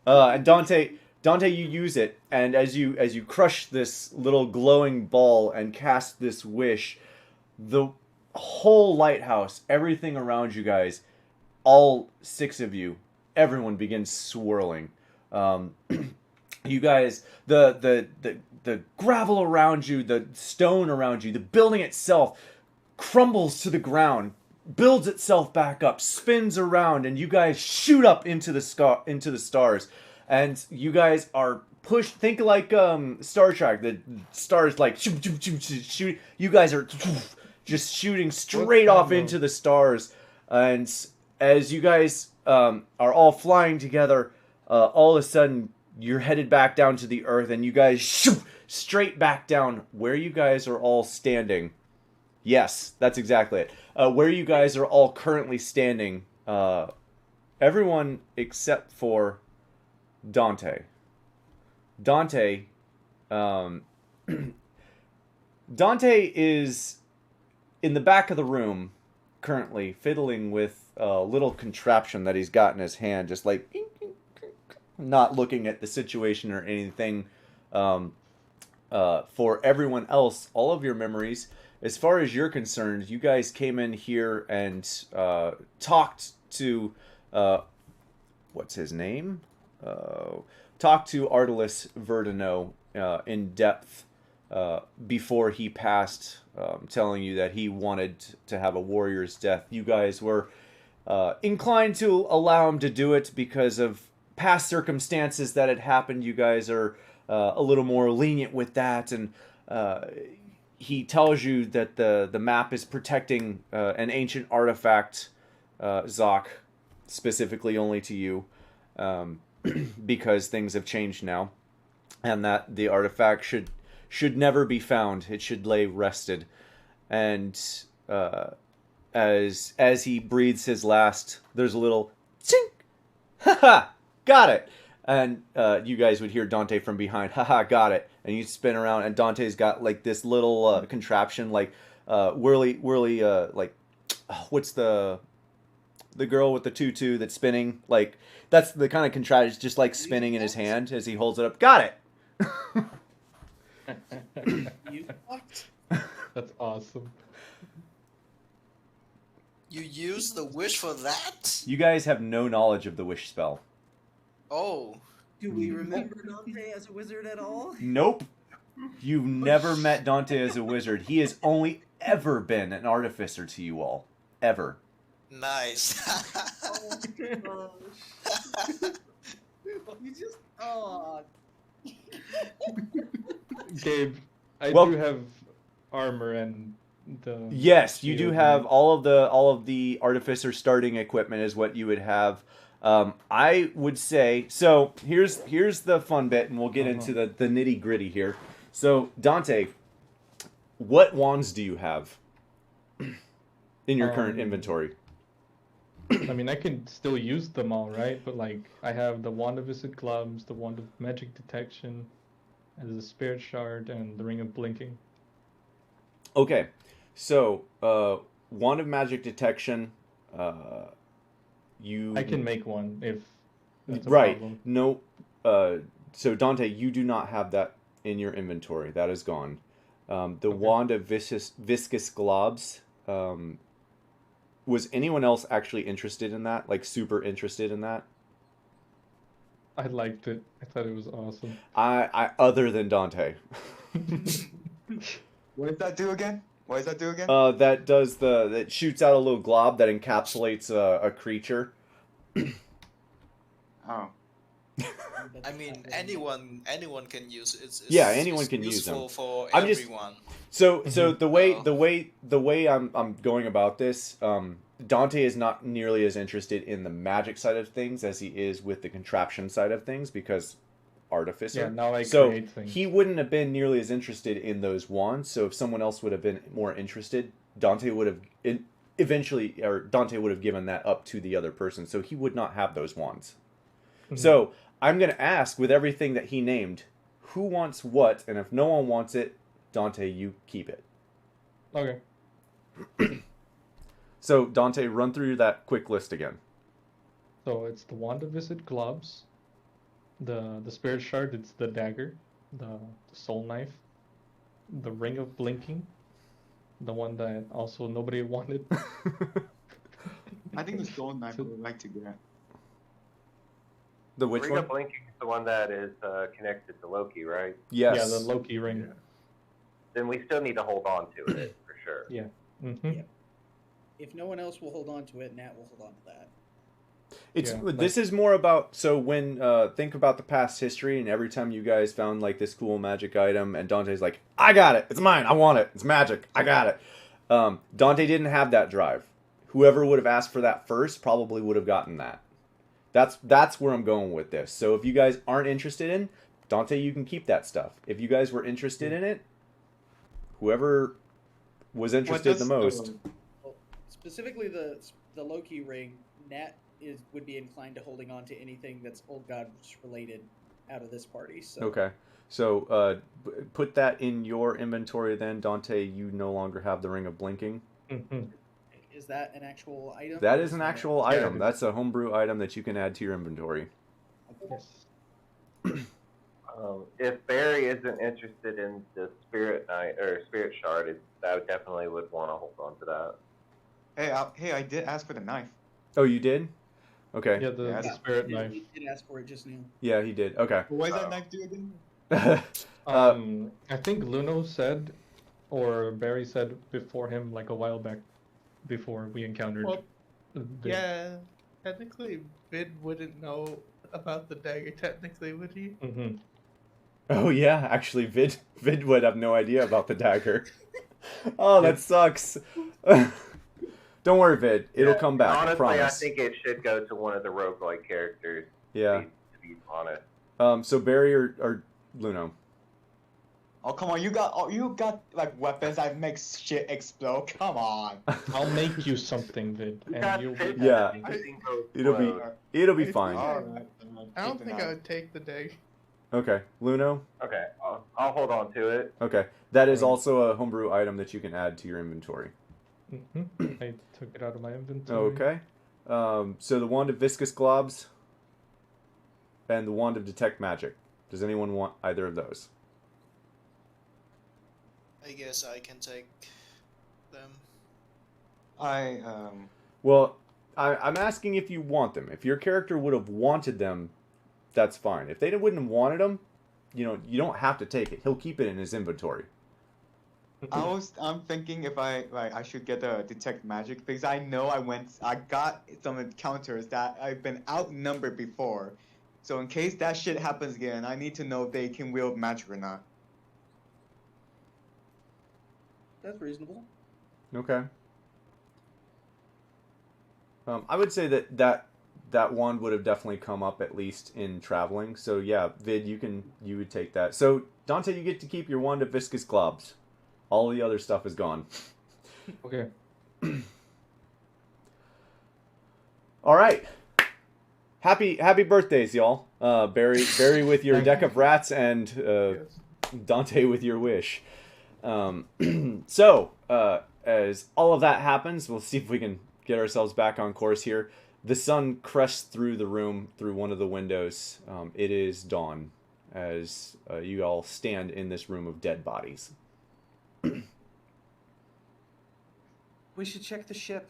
And Dante, you use it, and as you crush this little glowing ball and cast this wish, the whole lighthouse, everything around you guys, all 6 of you, everyone begins swirling. You guys, the gravel around you, the stone around you, the building itself crumbles to the ground, builds itself back up, spins around, and you guys shoot up into the stars. And you guys are pushed. Think like Star Trek. The stars like shoot. You guys are just shooting straight off into the stars. And as you guys are all flying together, all of a sudden you're headed back down to the earth, and you guys shoot straight back down where you guys are all standing. Yes, that's exactly it. Where you guys are all currently standing. Everyone except for Dante. Dante is in the back of the room currently fiddling with a little contraption that he's got in his hand, just like not looking at the situation or anything. For everyone else, all of your memories, as far as you're concerned, you guys came in here and talked to what's his name? Talked to Artelis Verdano in depth before he passed, telling you that he wanted to have a warrior's death. You guys were inclined to allow him to do it because of past circumstances that had happened. You guys are a little more lenient with that, and he tells you that the map is protecting an ancient artifact, Zoc, specifically only to you. Because things have changed now, and that the artifact should never be found. It should lay rested. And as he breathes his last, there's a little chink, haha, got it. And you guys would hear Dante from behind, haha, got it. And you spin around, and Dante's got like this little contraption, like whirly, like what's the girl with the tutu that's spinning, like that's the kind of contraption, just like spinning in his hand as he holds it up. Got it. You fucked. That's awesome. You use the wish for that? You guys have no knowledge of the wish spell. Oh. Do we remember Dante as a wizard at all? Nope. You've never met Dante as a wizard. He has only ever been an artificer to you all. Ever. Nice. Oh my gosh. You just Gabe, I Well- do have armor and the. Yes, you do shield have and- all of the artificer starting equipment is what you would have. I would say so. Here's the fun bit, and we'll get into the nitty gritty here. So Dante, what wands do you have in your current inventory? I mean, I can still use them all, right? But like, I have the Wand of Viscid Gloves, the Wand of Magic Detection, and the Spirit Shard, and the Ring of Blinking. Okay, so wand of magic detection. You I can make one if that's a right. problem. No, So Dante, you do not have that in your inventory. That is gone. The Okay. wand of viscous globs. Was anyone else actually interested in that? Like super interested in that? I liked it. I thought it was awesome. I other than Dante. What does that do again? What does that do again? That shoots out a little glob that encapsulates a creature. Oh. I mean, anyone can use it. It's Yeah, anyone can use useful them. for I'm just- everyone. So the Oh. way I'm going about this, Dante is not nearly as interested in the magic side of things as he is with the contraption side of things because artificer. Yeah, now I So create things. he wouldn't have been nearly as interested in those wands. So if someone else would have been more interested, Dante would have Dante would have given that up to the other person. So he would not have those wands. Mhm. So I'm going to ask, with everything that he named, who wants what, and if no one wants it, Dante, you keep it. Okay. So Dante, run through that quick list again. So it's the wand of visit gloves, the spirit shard. It's the dagger, the soul knife, the ring of blinking, the one that also nobody wanted. I think the stone knife I would like to get. The which Ring one? of Blinking is the one that is connected to Loki, right? Yes. Yeah, the Loki ring. Then we still need to hold on to it for sure. Yeah. Yeah. If no one else will hold on to it, Nat will hold on to that. It's Yeah, this is more about, so when think about the past history, and every time you guys found like this cool magic item and Dante's like, I got it, it's mine, I want it, it's magic, I got it. Dante didn't have that drive. Whoever would have asked for that first probably would have gotten that. That's where I'm going with this. So if you guys aren't interested in Dante, you can keep that stuff. If you guys were interested in it, whoever was interested the most. Well, specifically the Loki ring, Nat would be inclined to holding on to anything that's Old Gods related out of this party. So Okay. So put that in your inventory then, Dante. You no longer have the Ring of Blinking. Mhm. is that an actual item? That or is an that- actual Yeah, item. it is. That's a homebrew item that you can add to your inventory. Yes. If Barry isn't interested in the Spirit Knight or Spirit Shard, I definitely would want to hold on to that. Hey, I did ask for the knife. Oh, you did? Okay. Yeah, the Yeah. spirit He knife. did ask for it just now. Yeah, he did. Okay. What does that knife do again? I think Luno said, or Barry said before him, like a while back, before we encountered. Well, the- yeah, technically, Vid wouldn't know about the dagger. Technically, would he? Mhm. Oh yeah, actually, Vid would have no idea about the dagger. Oh, that sucks. Don't worry, Vid. It'll come back. Honestly, I promise. I think it should go to one of the roguelike characters. Yeah. To be honest. So Barry or Luno. Oh come on, you got like weapons that make shit explode. Come on. I'll make you something, Vid, You and got you'll pit be Yeah. that everything goes It'll be- slow. It'll be It's fine. Alright. I don't think I would take the dagger. Okay, Luno. Okay, I'll hold on to it. Okay, that is also a homebrew item that you can add to your inventory. I took it out of my inventory. Okay. So the wand of viscous globs and the wand of detect magic. Does anyone want either of those? I guess I can take them. Well, I'm asking if you want them. If your character would have wanted them, that's fine. If they wouldn't have wanted them, you don't have to take it. He'll keep it in his inventory. I'm thinking if I should get the detect magic because I know I got some encounters that I've been outnumbered before. So in case that shit happens again, I need to know if they can wield magic or not. That's reasonable. Okay. I would say that wand would have definitely come up at least in traveling. So yeah, Vid, you would take that. So Dante, you get to keep your wand of viscous globs. All the other stuff is gone. Okay. All right. Happy birthdays, y'all. Barry with your deck of rats and Yes. Dante with your wish. So as all of that happens, we'll see if we can get ourselves back on course here. The sun crests through the room, through one of the windows. It is dawn, as you all stand in this room of dead bodies. We should check the ship.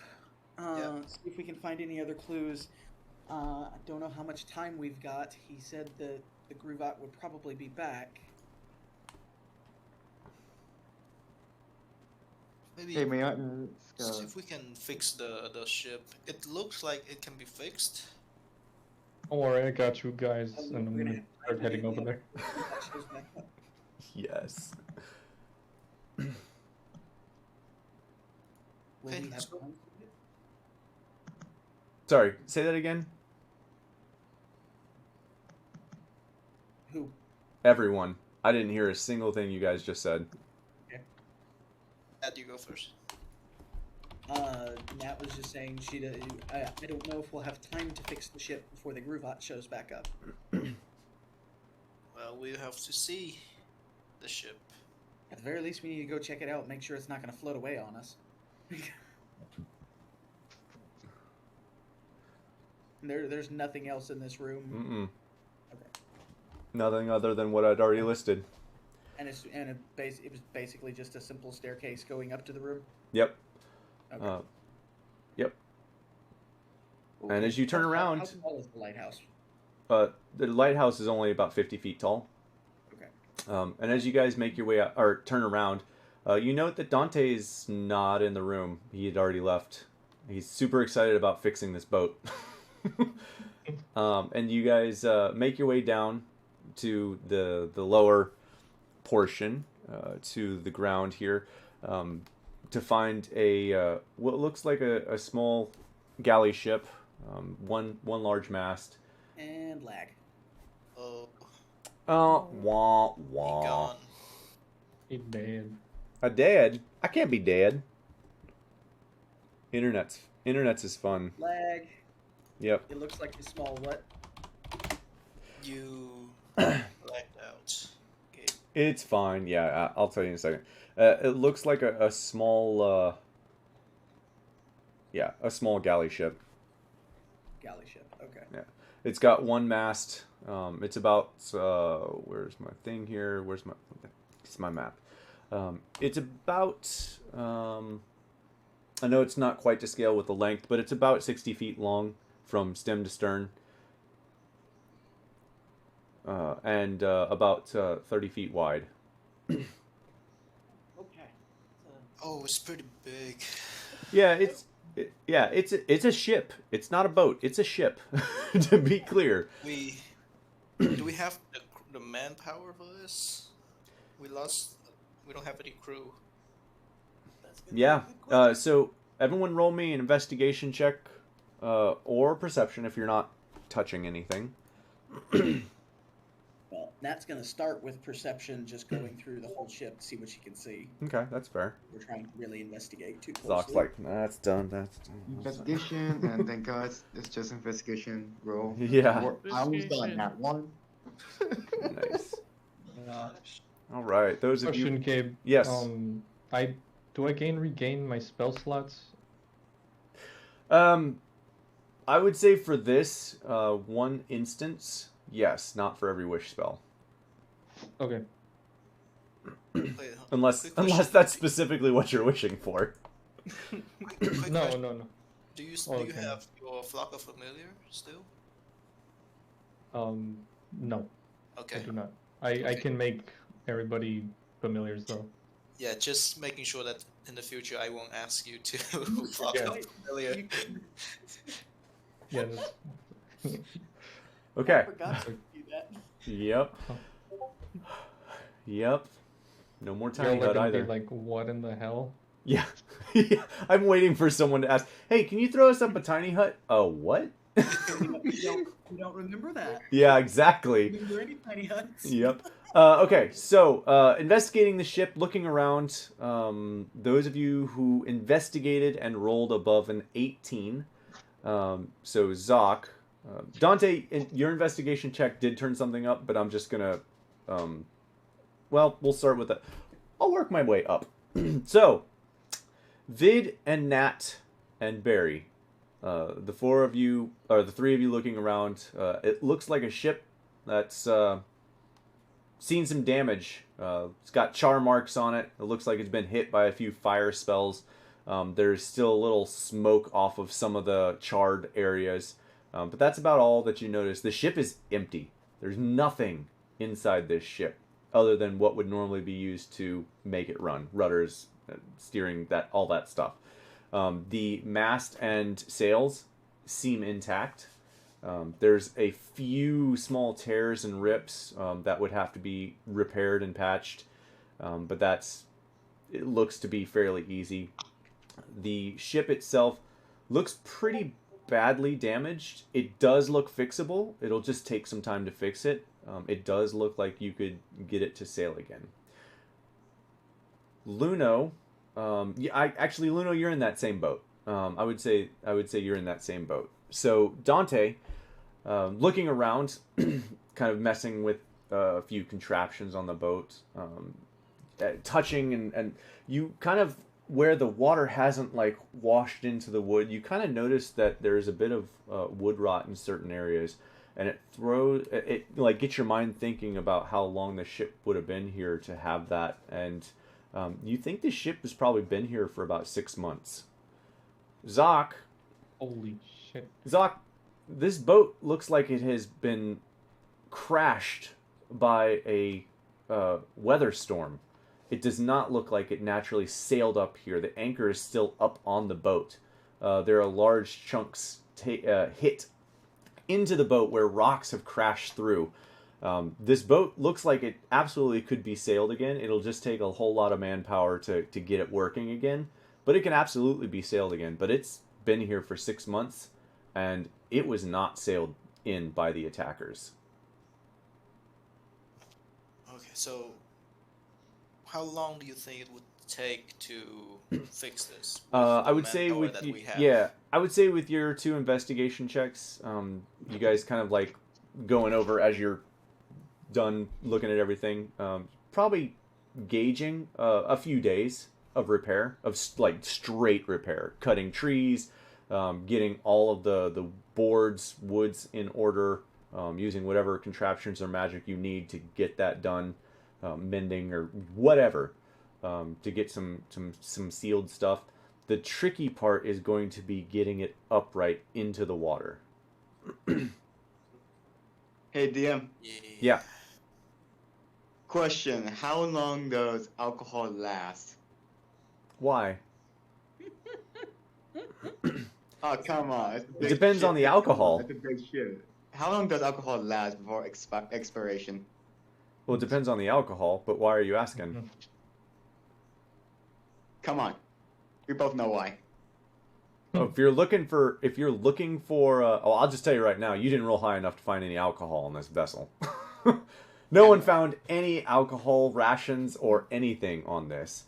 See if we can find any other clues. I don't know how much time we've got. He said that the Gruvat would probably be back. Maybe Hey, may I? see if we can fix the ship. It looks like it can be fixed. Don't worry, I got you guys, We're and I'm gonna gonna have start to heading do over that. there. That shows back up. Yes. Will Okay, we let's have go. time for it? Sorry, say that again. Who? Everyone. I didn't hear a single thing you guys just said. Ed, you go first. Nat was just saying I don't know if we'll have time to fix the ship before the Gruvat shows back up. Well, we have to see the ship. At the very least, we need to go check it out, make sure it's not going to float away on us. There's nothing else in this room. Mm-mm. Okay. Nothing other than what I'd already listed. And it was basically just a simple staircase going up to the room. Yep. Okay. Yep. And as you turn around, How tall is the lighthouse? the lighthouse is only about 50 feet tall. Okay. And as you guys make your way out, or turn around, you note that Dante is not in the room. He had already left. He's super excited about fixing this boat. And you guys make your way down to the lower portion, to the ground here, to find a what looks like a small galley ship, one large mast. And lag. Oh, Wah he wah. gone. He dead. A dead? I can't be dead. Internet's is fun. Lag. Yep. It looks like a small what? You blacked out. Okay. It's fine. Yeah, I'll tell you in a second. It looks like a small, a small galley ship. Galley ship. Okay. Yeah, it's got one mast. It's about where's my thing here? It's my map. It's about I know it's not quite to scale with the length, but it's about 60 feet long from stem to stern. And about 30 feet wide. Okay. Oh, it's pretty big. Yeah, it's a ship. It's not a boat. It's a ship. To be clear. Do we have the manpower for this? We don't have any crew. Yeah. So everyone, roll me an investigation check, or perception if you're not touching anything. Well, Nat's going to start with perception, just going through the whole ship to see what she can see. Okay, that's fair. We're trying to really investigate too closely. Zach's like, that's done. That's done. Investigation, and then guys, it's just investigation roll. Yeah. I was done that one. Nice. All right, those of you. Question, Gabe. Yes. Do I regain my spell slots? I would say for this one instance, yes, not for every wish spell. Okay. Wait, Unless quick question. that's specifically what you're wishing for. Quick No, question. no. Do you Okay. have your flock of familiar still? No, I Okay. do not. I can make everybody familiars though. Yeah, just making sure that in the future I won't ask you to flock Yeah. of familiar. Yeah. That's... Okay. I forgot to do that. Yep. Yep. No more You're tiny hut gonna be either. like, what in the hell? Yeah. I'm waiting for someone to ask, hey, can you throw us up a tiny hut? Oh, what? We don't remember that. Yeah, exactly. Remember any tiny huts? Yep. Okay, so investigating the ship, looking around. Those of you who investigated and rolled above an 18. So Zoc, Dante, your investigation check did turn something up, but I'm just gonna, well, we'll start with that. I'll work my way up. So, Vid and Nat and Barry, the four of you, or the three of you looking around, it looks like a ship that's seen some damage. It's got char marks on it. It looks like it's been hit by a few fire spells. There's still a little smoke off of some of the charred areas. But that's about all that you notice. The ship is empty. There's nothing inside this ship other than what would normally be used to make it run. Rudders, steering, all that stuff. The mast and sails seem intact. There's a few small tears and rips that would have to be repaired and patched, but it looks to be fairly easy. The ship itself looks pretty badly damaged. It does look fixable. It'll just take some time to fix it. It does look like you could get it to sail again. Luno, actually, Luno, you're in that same boat. I would say you're in that same boat. So Dante, looking around, kind of messing with a few contraptions on the boat, touching and you kind of, where the water hasn't like washed into the wood, you kind of notice that there's a bit of wood rot in certain areas, and it like gets your mind thinking about how long the ship would have been here to have that, and you think the ship has probably been here for about 6 months. Zoc, Holy shit. Zoc, this boat looks like it has been crashed by a weather storm. It does not look like it naturally sailed up here. The anchor is still up on the boat. There are large chunks hit into the boat where rocks have crashed through. This boat looks like it absolutely could be sailed again. It'll just take a whole lot of manpower to get it working again. But it can absolutely be sailed again. But it's been here for 6 months, and it was not sailed in by the attackers. Okay, so how long do you think it would take to fix this? I would say with I would say with your 2 investigation checks, you guys kind of like going over as you're done looking at everything, probably gauging a few days of repair, of like straight repair, cutting trees, getting all of the boards, woods in order, using whatever contraptions or magic you need to get that done, mending or whatever, to get some sealed stuff. The tricky part is going to be getting it upright into the water. Hey, DM. Yeah. Question: how long does alcohol last? Why? Oh, come on. It depends on the alcohol. That's a big shit. How long does alcohol last before expiration? Well, it depends on the alcohol, but why are you asking? Come on. We both know why. Oh, if you're looking for, I'll just tell you right now, you didn't roll high enough to find any alcohol in this vessel. No one found any alcohol rations or anything on this.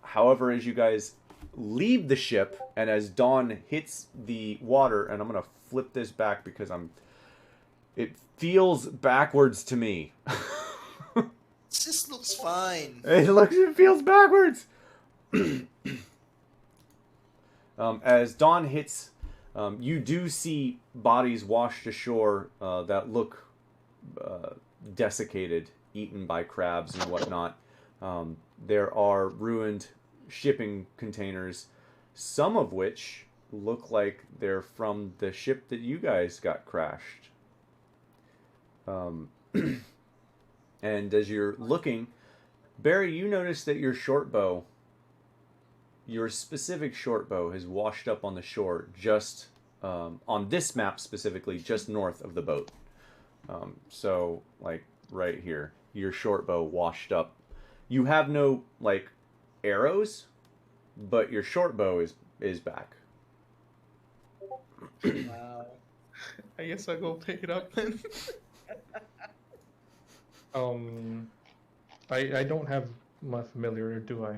However, as you guys leave the ship, and as dawn hits the water, and I'm gonna flip this back because it feels backwards to me. It just looks fine. It feels backwards. As dawn hits, you do see bodies washed ashore that look desiccated, eaten by crabs and whatnot. There are ruined shipping containers, some of which look like they're from the ship that you guys got crashed. And as you're looking, Barry, you notice that your specific short bow has washed up on the shore, just on this map specifically, just north of the boat. So, like, right here, your short bow washed up. You have no, like, arrows, but your short bow is back. Wow. I guess I'll go pick it up then. I don't have my familiar, do I?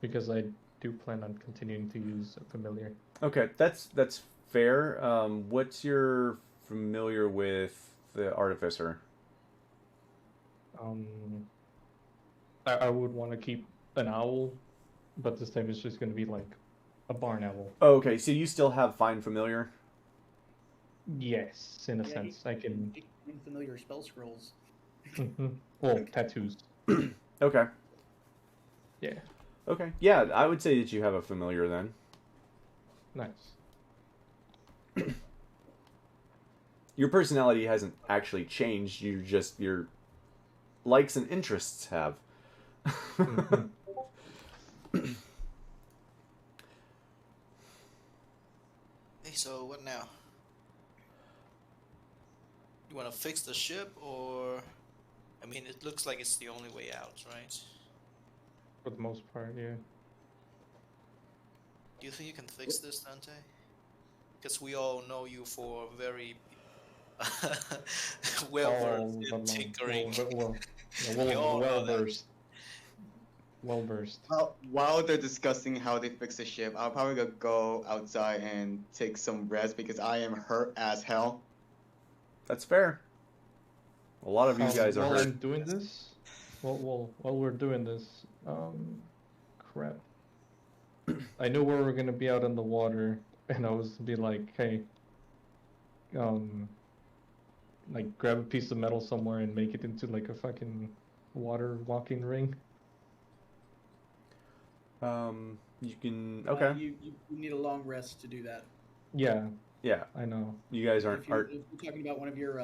Because I do plan on continuing to use a familiar. Okay, that's fair. What's your familiar with the artificer? I would want to keep an owl, but this time it's just going to be like a barn owl. Oh, okay, so you still have find familiar? Yes, in a Yeah, sense. I can. Familiar spell scrolls. Well, tattoos. Okay. Yeah. Okay. Yeah, I would say that you have a familiar then. Nice. Your personality hasn't actually changed. Your likes and interests have. Mhm. Hey, so what now? You want to fix the ship, or I mean, it looks like it's the only way out, right? For the most part, yeah. Do you think you can fix this, Dante? Because we all know you for very well versed in tinkering. We all know that. versed. Well versed. While they're discussing how they fix the ship, I'll probably go outside and take some rest because I am hurt as hell. That's fair. A lot of you guys are while hurt. I'm doing this, while we're doing this, crap. I knew we were gonna be out in the water, and I was be like, hey, like grab a piece of metal somewhere and make it into like a fucking water walking ring. You can. Okay. You need a long rest to do that. Yeah, Yeah. I know. You guys aren't. If you're talking about one of your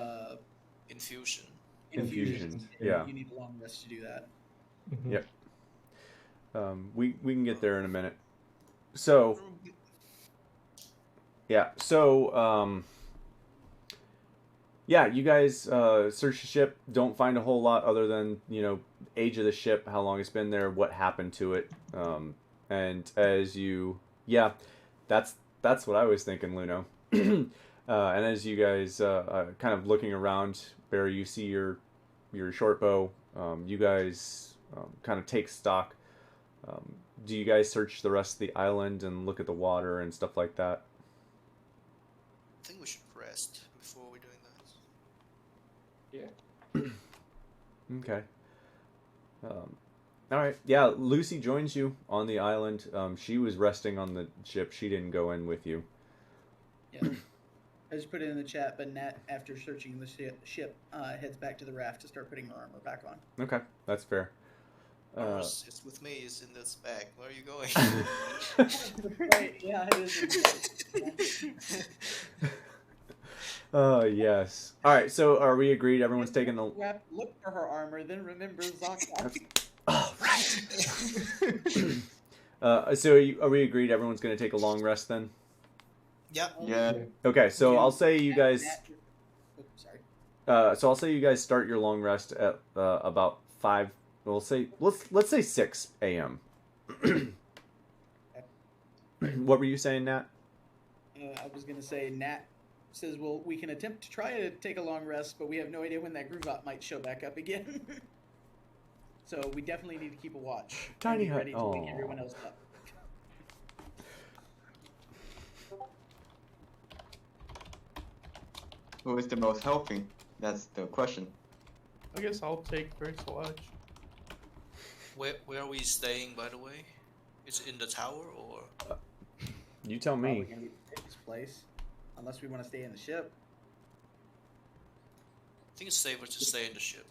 Infusion. Infusions, then yeah. you need a long rest to do that. Mhm. Yep. We can get there in a minute. So. Yeah. So. Yeah, you guys search the ship. Don't find a whole lot other than age of the ship, how long it's been there, what happened to it, and as you, yeah, that's what I was thinking, Luno. And as you guys kind of looking around, Barry, you see your short bow. You guys kind of take stock. Do you guys search the rest of the island and look at the water and stuff like that? I think we should rest before we're doing that. Yeah. Okay. All right. Yeah, Lucy joins you on the island. She was resting on the ship. She didn't go in with you. Yeah. I just put it in the chat, but Nat, after searching the ship, heads back to the raft to start putting her armor back on. Okay, that's fair. It's with me. It's in this bag. Where are you going? Right, yeah, it is. Yes. All right. So, are we agreed? Everyone's taking the. Look for her armor, then remember Zaka. Oh, right. So, are we agreed? Everyone's going to take a long rest then. Yep. Yeah. Okay. So I'll say you guys. Sorry. So I'll say you guys start your long rest at about 5. We'll say let's say 6 a.m. What were you saying, Nat? I was gonna say Nat says, well, we can attempt to try to take a long rest, but we have no idea when that Groovot might show back up again. So we definitely need to keep a watch. Tiny and be hut. ready to wake everyone else up. Who is the most healthy? That's the question. I guess I'll take first watch. Where are we staying, by the way? Is it in the tower or? You tell Probably me. gonna be the safest place, unless we want to stay in the ship. I think it's safer to stay in the ship.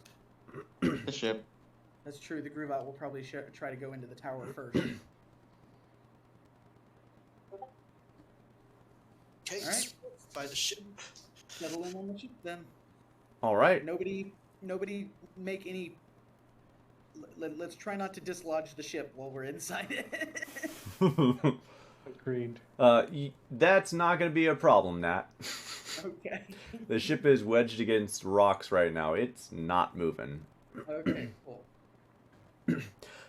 The ship. That's true. The Groovot will probably try to go into the tower first. Okay, Alright. by the ship. Settle in on the ship then. All right. Nobody make any. Let's try not to dislodge the ship while we're inside it. Agreed. That's not going to be a problem, Nat. Okay. The ship is wedged against rocks right now. It's not moving. Okay, cool.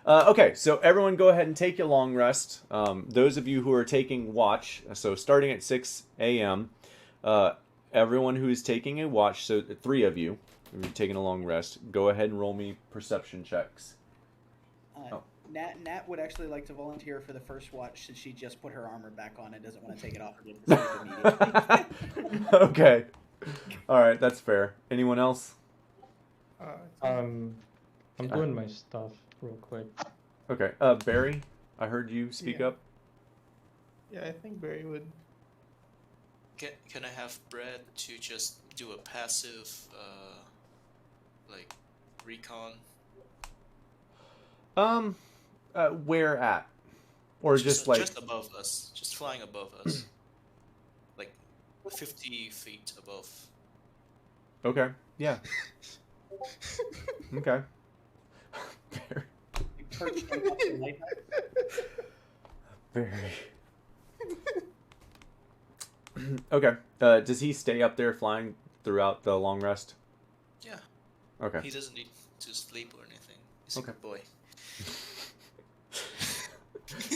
Okay, so everyone go ahead and take your long rest. Those of you who are taking watch, so starting at 6 a.m., everyone who is taking a watch, so 3 of you, who are taking a long rest, go ahead and roll me perception checks. Nat would actually like to volunteer for the first watch since she just put her armor back on and doesn't want to take it off again. Okay. All right, that's fair. Anyone else? I'm doing my stuff real quick. Okay. Barry, I heard you speak Yeah. up. Yeah, I think Barry would. Can I have Brad to just do a passive, like recon? Where at? Or just like just above us, just flying above us, like 50 feet above. okay, yeah, okay. You perched on top of the lighthouse? Very. Okay. Does he stay up there flying throughout the long rest? Yeah. Okay. He doesn't need to sleep or anything. He's Okay. a good boy.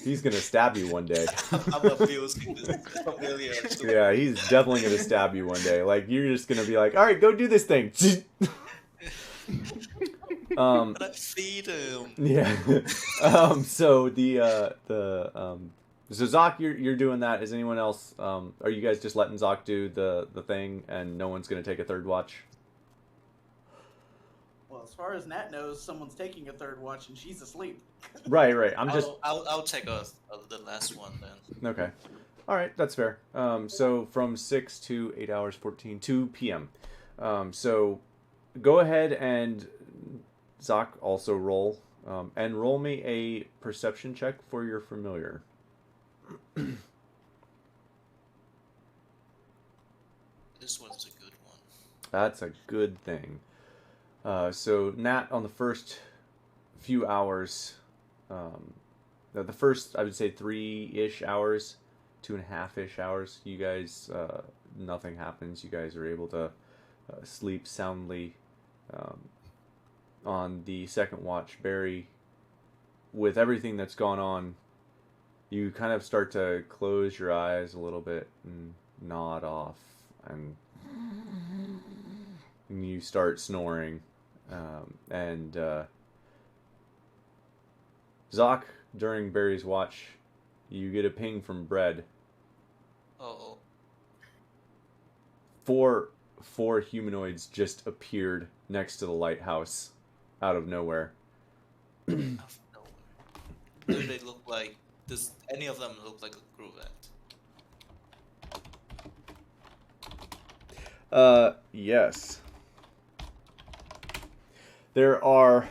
He's gonna stab you one day. I'm abusing this familiar. Yeah, he's definitely gonna stab you one day. Like you're just gonna be like, all right, go do this thing. But I feed him. Yeah. So so Zoc, you're doing that. Is anyone else? Are you guys just letting Zoc do the thing, and no one's gonna take a third watch? Well, as far as Nat knows, someone's taking a third watch and she's asleep. Right. I'm just I'll take the last one then. okay. All right, that's fair. So from 6 to 8 hours, 2 p.m. So go ahead and Zoc also roll, and roll me a perception check for your familiar. This one's a good one. That's a good thing. So Nat, on the first few hours, the first, I would say 3-ish hours, 2.5-ish hours, you guys, nothing happens. You guys are able to sleep soundly. On the second watch, Barry, with everything that's gone on, you kind of start to close your eyes a little bit and nod off, and you start snoring. Zoc, during Barry's watch, you get a ping from Bread. Oh. Four humanoids just appeared next to the lighthouse out of nowhere. Out of nowhere. Do they look like? Does any of them look like a Gruvette? Yes. There are.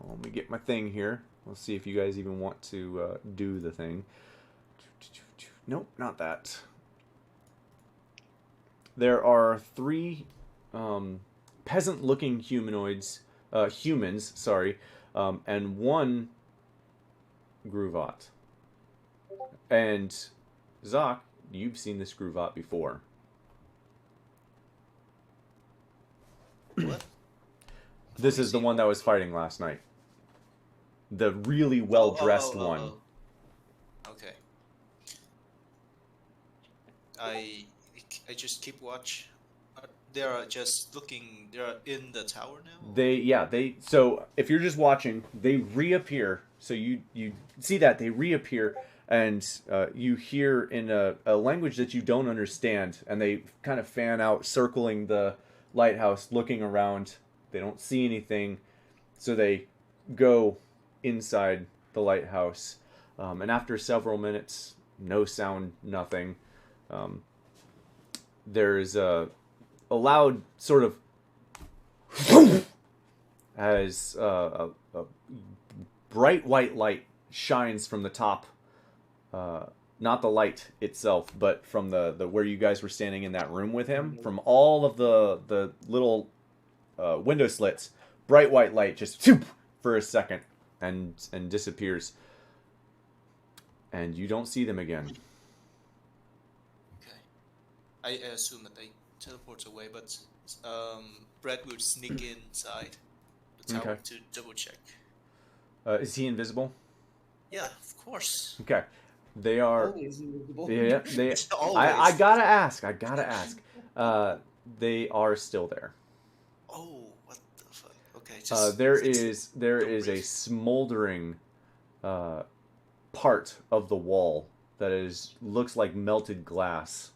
Let me get my thing here. Let's see if you guys even want to do the thing. Nope, not that. There are 3 peasant-looking humans, and 1 Gruvat. And Zoc, you've seen this Gruvat before. What? This is the one that was fighting last night. The really well-dressed one. Okay. I just keep watch. They are just looking. They are in the tower now. So if you're just watching, they reappear. So you see that they reappear, and you hear in a language that you don't understand, and they kind of fan out, circling the lighthouse, looking around. They don't see anything, so they go inside the lighthouse, and after several minutes, no sound, nothing. There's a loud sort of as a bright white light shines from the top, not the light itself, but from the where you guys were standing in that room with him, from all of the little window slits. Bright white light just for a second and disappears, and you don't see them again. Okay. I assume that they teleport away, but Brett will sneak inside the tower Okay. to double check. Is he invisible? Yeah, of course. Okay. They are. Always invisible. Yeah. They. Always. I gotta ask. They are still there. Oh, what the fuck? Okay. There is a smoldering part of the wall that looks like melted glass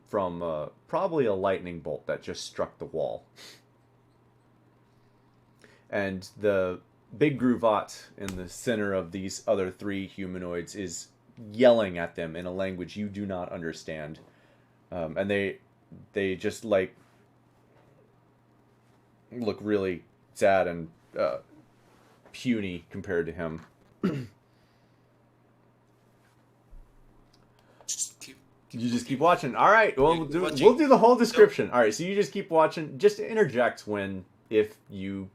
from probably a lightning bolt that just struck the wall. And the big Gruvat in the center of these other 3 humanoids is yelling at them in a language you do not understand. And they just like look really sad and puny compared to him. You just keep watching. All right. Well, we'll do the whole description. All right. So you just keep watching. Just interject if you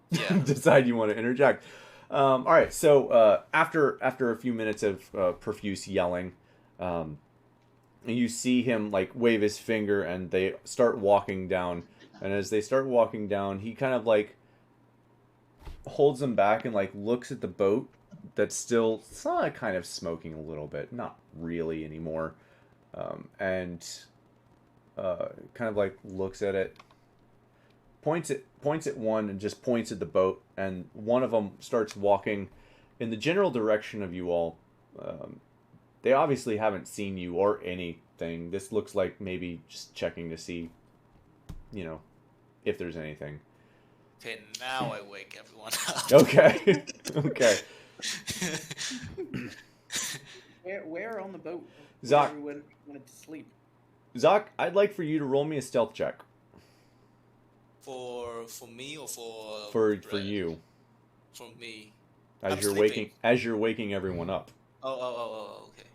decide you want to interject. All right. So after a few minutes of profuse yelling, you see him like wave his finger, and they start walking down. And as they start walking down, he kind of like holds them back and like looks at the boat that's still kind of smoking a little bit, not really anymore. And kind of like looks at it, points at one, and just points at the boat, and one of them starts walking in the general direction of you all. They obviously haven't seen you or anything. This looks like maybe just checking to see, if there's anything. Okay, now I wake everyone up. Okay. Okay. Where on the boat? Zoc. Everyone wanted to sleep. Zoc, I'd like for you to roll me a stealth check. For me or for For you. For me. As you're waking everyone up. Oh, okay.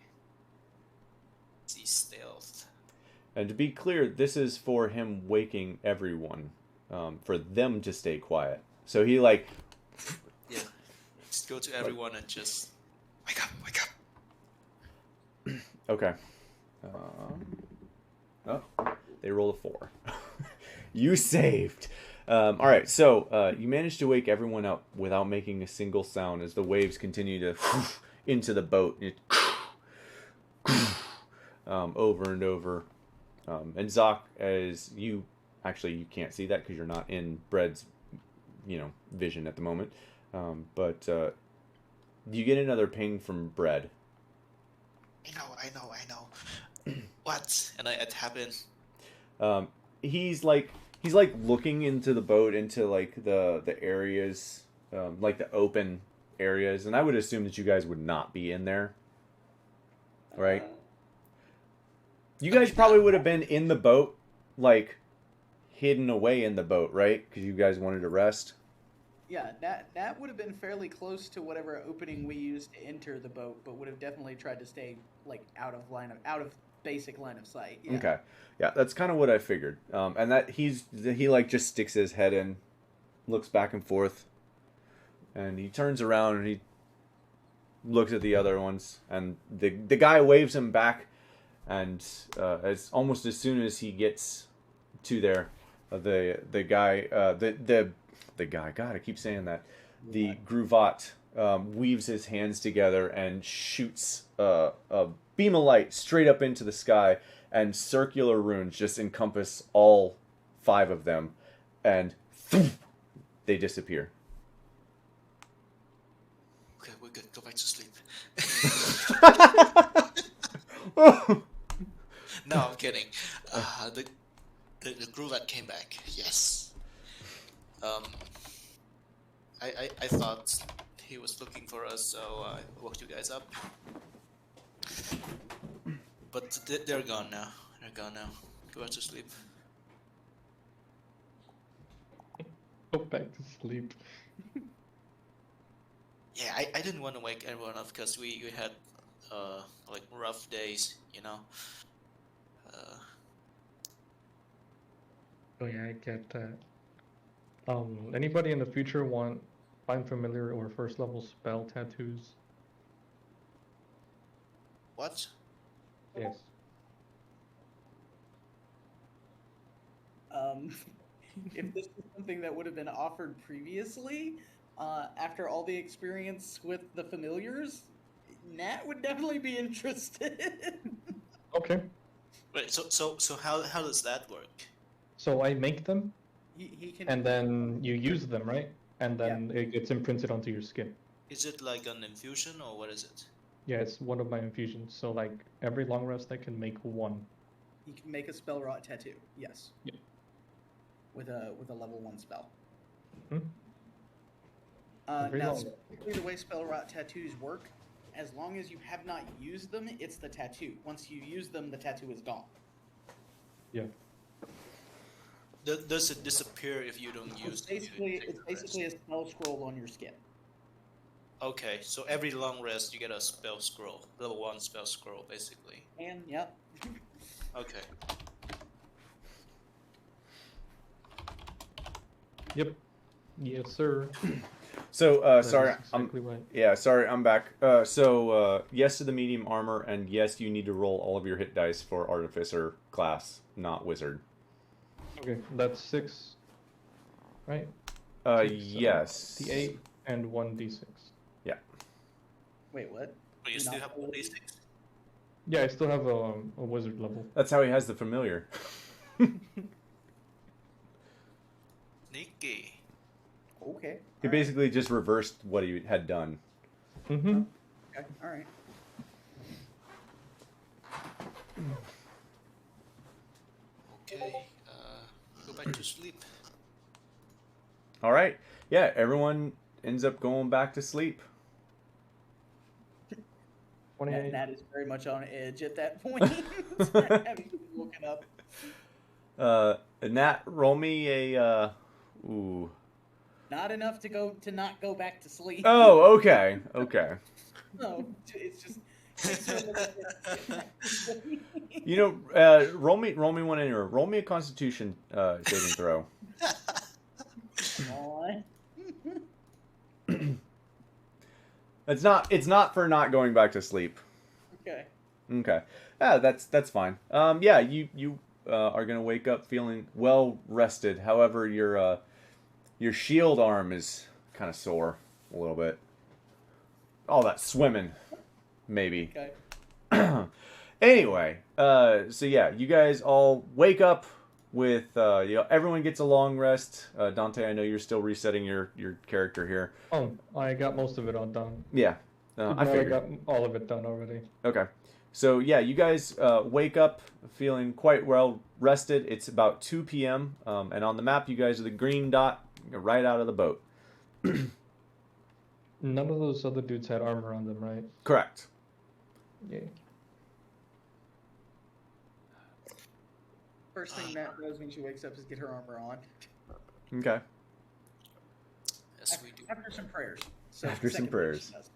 See, stealth. And to be clear, this is for him waking everyone, for them to stay quiet. So he like... Yeah. Just go to everyone and just... Wake up, wake up. Okay. They roll a 4. You saved. All right, so you managed to wake everyone up without making a single sound as the waves continue to into the boat. Over and over. And Zoc, as you can't see that because you're not in Bread's, vision at the moment. But you get another ping from Bread. I know. What? And I tap in. He's like looking into the boat, into like the areas, like the open areas, and I would assume that you guys would not be in there, right? You guys probably would have been in the boat, like hidden away in the boat, right? Because you guys wanted to rest. Yeah, that would have been fairly close to whatever opening we used to enter the boat, but would have definitely tried to stay like out of basic line of sight. Yeah. Okay, yeah, that's kind of what I figured. And that he like just sticks his head in, looks back and forth, and he turns around and he looks at the other ones, and the guy waves him back, and as soon as he gets to there, the guy God, I keep saying that. The Gruvat weaves his hands together and shoots a beam of light straight up into the sky, and circular runes just encompass all 5 of them, and they disappear. Okay, we're good. Go back to sleep. No, I'm kidding. The Gruvat came back. Yes. I thought he was looking for us, so I woke you guys up. But they're gone now. Go back to sleep. Go back to sleep. Yeah, I didn't want to wake everyone up because we had like rough days, Oh yeah, I get that. Anybody in the future find familiar or first level spell tattoos? What? Yes. If this is something that would have been offered previously, after all the experience with the familiars, Nat would definitely be interested. Okay. Wait, so how does that work? So I make them, He can. and then you use them, right? And then it gets imprinted onto your skin. Is it like an infusion or what is it? Yeah, it's one of my infusions. So like every long rest, I can make one. He can make a spell rot tattoo. Yes. Yeah. With a level 1 spell. Hmm? Now, specifically the way spell rot tattoos work, as long as you have not used them, it's the tattoo. Once you use them, the tattoo is gone. Yeah. Does it disappear if you don't use It's basically take it's the rest? basically a spell scroll on your skin. Okay, so every long rest you get a spell scroll, level 1 spell scroll, basically. And yep. Okay. Yep. Yes, sir. So, That sorry, is exactly right. yeah, sorry, I'm back. Yes to the medium armor, and yes, you need to roll all of your hit dice for Artificer class, not Wizard. Okay, that's 6. Right? Yes. D8 and 1d6. Wait, what? But you Do still not have roll- 1d6? Yeah, I still have a wizard level. That's how he has the familiar. Sneaky. Okay. He basically just reversed what he had done. Mm-hmm. Okay. All right. Okay, go back to sleep. All right. Yeah, everyone ends up going back to sleep. 28. Nat is very much on edge at that point. Having woken up. Nat, roll me a. Ooh. Not enough to not go back to sleep. Oh, okay. Okay. No, it's just. You know, roll me one in your. Roll me a Constitution saving throw. On. It's not for not going back to sleep. Okay. Okay. Yeah, that's fine. Yeah, you are gonna wake up feeling well rested. However, your shield arm is kind of sore a little bit. All that swimming, maybe. Okay. Anyway, so yeah, you guys all wake up with everyone gets a long rest. Dante, I know you're still resetting your character here. Oh, I got most of it all done. Yeah, I No, I figured. got all of it done already. Okay. So, yeah, you guys wake up feeling quite well rested. It's about 2 p.m. And on the map, you guys are the green dot right out of the boat. None of those other dudes had armor on them, right? Correct. Yeah. First thing Nat does when she wakes up is get her armor on. Okay. Yes, we do. After some prayers. So After some second thing prayers. she does.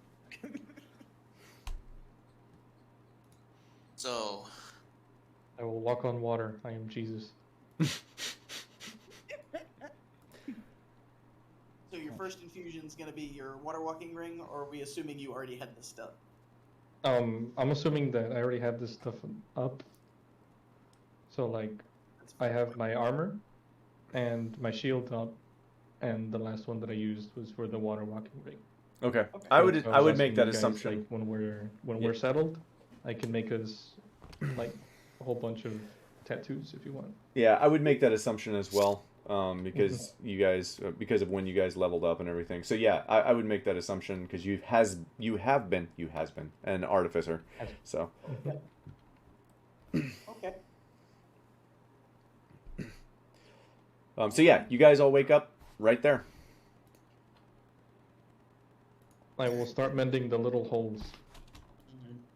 So, I will walk on water. I am Jesus. So your first infusion is going to be your water walking ring, or are we assuming you already had this stuff? I'm assuming that I already had this stuff up. So like, I have my armor, and my shield up, and the last one that I used was for the water walking ring. Okay. Okay. I So would was make asking that you guys, assumption. Like when we're Yeah. settled, I can make us like a whole bunch of tattoos if you want. Yeah, I would make that assumption as well. Because you guys, because of when you guys leveled up and everything. So yeah, I would make that assumption because you have been an artificer. So. Okay. So yeah, you guys all wake up right there. I will start mending the little holes.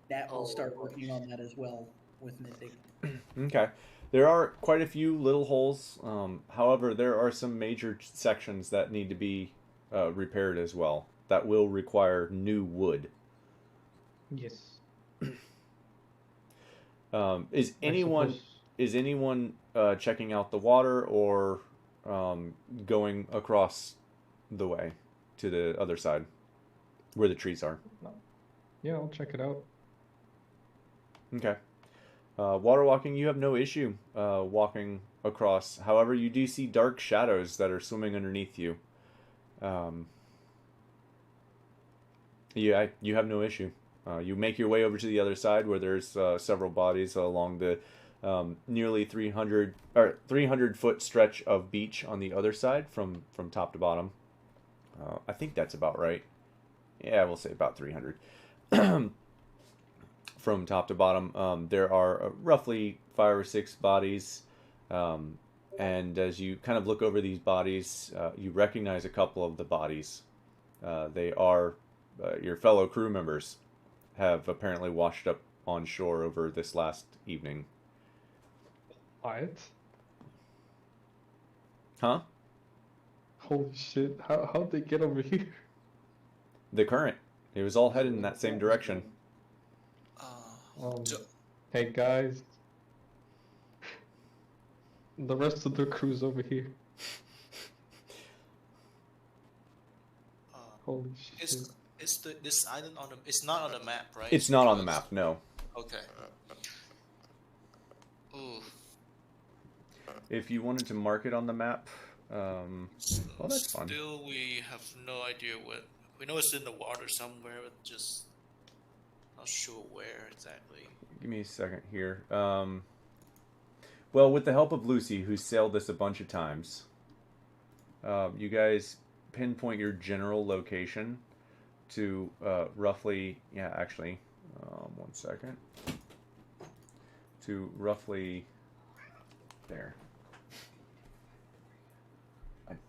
Nat will Oh, start working on that as well with mending. Okay. There are quite a few little holes. However, there are some major sections that need to be repaired as well. That will require new wood. Yes. Is I anyone suppose- checking out the water or going across the way to the other side where the trees are? Yeah, I'll check it out. Okay. Water walking, you have no issue walking across. However, you do see dark shadows that are swimming underneath you. Yeah, you have no issue. You make your way over to the other side where there's several bodies along the nearly 300 foot stretch of beach on the other side from top to bottom. I think that's about right. Yeah, we'll say about 300. From top to bottom, there are roughly 5 or 6 bodies, and as you kind of look over these bodies, you recognize a couple of the bodies. They are your fellow crew members, have apparently washed up on shore over this last evening. What? Huh? Holy shit! How'd they get over here? The current. It was all headed in that same direction. So, Hey guys, the rest of the crew's over here. Holy shit! is this island on the? It's not on the map, right? It's not on the Because- map, no. Okay. Ooh. If you wanted to mark it on the map, well, that's fun. Still, we have no idea what. We know it's in the water somewhere, but just not sure where exactly. Give me a second here. Well, with the help of Lucy, who sailed this a bunch of times, you guys pinpoint your general location to roughly, yeah, actually, 1 second, to roughly there.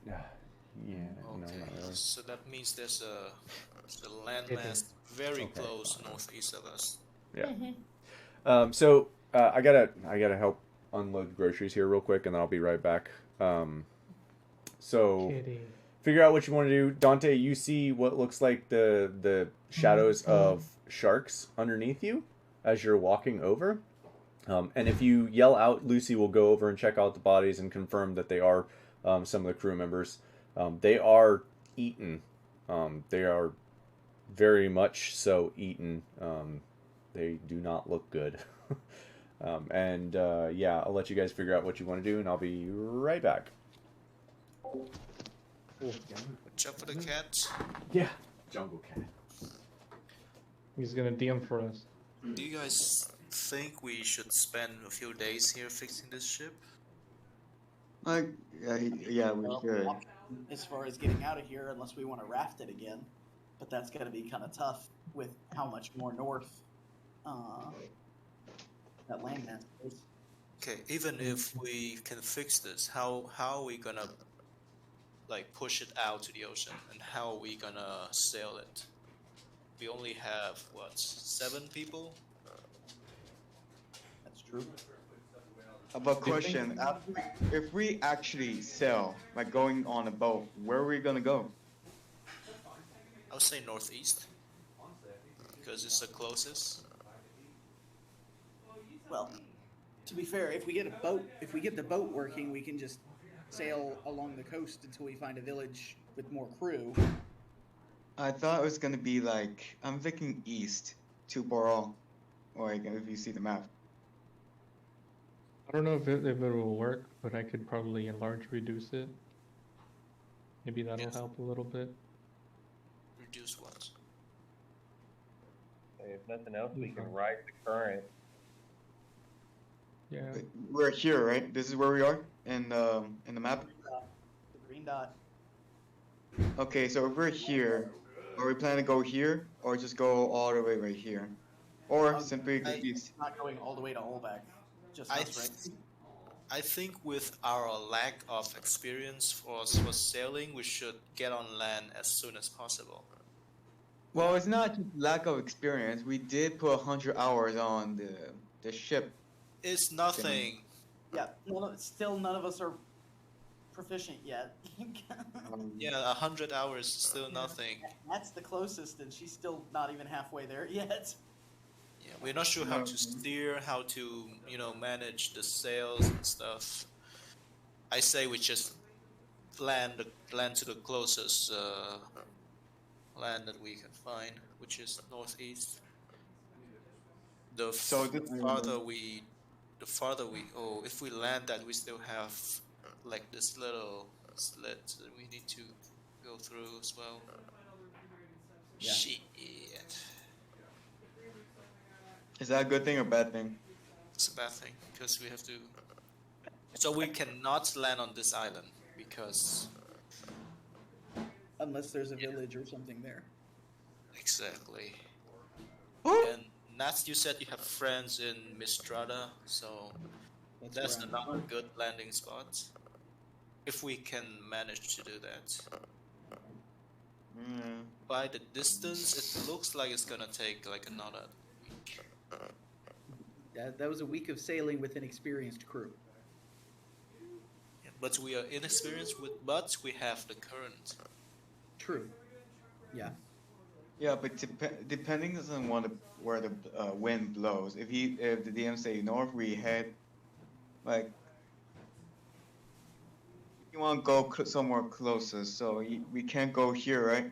Yeah, no, Okay, not really. so that means there's a landmass very Okay, close fine. northeast of us. Yeah. So I gotta help unload groceries here real quick, and then I'll be right back. So Kitty. figure out what you want to do. Dante, you see what looks like the shadows of sharks underneath you as you're walking over. And if you yell out, Lucy will go over and check out the bodies and confirm that they are some of the crew members. They are eaten. They are very much so eaten. They do not look good. Yeah, I'll let you guys figure out what you want to do, and I'll be right back. Watch out for the cat. Yeah, jungle cat. He's gonna DM for us. Do you guys think we should spend a few days here fixing this ship? Yeah, we Well, should. as far as getting out of here, unless we want to raft it again, but that's going to be kind of tough with how much more north that landmass is. Okay, even if we can fix this, how are we gonna like push it out to the ocean, and how are we gonna sail it? We only have what, 7 people? That's true. But question, if we actually sail, like going on a boat, where are we gonna go? I would say northeast, because it's the closest. Well, to be fair, if we get the boat working, we can just sail along the coast until we find a village with more crew. I thought it was gonna be like, I'm thinking east to Boral, or like, if you see the map. I don't know if it will work, but I could probably reduce it. Maybe that'll Yes. help a little bit. Reduce what? If nothing else, we can ride the current. Yeah. We're here, right? This is where we are in the map. The green dot. Okay, so if we're here, are we planning to go here, or just go all the way right here, or simply go east? Not going all the way to Olbeck. Just I us, right? I think with our lack of experience for sailing, we should get on land as soon as possible. Well, it's not just lack of experience. We did put 100 hours on the ship. It's nothing. Yeah. Still, none of us are proficient yet. Yeah, 100 hours is still nothing. That's the closest, and she's still not even halfway there yet. Yeah, we're not sure how to steer, how to, manage the sails and stuff. I say we just land to the closest land that we can find, which is northeast. The farther we go, if we land that, we still have like this little slit that we need to go through as well. Yeah. Shit. Is that a good thing or bad thing? It's a bad thing because we have to. So we cannot land on this island because Unless there's a village or something there. exactly. Ooh. And Nats, you said you have friends in Mistrada, so that's where I'm another going. good landing spot. If we can manage to do that. Mm. By the distance, it looks like it's gonna take like another week. That was a week of sailing with an experienced crew. Yeah, but we are inexperienced with. But we have the current. True. Yeah. Yeah, but depending on where the wind blows. If the DM say north, we head like you want to go somewhere closer. So we can't go here, right?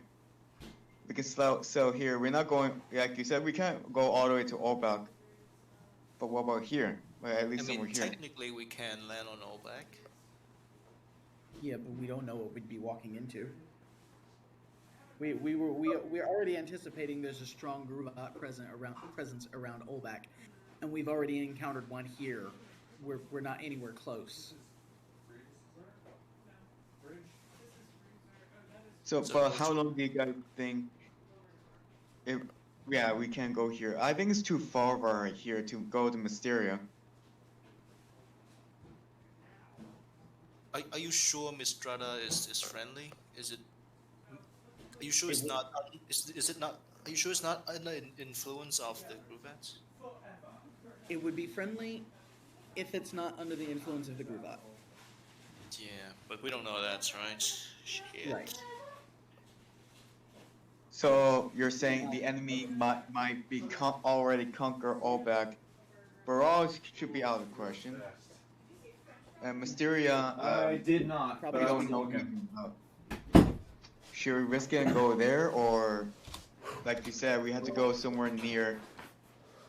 We can sell here. We're not going, like you said, we can't go all the way to Orbach. But what about here? Well, at least I mean, somewhere here. technically, we can land on Olbak. Yeah, but we don't know what we'd be walking into. We're already anticipating there's a strong Gruvat presence around Olbak, and we've already encountered one here. We're not anywhere close. So, but how long do you guys think? Yeah, we can go here. I think it's too far right here to go to Mysteria. Are you sure Mistrada is friendly? Is it? Are you sure it's not? Is it not? Are you sure it's not under influence of the Gruvats? It would be friendly if it's not under the influence of the Gruvat. Yeah, but we don't know that, right? Shit. Right. So you're saying the enemy might be already conquer Olbak. Baral should be out of the question. And Mysteria, I did not. we Probably don't know anything about. Should we risk it and go there, or like you said, we had to go somewhere near,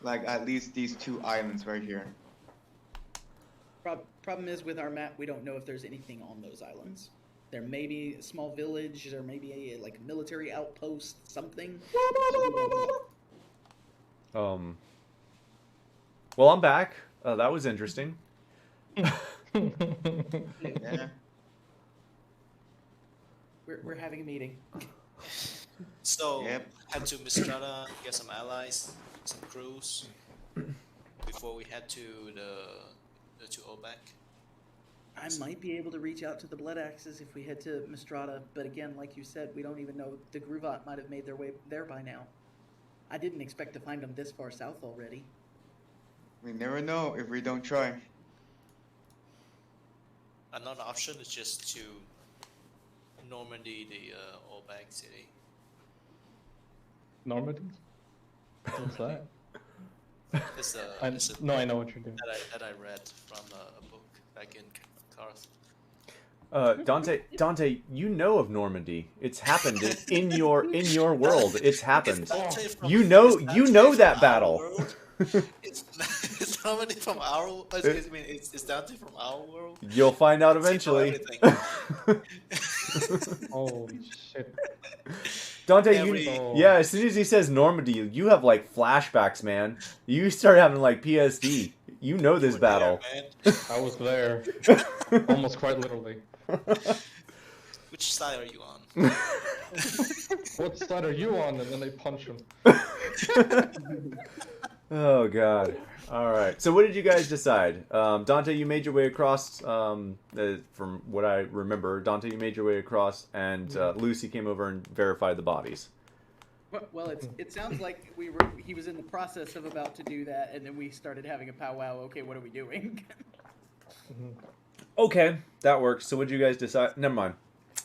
like at least these two islands right here? Problem is with our map, we don't know if there's anything on those islands. There may be a small village, there may be a like military outpost, something. Well, I'm back. That was interesting. Yeah. We're having a meeting. So Yep. head to Mistrada, get some allies, some crews before we head to to Olbak. I might be able to reach out to the Blood Axes if we head to Mistrada, but again, like you said, we don't even know. The Gruvat might have made their way there by now. I didn't expect to find them this far south already. We never know if we don't try. Another option is just to Normandy, the Olbak city. Normandy? What's that? It's No, I know what you're doing. that I read from a book back in Karth. Dante, you know of Normandy. It's happened in your world. It's happened. You know that battle. It's Normandy from our. I mean, it's Dante from our world. You'll find out eventually. Holy shit. Dante, Every- yeah, as soon as he says Normandy, you have like flashbacks, man. You start having like PSD. You know this battle. Yeah, I was there. Almost quite literally. which side are you on? What side are you on? And then they punch him. Oh god. All right. So what did you guys decide? Dante, you made your way across. From what I remember, Dante, you made your way across, and Lucy came over and verified the bodies. Well, it sounds like he was in the process of about to do that, and then we started having a powwow. Okay, what are we doing? Okay, that works. So what did you guys decide? Never mind.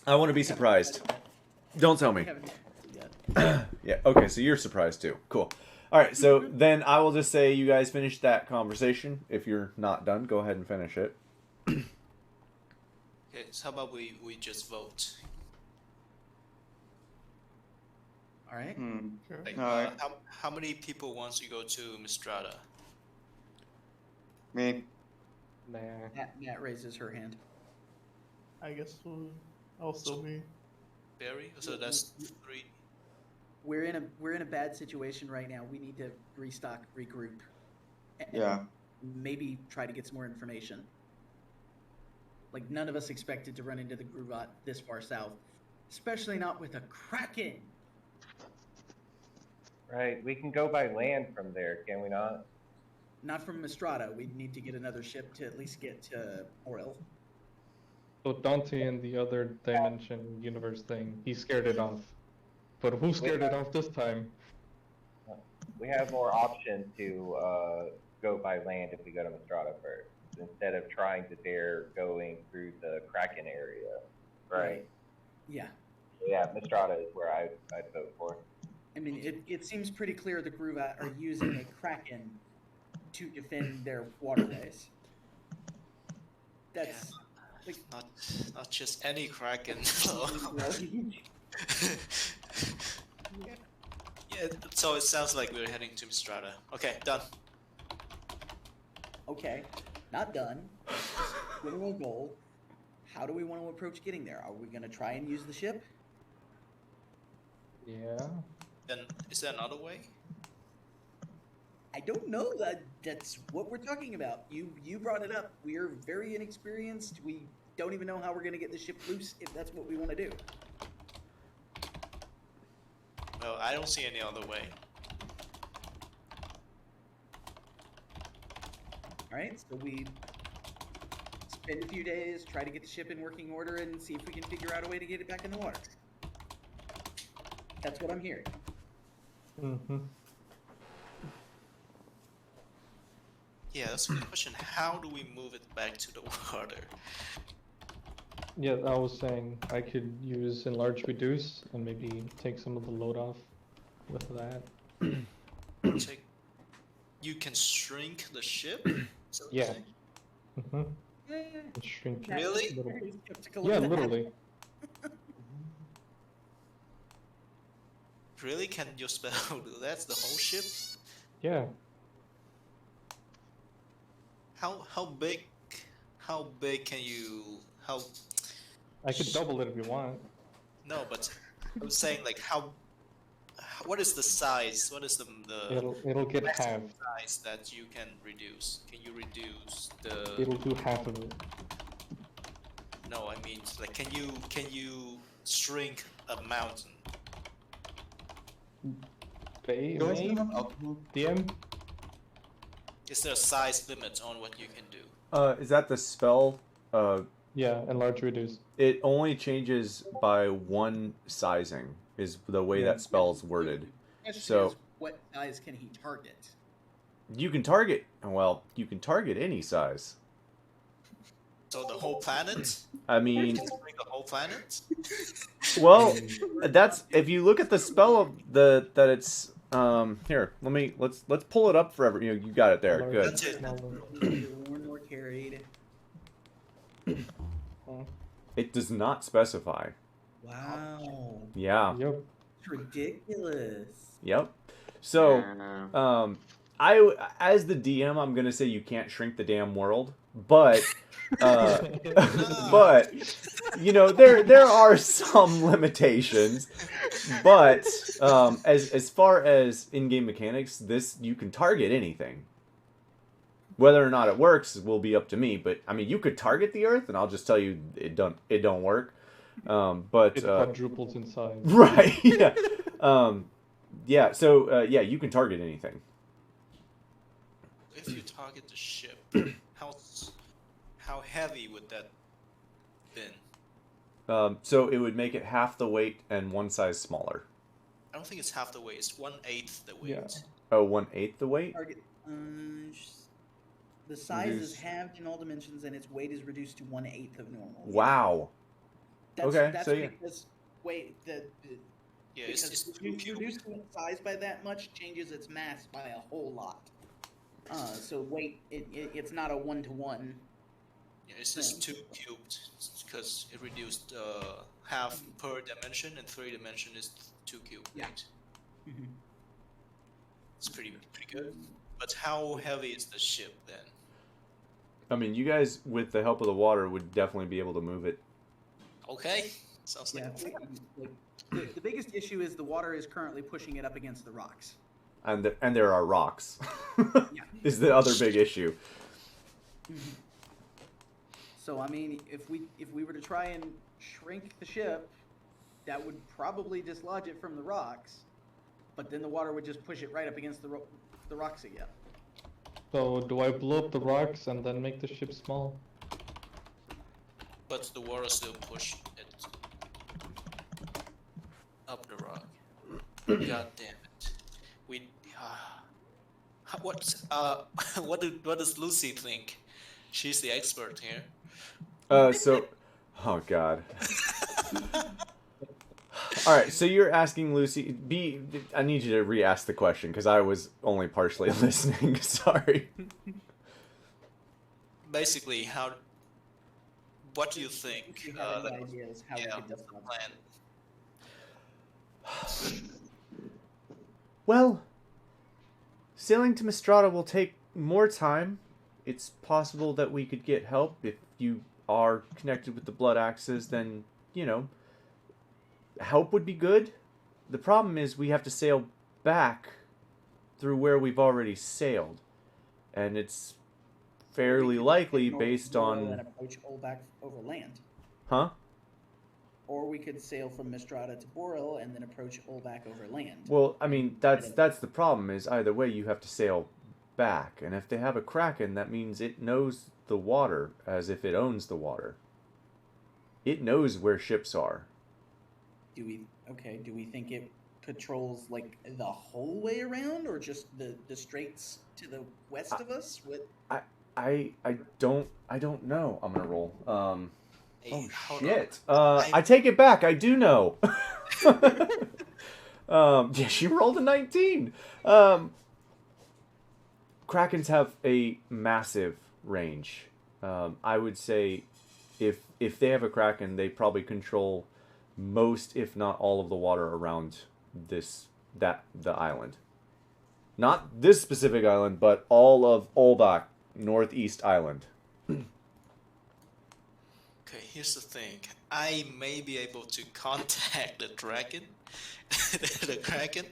I want to be surprised. Don't tell me. Yeah. Okay. So you're surprised too. Cool. All right. So then I will just say you guys finished that conversation. If you're not done, go ahead and finish it. Okay, so how about we just vote? All right. Sure. Like, Alright. how many people wants to go to Mistrada? Me. Nah. Nat raises her hand. I guess also me. Barry? So that's 3. We're in a bad situation right now. We need to restock, regroup, and Yeah. maybe try to get some more information. Like none of us expected to run into the Gruvat this far south, especially not with a Kraken. Right, we can go by land from there, can we not? Not from Mistrada. We need to get another ship to at least get to Orel. So Dante in the other dimension universe thing, he scared it off. But who scared it off this time? We have more options to go by land if we go to Mistrada first. instead of trying to dare going through the Kraken area, right? Yeah. Yeah, Mistrata is where I'd vote for. I mean, it seems pretty clear the Gruvat are using a Kraken to defend their waterways. That's like Not just any Kraken. Yeah, so it sounds like we're heading to Mistrata. Okay, done. okay, not done. Getting a goal. How do we want to approach getting there? Are we going to try and use the ship? Yeah. Then is there another way? I don't know. That's what we're talking about. You brought it up. We're very inexperienced. We don't even know how we're going to get the ship loose if that's what we want to do. Well, I don't see any other way. All right, so we spend a few days, try to get the ship in working order, and see if we can figure out a way to get it back in the water. That's what I'm hearing. Mm-hmm. Yeah, that's a good question. How do we move it back to the water? Yeah, I was saying I could use enlarge reduce and maybe take some of the load off with that. You can shrink the ship? Is that what Yeah. you're saying? Mm-hmm. Shrink it Really? a little. Very skeptical of Yeah, that. literally. Really? Can your spell do that? The whole ship? Yeah. How big can you I could double it if you want. No, but I'm saying like what is the size? What is the It'll get half. maximum size that you can reduce? Can you reduce the It'll do half of it. No, I mean like can you shrink a mountain? DM? Is there a size limit on what you can do? Is that the spell? Yeah, enlarge reduce. It only changes by one sizing, is the way that spell's worded. Question So- is, what size can he target? You can target any size. So the whole planet? I mean, Can shrink the whole planet? well, that's if you look at the spell of that it's here. Let's pull it up for every. You got it there. Good. That's it. Worn or carried. It does not specify. Wow. Yeah. Yep. It's ridiculous. Yep. So, No. as the DM, I'm gonna say you can't shrink the damn world, but, but, there are some limitations. But as far as in-game mechanics, you can target anything. Whether or not it works will be up to me. But I mean, you could target the Earth, and I'll just tell you it don't work. But It quadruples in size. right, yeah. Yeah, so, you can target anything. If you target the ship, how heavy would that been? So it would make it half the weight and one size smaller. I don't think it's half the weight. It's 1/8 the weight. Yeah. Oh, 1/8 the weight? Target. The size is Reduce. halved in all dimensions, and its weight is reduced to 1/8 of normal. Wow. Okay, That's so yeah. because Yeah, because it's 2 cubed. reducing its size by that much changes its mass by a whole lot. So weight, it's not a 1-to-1. Yeah, it's just 2 cubed because it reduced half per dimension, and 3 dimension is 2 cubed. Yeah. Right? It's pretty good. But how heavy is the ship then? I mean, you guys, with the help of the water, would definitely be able to move it. Okay, sounds like Yeah, the biggest issue is the water is currently pushing it up against the rocks. And there are rocks. Yeah. Is the other big issue. So I mean, if we were to try and shrink the ship, that would probably dislodge it from the rocks, but then the water would just push it right up against the rocks again. So do I blow up the rocks and then make the ship small? but the water still pushed it up the rock. God damn it. What does Lucy think? She's the expert here. Oh god. All right, so you're asking Lucy. I need you to re-ask the question because I was only partially listening. Sorry. Basically, what do you think? Do you have any ideas how we yeah, could what's the defend? plan? Well, sailing to Mistrata will take more time. It's possible that we could get help if you are connected with the Blood Axes. Then help would be good. The problem is we have to sail back through where we've already sailed, and it's fairly likely based on. And approach Olbak over land. Huh? Or we could sail from Mistrata to Boril and then approach Olbak over land. Well, I mean that's the problem. Is either way you have to sail back, and if they have a kraken, that means it knows the water as if it owns the water. It knows where ships are. Do we think it patrols like the whole way around, or just the straits to the west of us? What? I don't know. I'm gonna roll. Hey, hold shit. on. I take it back. I do know. Yeah, she rolled a 19. Krakens have a massive range. I would say if they have a kraken, they probably control most, if not all, of the water around the island. Not this specific island, but all of Olbak, Northeast Island. Okay, here's the thing. I may be able to contact the dragon, the kraken,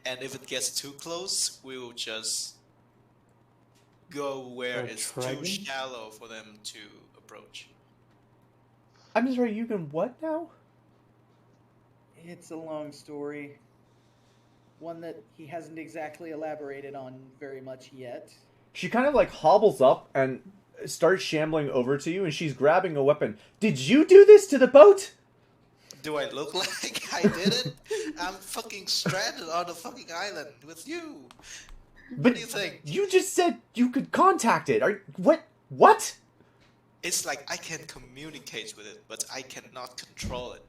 and if it gets too close, we will just go where The it's dragon? too shallow for them to approach. I'm sorry, you can what now? It's a long story. One that he hasn't exactly elaborated on very much yet. She kind of like hobbles up and starts shambling over to you, and she's grabbing a weapon. Did you do this to the boat? Do I look like I did it? I'm fucking stranded on a fucking island with you. What do you think? You just said you could contact it. What? It's like I can communicate with it, but I cannot control it.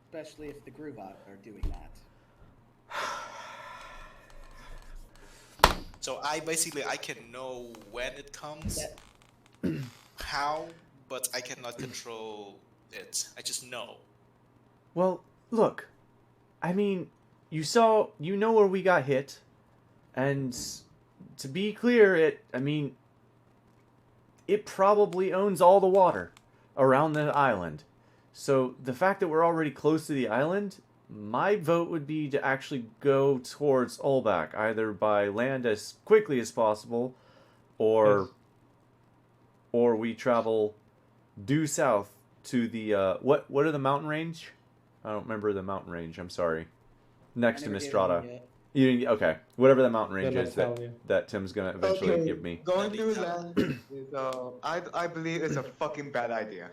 Especially if the Gruvat are doing that. So I can know when it comes, how, but I cannot control it. I just know. Well, look. I mean, you know where we got hit. And to be clear, it probably owns all the water around the island. So the fact that we're already close to the island, my vote would be to actually go towards Olbak, either by land as quickly as possible, or we travel due south to the what are the mountain range? I don't remember the mountain range. I'm sorry. Next to Mistrata. You didn't, okay, whatever the mountain range is that Tim's gonna eventually give me. Going through land is I believe it's a fucking bad idea.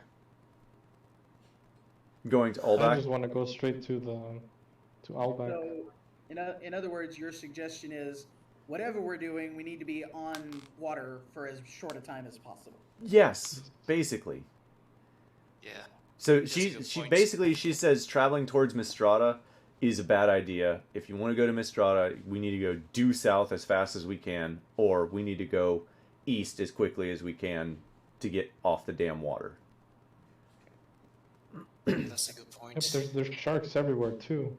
Going to I Olbak? just want to go straight to Olbak. So, in other words, your suggestion is, whatever we're doing, we need to be on water for as short a time as possible. Yes, basically. Yeah. So That's a good she point. basically says traveling towards Mistrata is a bad idea. If you want to go to Mistrata, we need to go due south as fast as we can, or we need to go east as quickly as we can to get off the damn water. That's a good point. Yep, there's sharks everywhere too.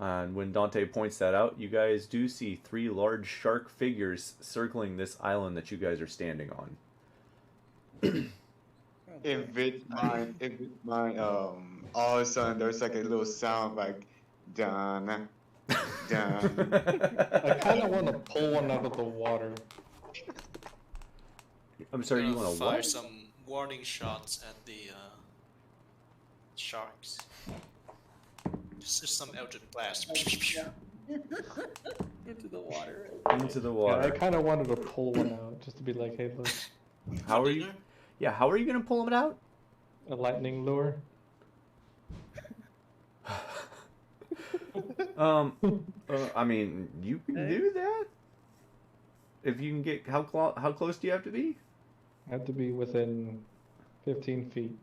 And when Dante points that out, you guys do see 3 large shark figures circling this island that you guys are standing on. If it's mine, all of a sudden there's like a little sound like, dun, dun. I kind of want to pull one out of the water. I'm sorry, you Gonna want to fire what? some warning shots at the sharks. Just some Eldritch blast. Into the water. Into the Yeah, water. I kind of wanted to pull one out just to be like, hey, look, How are you? Yeah, how are you gonna pull them out? a lightning lure. I mean, you can do that. If you can get how close do you have to be? Had to be within 15 feet.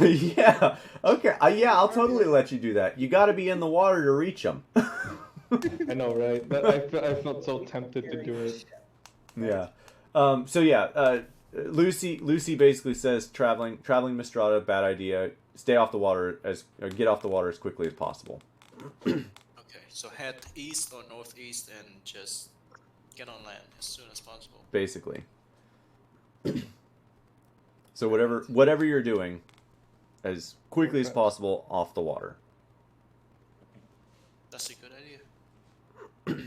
Yeah. Okay. Yeah, I'll totally let you do that. You got to be in the water to reach them. I know, right? But I felt so tempted to do it. Yeah. So yeah, Lucy basically says traveling Mistrata, bad idea. Stay off the water or get off the water as quickly as possible. Okay, so head east or northeast and just get on land as soon as possible. Basically. So whatever you're doing, as quickly as possible off the water. That's a good idea.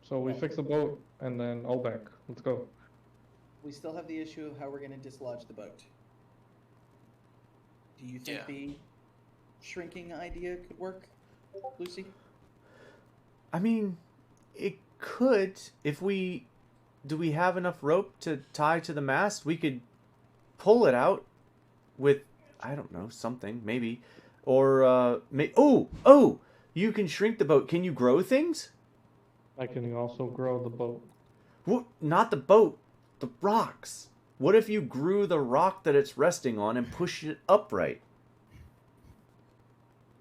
So we fix the boat and then all back. Let's go. We still have the issue of how we're going to dislodge the boat. Do you think the shrinking idea could work, Lucy? I mean, it could. Do we have enough rope to tie to the mast? We could pull it out with, I don't know, something, maybe. Or, oh! You can shrink the boat. Can you grow things? I can also grow the boat. What? Not the boat, the rocks. What if you grew the rock that it's resting on and pushed it upright?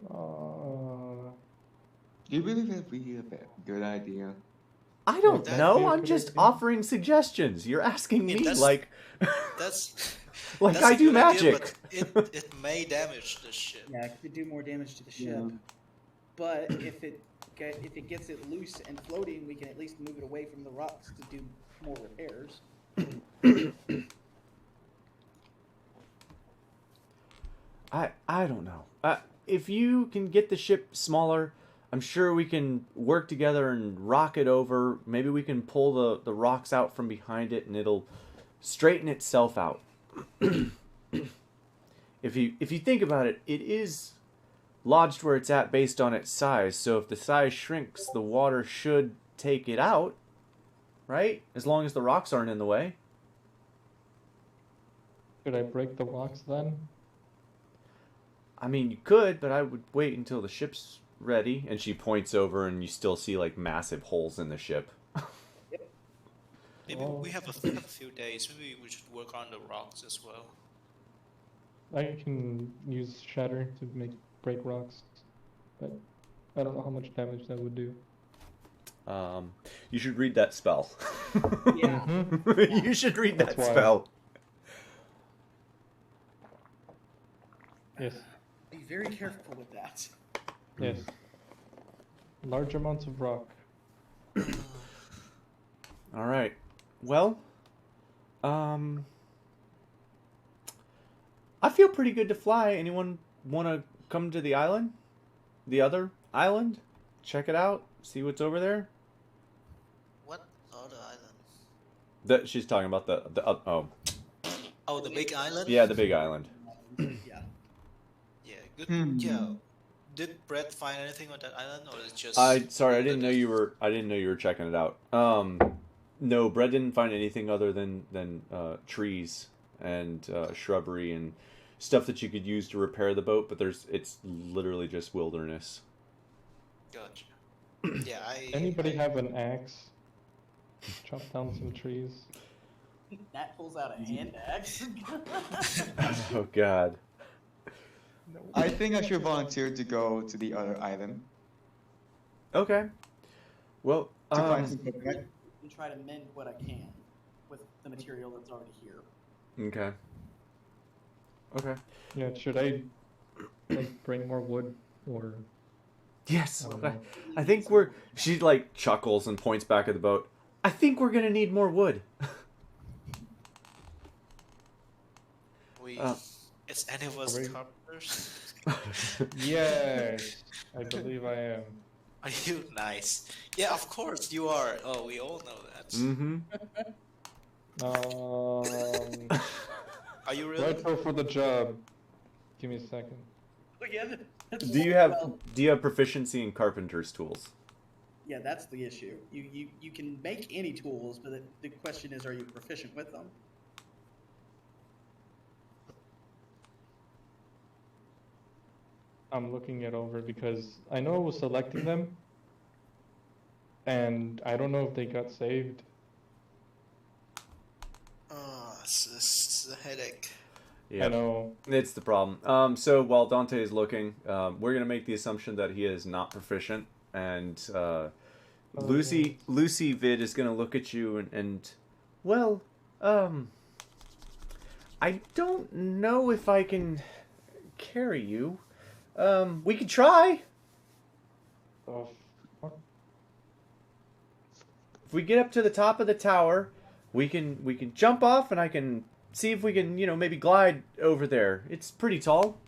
Do you believe that would be a good idea? I don't Would that know. be a I'm good just idea? offering suggestions. You're asking me that's- like That's like that's I a do good idea, magic. but it may damage the ship. Yeah, it could do more damage to the ship. Yeah. But if it gets it loose and floating, we can at least move it away from the rocks to do more repairs. I don't know. If you can get the ship smaller, I'm sure we can work together and rock it over. Maybe we can pull the rocks out from behind it and it'll straighten itself out. If you think about it, it is lodged where it's at based on its size. So if the size shrinks, the water should take it out, right? As long as the rocks aren't in the way. Could I break the rocks then? I mean, you could, but I would wait until the ship's ready. And she points over, and you still see like massive holes in the ship. Maybe we have a few days. Maybe we should work on the rocks as well. I can use shatter to break rocks, but I don't know how much damage that would do. You should read that spell. Yeah. You should read that That's why. spell. Yes, Be very careful with that. yes. Large amounts of rock. All right. Well, I feel pretty good to fly. Anyone want to come to the island? The other island? Check it out. See what's over there? What other island? She's talking about the oh. Oh, the big island? Yeah, the big island. Yeah. Yeah, good. Yeah. Did Brett find anything on that island, or is it just? I didn't know you were checking it out. No, Brett didn't find anything other than trees and shrubbery and stuff that you could use to repair the boat, but it's literally just wilderness. Gotcha. Yeah, Anybody have an axe? Chop down some trees. Nat pulls out a hand axe. Oh God. I think I should volunteer to go to the other island Okay. Well, to find some coconut. And try to mend what I can with the material that's already here. okay. Okay. Yeah, should I bring more wood or? Yes. I don't know. I think she like chuckles and points back at the boat. I think we're gonna need more wood. Is any of us Are we- carpenters? Yes, I believe I am. Are you nice? Yeah, of course you are. Oh, we all know that. Mm-hmm. Are you really? Right for the job. Give me a second. Yeah, Do you have proficiency in carpenter's tools? Yeah, that's the issue. You can make any tools, but the question is, are you proficient with them? I'm looking it over because I know I was selecting them, and I don't know if they got saved. it's a headache. Yeah, I know. it's the problem. So while Dante is looking, we're gonna make the assumption that he is not proficient, and Lucy Vid is gonna look at you and well, I don't know if I can carry you. We could try. Oh, fuck. If we get up to the top of the tower, we can jump off, and I can see if we can, maybe glide over there. It's pretty tall.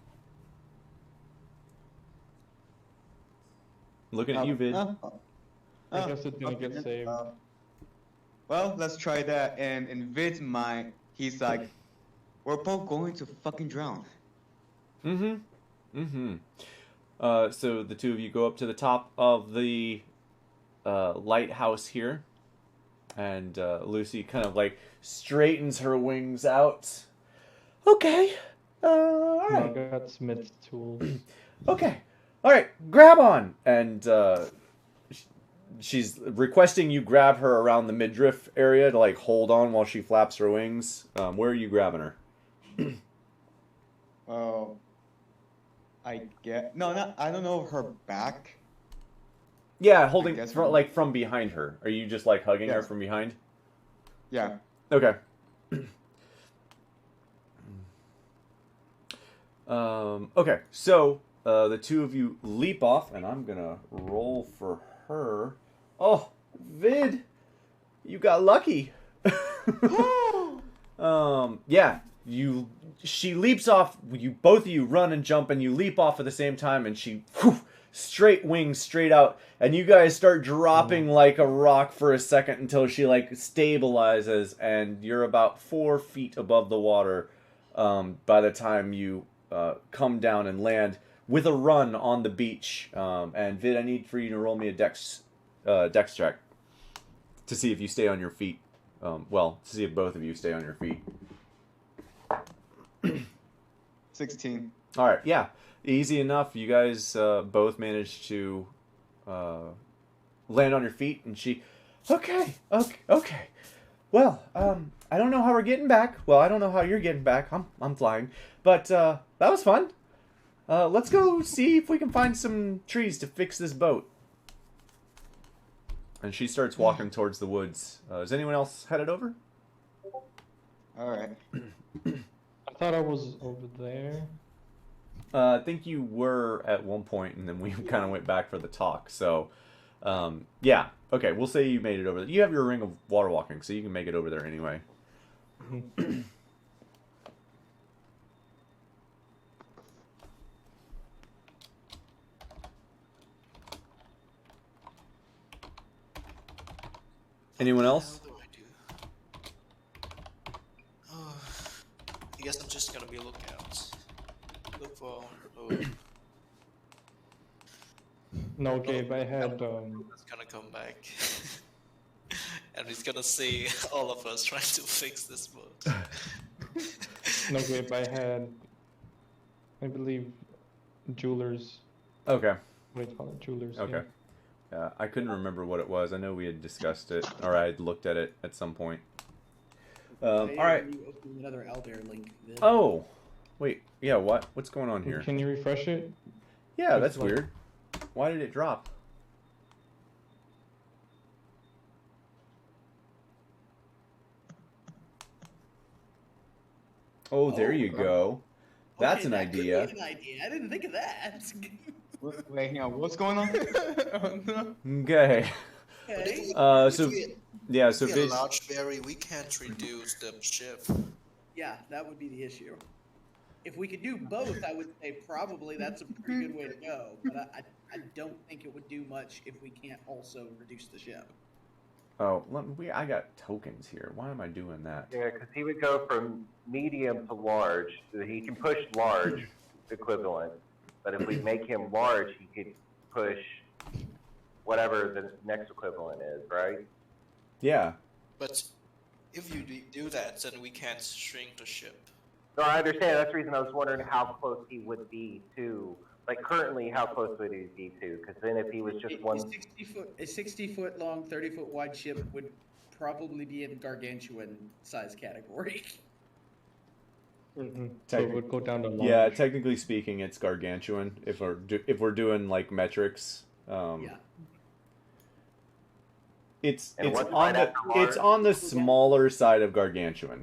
Looking at you, Vid. I guess it's gonna get saved. Well, let's try that. And in Vid's mind, he's like, we're both going to fucking drown. So the two of you go up to the top of the lighthouse here, and Lucy kind of like straightens her wings out. Okay. All right. I got Smith's tools. Okay. All right. Grab on. And she's requesting you grab her around the midriff area to like hold on while she flaps her wings. Where are you grabbing her? Oh, I get no, not I don't know her back. Yeah, holding guess from behind her. Are you just like hugging her Yes. from behind? Yeah. Okay. Okay, so the two of you leap off, and I'm gonna roll for her. Oh, Vid, you got lucky. Yeah, she leaps off. Both of you run and jump, and you leap off at the same time, and she straight wings straight out, and you guys start dropping like a rock for a second until she like stabilizes, and you're about 4 feet above the water by the time you come down and land with a run on the beach. And Vid, I need for you to roll me a dex check to see if you stay on your feet. To see if both of you stay on your feet. 16. All right, yeah, easy enough. You guys both managed to land on your feet, and she, okay. Well, I don't know how we're getting back. Well, I don't know how you're getting back. I'm flying, but that was fun. Let's go see if we can find some trees to fix this boat. And she starts walking towards the woods. Is anyone else headed over? All right. I thought I was over there. I think you were at one point, and then we kind of went back for the talk. So, yeah. Okay, we'll say you made it over there. You have your ring of water walking, so you can make it over there anyway. Anyone else? What the hell do I do? Oh, I guess I'm just gonna be lookout. Look for. Oh, No, Gabe, I had it's gonna come back. And he's gonna see all of us trying to fix this boat. no, Gabe, I believe, jewelers. Okay. What do you call it? Jewelers. Okay. I couldn't remember what it was. I know we had discussed it, or I had looked at it at some point. All right. You open another owlbear link. Vid. Oh, wait. Yeah. What's going on here? Can you refresh it? Yeah, It's that's like- weird. Why did it drop? Oh, there you go. That's Okay, an that could be idea. an idea. I didn't think of that. Wait, hang on. What's going on? Oh, no. Okay. Okay. So yeah, so if we Viz, get a large berry, we can't reduce the shift. Yeah, that would be the issue. If we could do both, I would say probably that's a pretty good way to go. But I don't think it would do much if we can't also reduce the ship. oh, I got tokens here. Why am I doing that? Yeah, because he would go from medium to large. So he can push large equivalent, but if we make him large, he could push whatever the next equivalent is, right? Yeah. But if you do that, then we can't shrink the ship. No, I understand. That's the reason I was wondering how close he would be to, like currently, how close would he be to? Because then if he was just one, A 60-foot long, 30-foot wide ship would probably be in gargantuan size category. Mm-hmm. So it would go down to large. Yeah, technically speaking, it's gargantuan. If we're doing like metrics, Yeah. it's And what's on right the after large? it's on the smaller side of gargantuan.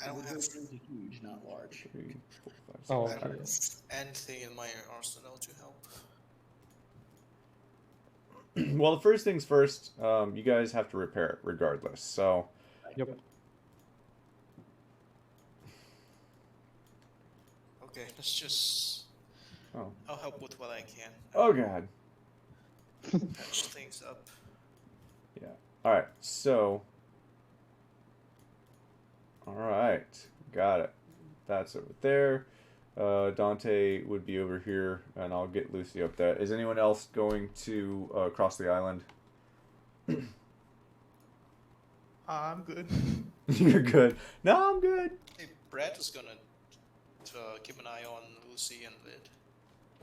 I don't have Huge, not large. 3, 4, 5, 6, Oh, I don't okay. have anything in my arsenal to help. Well, the first things first, you guys have to repair it regardless. So, Yep. Okay, let's just. Oh. I'll help with what I can. Oh god. Patch things up. Yeah. All right. So. All right. Got it. That's over there. Dante would be over here, and I'll get Lucy up there. Is anyone else going to cross the island? I'm good. You're good. No, I'm good. Hey, Brad is gonna keep an eye on Lucy and Vid.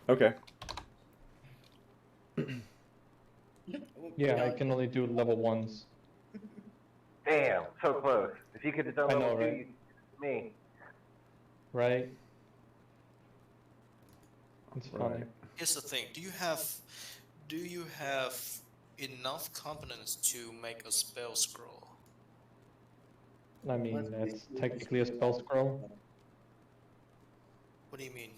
Okay. Yeah, I can only do level 1s. Damn, so close. If you could have done I know, level 2, right? you me. Right? It's funny. Right. Here's the thing: do you have enough components to make a spell scroll? I mean, that's technically a spell scroll What do you mean?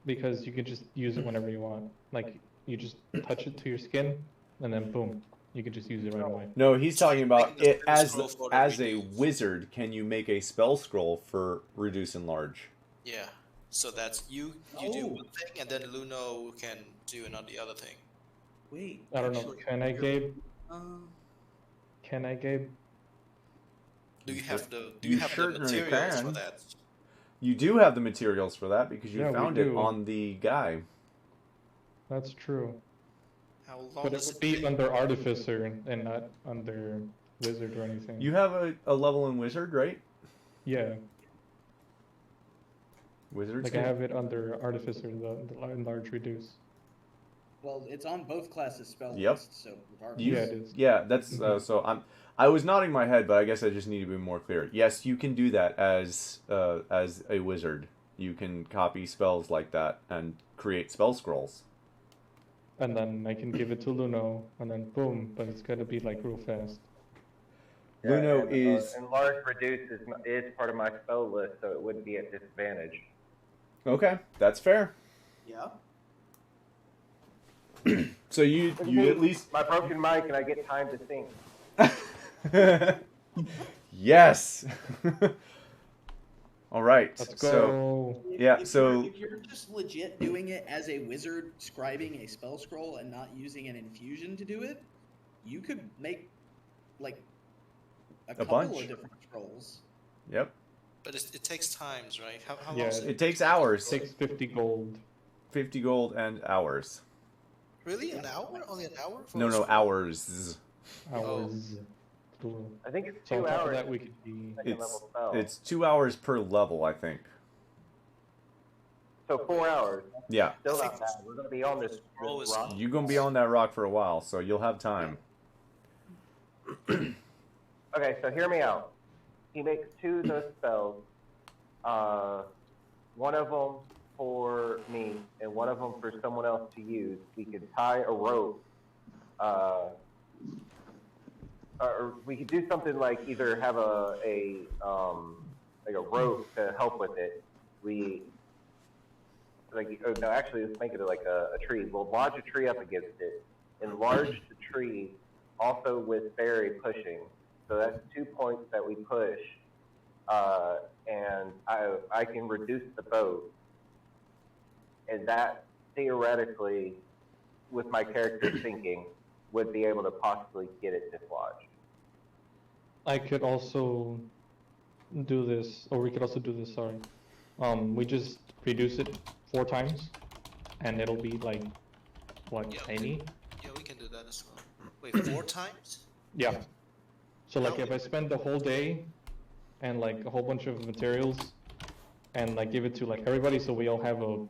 because you could just use it whenever you want. Like, you just touch it to your skin, and then boom, you can just use it right away. No, he's talking about Making a it spell as scroll for the as a reduce. wizard. Can you make a spell scroll for reduce and large? Yeah. So that's you do one thing, and then Luno can do another other thing. Wait. I don't know. actually, Can I, Gabe? um, Can I, Gabe? Do you have the You the certainly materials can. for that? You do have the materials for that because you Yeah, we found it do. on the guy. That's true. How long But it does would it be take? under Artificer and not under Wizard or anything. You have a level in wizard, right? Yeah, Wizards. like I have it under Artificer, the enlarge reduce. well, it's on both classes spell Yep. lists, so regardless. You- Yeah, it is. Yeah, that's Mhm. so I was nodding my head, but I guess I just need to be more clear. Yes, you can do that as a wizard. You can copy spells like that and create spell scrolls. And then I can give it to Luno, and then boom, but it's gotta be like real fast. Luno and, is enlarge reduce is part of my spell list, so it wouldn't be at disadvantage. okay. That's fair. Yeah. So you at least My broken mic, and I get time to think. yes. All right. Let's So go. yeah, If so- you're just legit doing it as a wizard, scribing a spell scroll and not using an infusion to do it, you could make like a couple bunch. of different scrolls. yep. But it takes times, right? How Yeah, long does It takes hours. 650 gold. 50 gold and hours. Really? An hour? Only an hour? For No, a no, scroll? hours. Hours. Cool. I think it's So on 2 top of hours. that, we could be. Second level spell. It's 2 hours per level, I think. So 4 hours. Yeah. Still not bad. We're gonna be on this Scroll is- rock. You're gonna be on that rock for a while, so you'll have time. Okay, so hear me out. He makes 2 of those spells. One of them for me, and one of them for someone else to use. We could tie a rope, or we could do something like either have a rope to help with it. No, actually, let's make it like a tree. We'll lodge a tree up against it, enlarge the tree, also with Barry pushing. So that's 2 points that we push, and I can reduce the boat, and that theoretically, with my character's thinking, would be able to possibly get it dislodged. I could also do this, or we could also do this, sorry. We just reduce it 4 times, and it'll be like, what, Yeah. tiny? Yeah, we can do that as well. Wait, 4 times? Yeah. So like How- if I spend the whole day and like a whole bunch of materials and like give it to like everybody so we all have a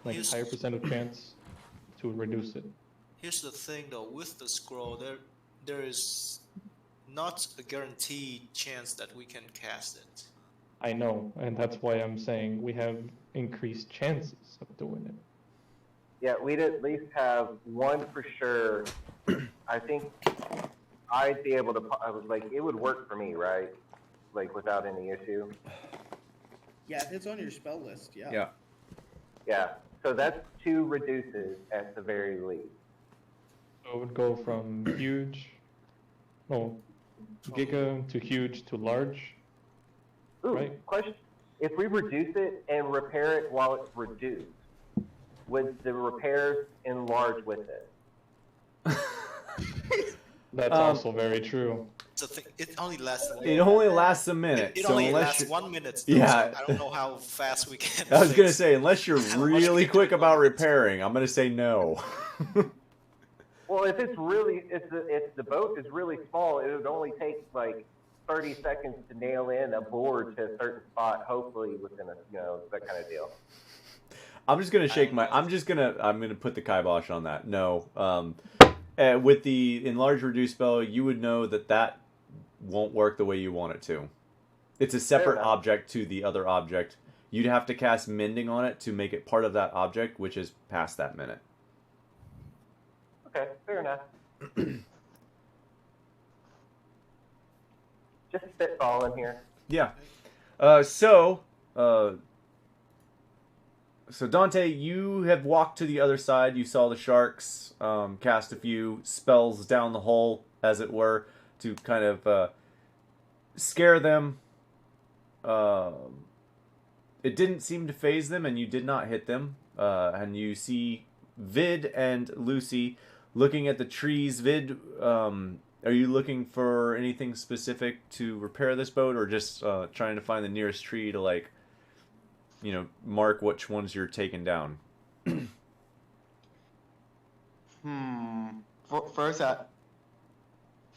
like Yes. higher percent of chance to reduce it. Here's the thing though, with the scroll, there is not a guaranteed chance that we can cast it. I know, and that's why I'm saying we have increased chances of doing it. Yeah, we'd at least have one for sure. I think I'd be able to, like, it would work for me, right? Like, without any issue. Yeah, if it's on your spell list, yeah. Yeah. Yeah, so that's 2 reduces at the very least. So it would go from huge, giga to huge to large. Ooh, Right. question. If we reduce it and repair it while it's reduced, would the repairs enlarge with it? That's also very true. So it only lasts. It only lasts a minute. It so only unless lasts you're... 1 minute. Though, Yeah. So I don't know how fast we can. I was fix gonna say, unless you're how much really we can quick do about about it. repairing, I'm gonna say no. Well, if the boat is really small, it would only take like 30 seconds to nail in a board to a certain spot, hopefully within that kind of deal. I'm just gonna shake my. I'm gonna put the kibosh on that. No. With the enlarge reduce spell, you would know that won't work the way you want it to. It's a separate object to the other object. You'd have to cast mending on it to make it part of that object, which is past that minute. Okay, fair enough. Just spitballing here. Yeah. So Dante, you have walked to the other side. You saw the sharks cast a few spells down the hole, as it were, to kind of scare them. It didn't seem to phase them, and you did not hit them. And you see Vid and Lucy looking at the trees. Vid, are you looking for anything specific to repair this boat, or just trying to find the nearest tree to, like, mark which ones you're taking down?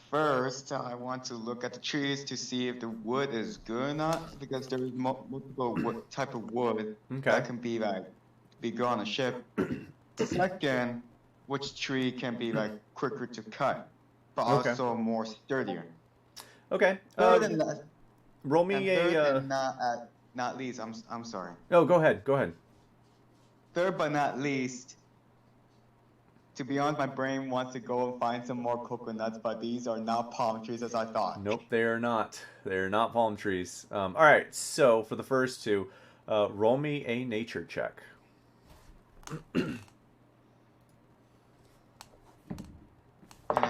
First, I want to look at the trees to see if the wood is good or not, because there is multiple type of wood that can be good on a ship. Second, which tree can be quicker to cut, but also more sturdier. Okay. Third and roll me not least, I'm sorry. No, go ahead. Third but not least, to be honest, my brain wants to go and find some more coconuts, but these are not palm trees as I thought. Nope, they are not. They are not palm trees. All right, so for the first two, roll me a nature check. And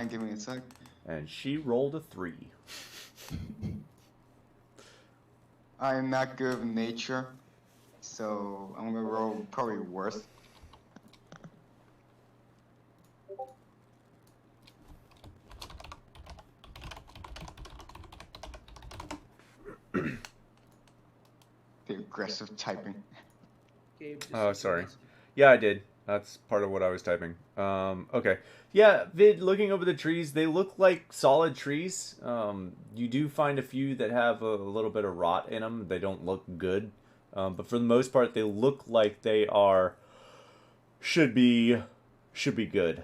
give me a sec. And she rolled a 3. I am not good with nature, so I'm gonna roll probably worse. The aggressive typing. Gabe, just Oh, sent sorry. a message. Yeah, I did. That's part of what I was typing. Okay. Yeah, Vid, looking over the trees, they look like solid trees. You do find a few that have a little bit of rot in them. They don't look good. But for the most part, they look like they should be good.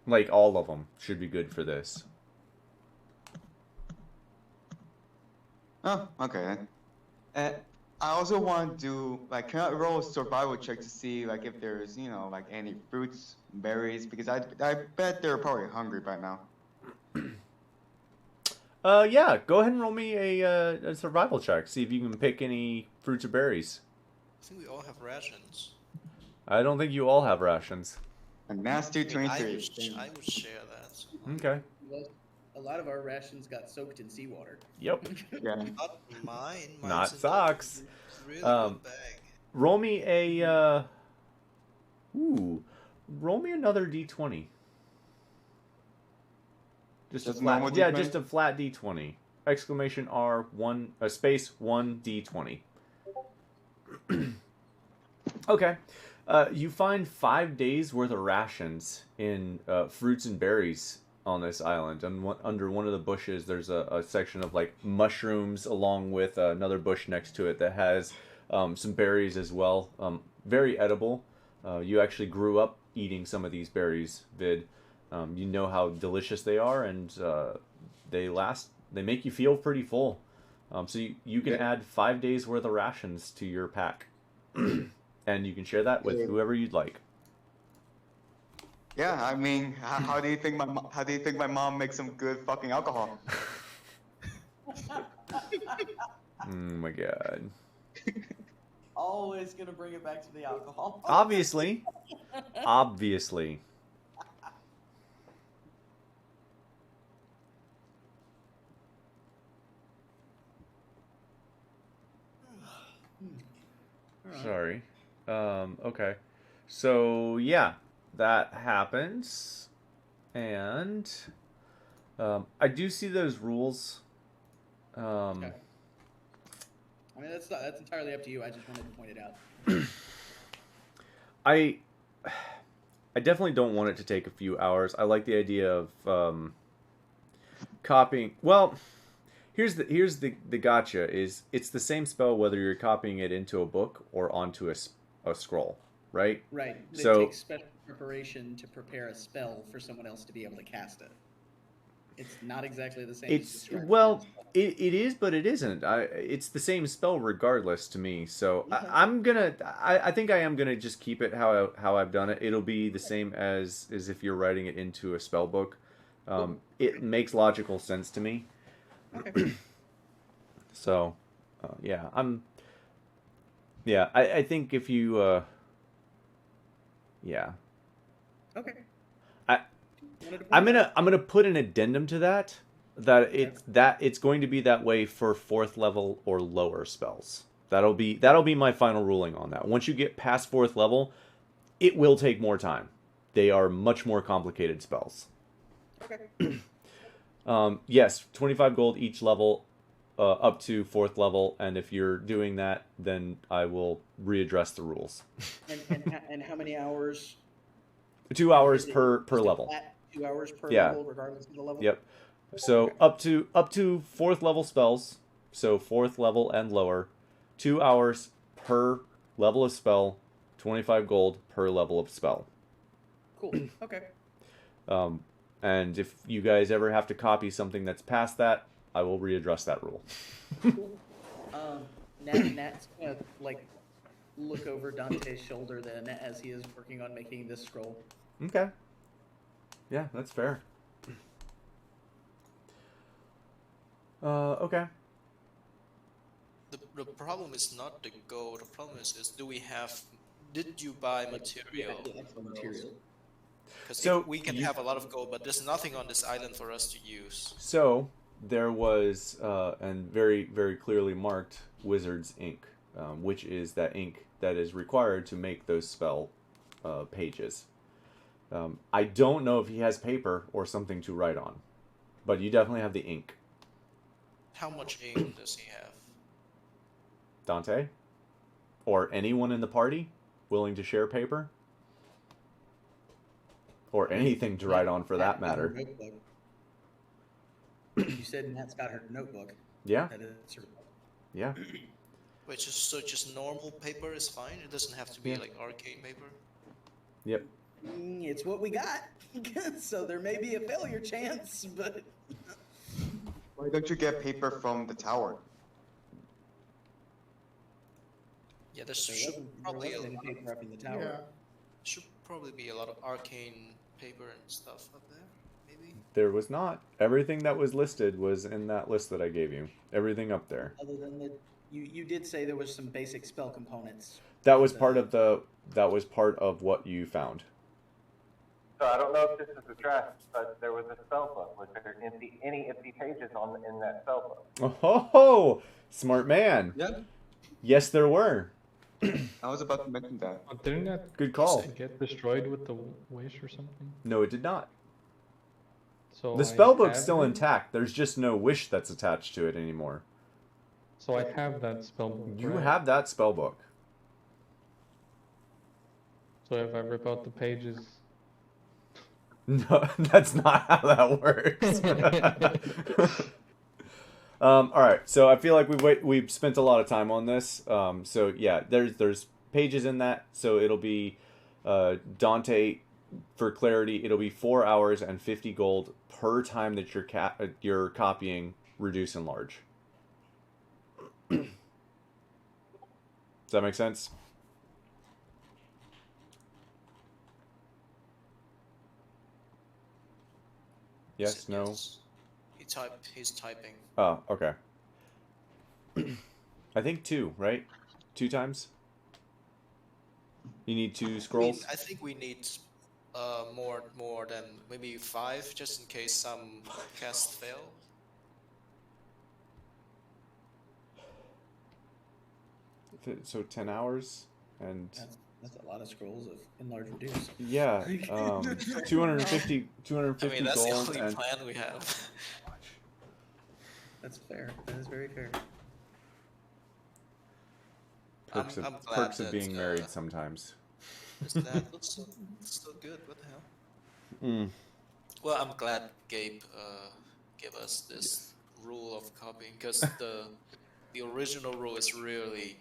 Like, all of them should be good for this. Oh, okay then. I also want to do, can I roll a survival check to see, if there's, any fruits, berries, because I bet they're probably hungry by now. Yeah, go ahead and roll me a survival check. See if you can pick any fruits or berries. I think we all have rations. I don't think you all have rations. A nasty I mean, 23. I would share that. Okay. Well, a lot of our rations got soaked in seawater. Yep. Yeah. Not mine. Not Mine's in socks. a really good bag. Roll me roll me another d20. Just a Just flat, normal yeah, D20? just a flat d20. Exclamation R space 1 d20. Okay. You find 5 days worth of rations in fruits and berries on this island. And under one of the bushes, there's a section of mushrooms, along with another bush next to it that has some berries as well. Very edible. You actually grew up eating some of these berries, Vid. You know how delicious they are, and they make you feel pretty full. So you can add 5 days worth of rations to your pack, and you can share that with whoever you'd like. Yeah, I mean, how do you think my mom makes some good fucking alcohol? Oh my god. Always gonna bring it back to the alcohol. Obviously. Obviously. Sorry. Okay. So, yeah, that happens. And I do see those rules. Okay. I mean, that's entirely up to you. I just wanted to point it out. I definitely don't want it to take a few hours. I like the idea of copying. Well, here's the gotcha is it's the same spell whether you're copying it into a book or onto a scroll, right? Right. So it takes special preparation to prepare a spell for someone else to be able to cast it. It's not exactly the same. It's well, it is, but it isn't. It's the same spell regardless to me. So Okay. I think I am gonna just keep it how I've done it. It'll be the same as if you're writing it into a spell book. It makes logical sense to me. Okay. So, yeah, I think if you, yeah. Okay. I'm gonna put an addendum to that it's going to be that way for 4th level or lower spells. That'll be my final ruling on that. Once you get past 4th level, it will take more time. They are much more complicated spells. Okay. Yes, 25 gold each level, up to 4th level, and if you're doing that, then I will readdress the rules. And how many hours? 2 hours per level. 2 hours per Yeah. level, regardless of the level. Yep. So up to 4th level spells, so 4th level and lower, 2 hours per level of spell, 25 gold per level of spell. Cool. Okay. And if you guys ever have to copy something that's past that, I will readdress that rule. Cool. Nat's gonna look over Dante's shoulder then as he is working on making this scroll. Okay. Yeah, that's fair. Okay. The problem is not the gold. The problem is did you buy material? Material. Because So we can have a lot of gold, but there's nothing on this island for us to use. So there was, and very, very clearly marked, Wizard's ink, which is that ink that is required to make those spell pages. I don't know if he has paper or something to write on, but you definitely have the ink. How much ink does he have? Dante? Or anyone in the party willing to share paper? Or anything to write on for that matter. You said Nat's got her notebook. Yeah, That is her... yeah. Wait, just normal paper is fine? It doesn't have to be like arcane paper? Yep. It's what we got. So there may be a failure chance, but... Why don't you get paper from the tower? Yeah, There wasn't any paper up in the tower. Yeah. should probably be a lot of arcane paper and stuff up there, maybe? There was not. Everything that was listed was in that list that I gave you. Everything up there. Other than that, you did say there was some basic spell components. That was part of what you found. So I don't know if this is addressed, but there was a spell book. Was there any empty pages in that spell book? Oh, smart man. Yeah. Yes, there were. I was about to mention that. But didn't that Good call. get destroyed with the wish or something? No, it did not. So The I spell book's have still it. intact. There's just no wish that's attached to it anymore. So I have that spell book. You right? have that spell book. So if I rip out the pages, No, that's not how that works. All right, so I feel like we've spent a lot of time on this. So yeah, there's pages in that, so it'll be Dante, for clarity, it'll be 4 hours and 50 gold per time that you're copying Reduce and Large. Does that make sense? Yes, no? Yes. He's typing. Oh, okay. I think 2, right? 2 times? You need 2 scrolls? I think we need more than maybe 5, just in case some casts fail. So 10 hours and That's a lot of scrolls of enlarge reduce. yeah, 250 I mean, that's the gold only and plan we have. That's fair. That is very fair. perks, I'm of, glad perks of that, being married sometimes. That looks so good. What the hell? Mm. Well, I'm glad Gabe gave us this rule of copying, because the original rule is really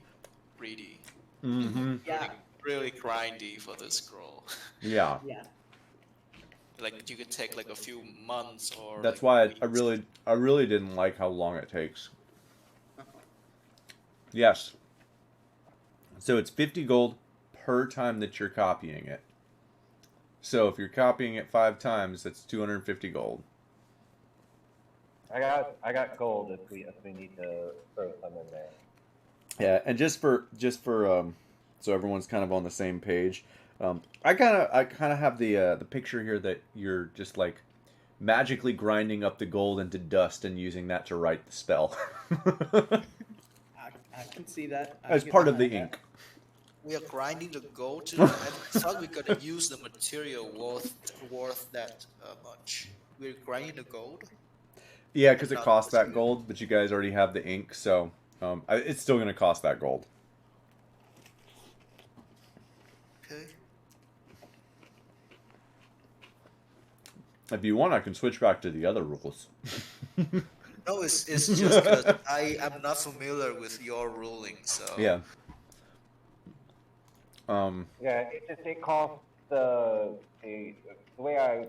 greedy. Mm-hmm. Yeah. Really grindy for the scroll. Yeah. Yeah. Like you could take like a few months or. That's like why weeks. I really didn't like how long it takes. Yes. So it's 50 gold per time that you're copying it. So if you're copying it 5 times, that's 250 gold. I got gold if we need to throw some in there. Yeah, and just for so everyone's kind of on the same page. I kind of have the picture here that you're just like magically grinding up the gold into dust and using that to write the spell. I can see that. I As can get part of the behind that. ink. We are grinding the gold to. I thought we were gonna use the material worth that much. We're grinding the gold. Yeah, because it Not costs that material. gold, but you guys already have the ink, so it's still going to cost that gold. Okay. If you want, I can switch back to the other rules. No, it's just because I'm not familiar with your ruling, so. Yeah. Yeah, it costs the way I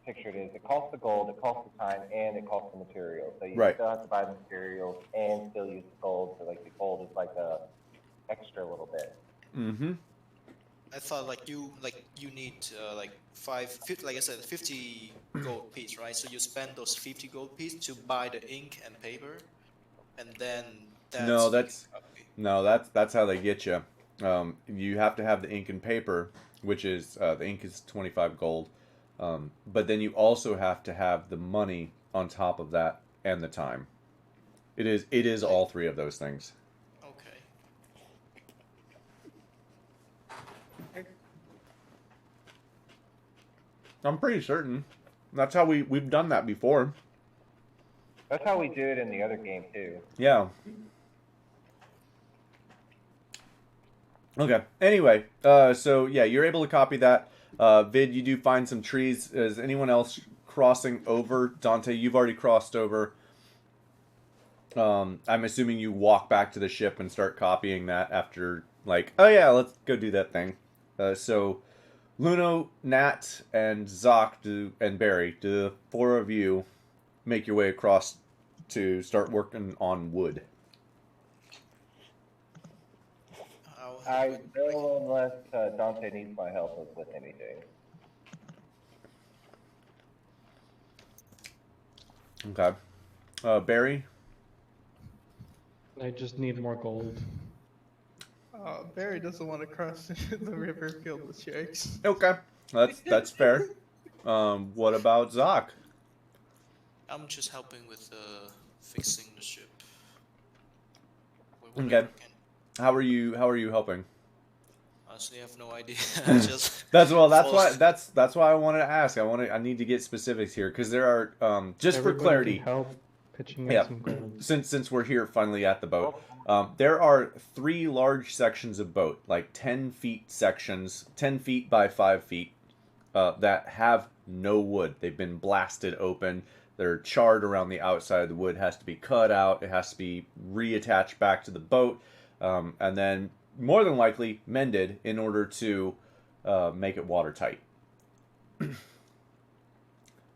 pictured it is it costs the gold, it costs the time, and it costs the material. So you Right. still have to buy the materials and still use the gold. So like the gold is like a extra little bit. Mm-hmm. I thought like you need like 50, like I said, 50 gold piece, right? So you spend those 50 gold piece to buy the ink and paper, and then that's how they get you. You have to have the ink and paper, which is the ink is 25 gold, but then you also have to have the money on top of that and the time. It is all 3 of those things. Okay. I'm pretty certain. That's how we've done that before. That's how we do it in the other game too. Yeah. Okay. Anyway, so yeah, you're able to copy that. Vid, you do find some trees. Is anyone else crossing over? Dante, you've already crossed over. I'm assuming you walk back to the ship and start copying that after, like, oh yeah, let's go do that thing. So, Luno, Nat, and Zoc and Barry, do the 4 of you make your way across to start working on wood? I will unless Dante needs my help with anything. Okay. Barry? I just need more gold. Barry doesn't want to cross the river, kill the sharks. Okay. That's fair. What about Zoc? I'm just helping with fixing the ship. Okay. How are you helping? Honestly, I have no idea. Just That's why I wanted to ask. I need to get specifics here because there are just Everybody for clarity. can help pitching in Yeah. some gold. Since we're here finally at the boat, there are 3 large sections of boat, like 10 feet sections, 10 feet by 5 feet, that have no wood. They've been blasted open. They're charred around the outside. The wood has to be cut out. It has to be reattached back to the boat, and then more than likely mended in order to make it watertight.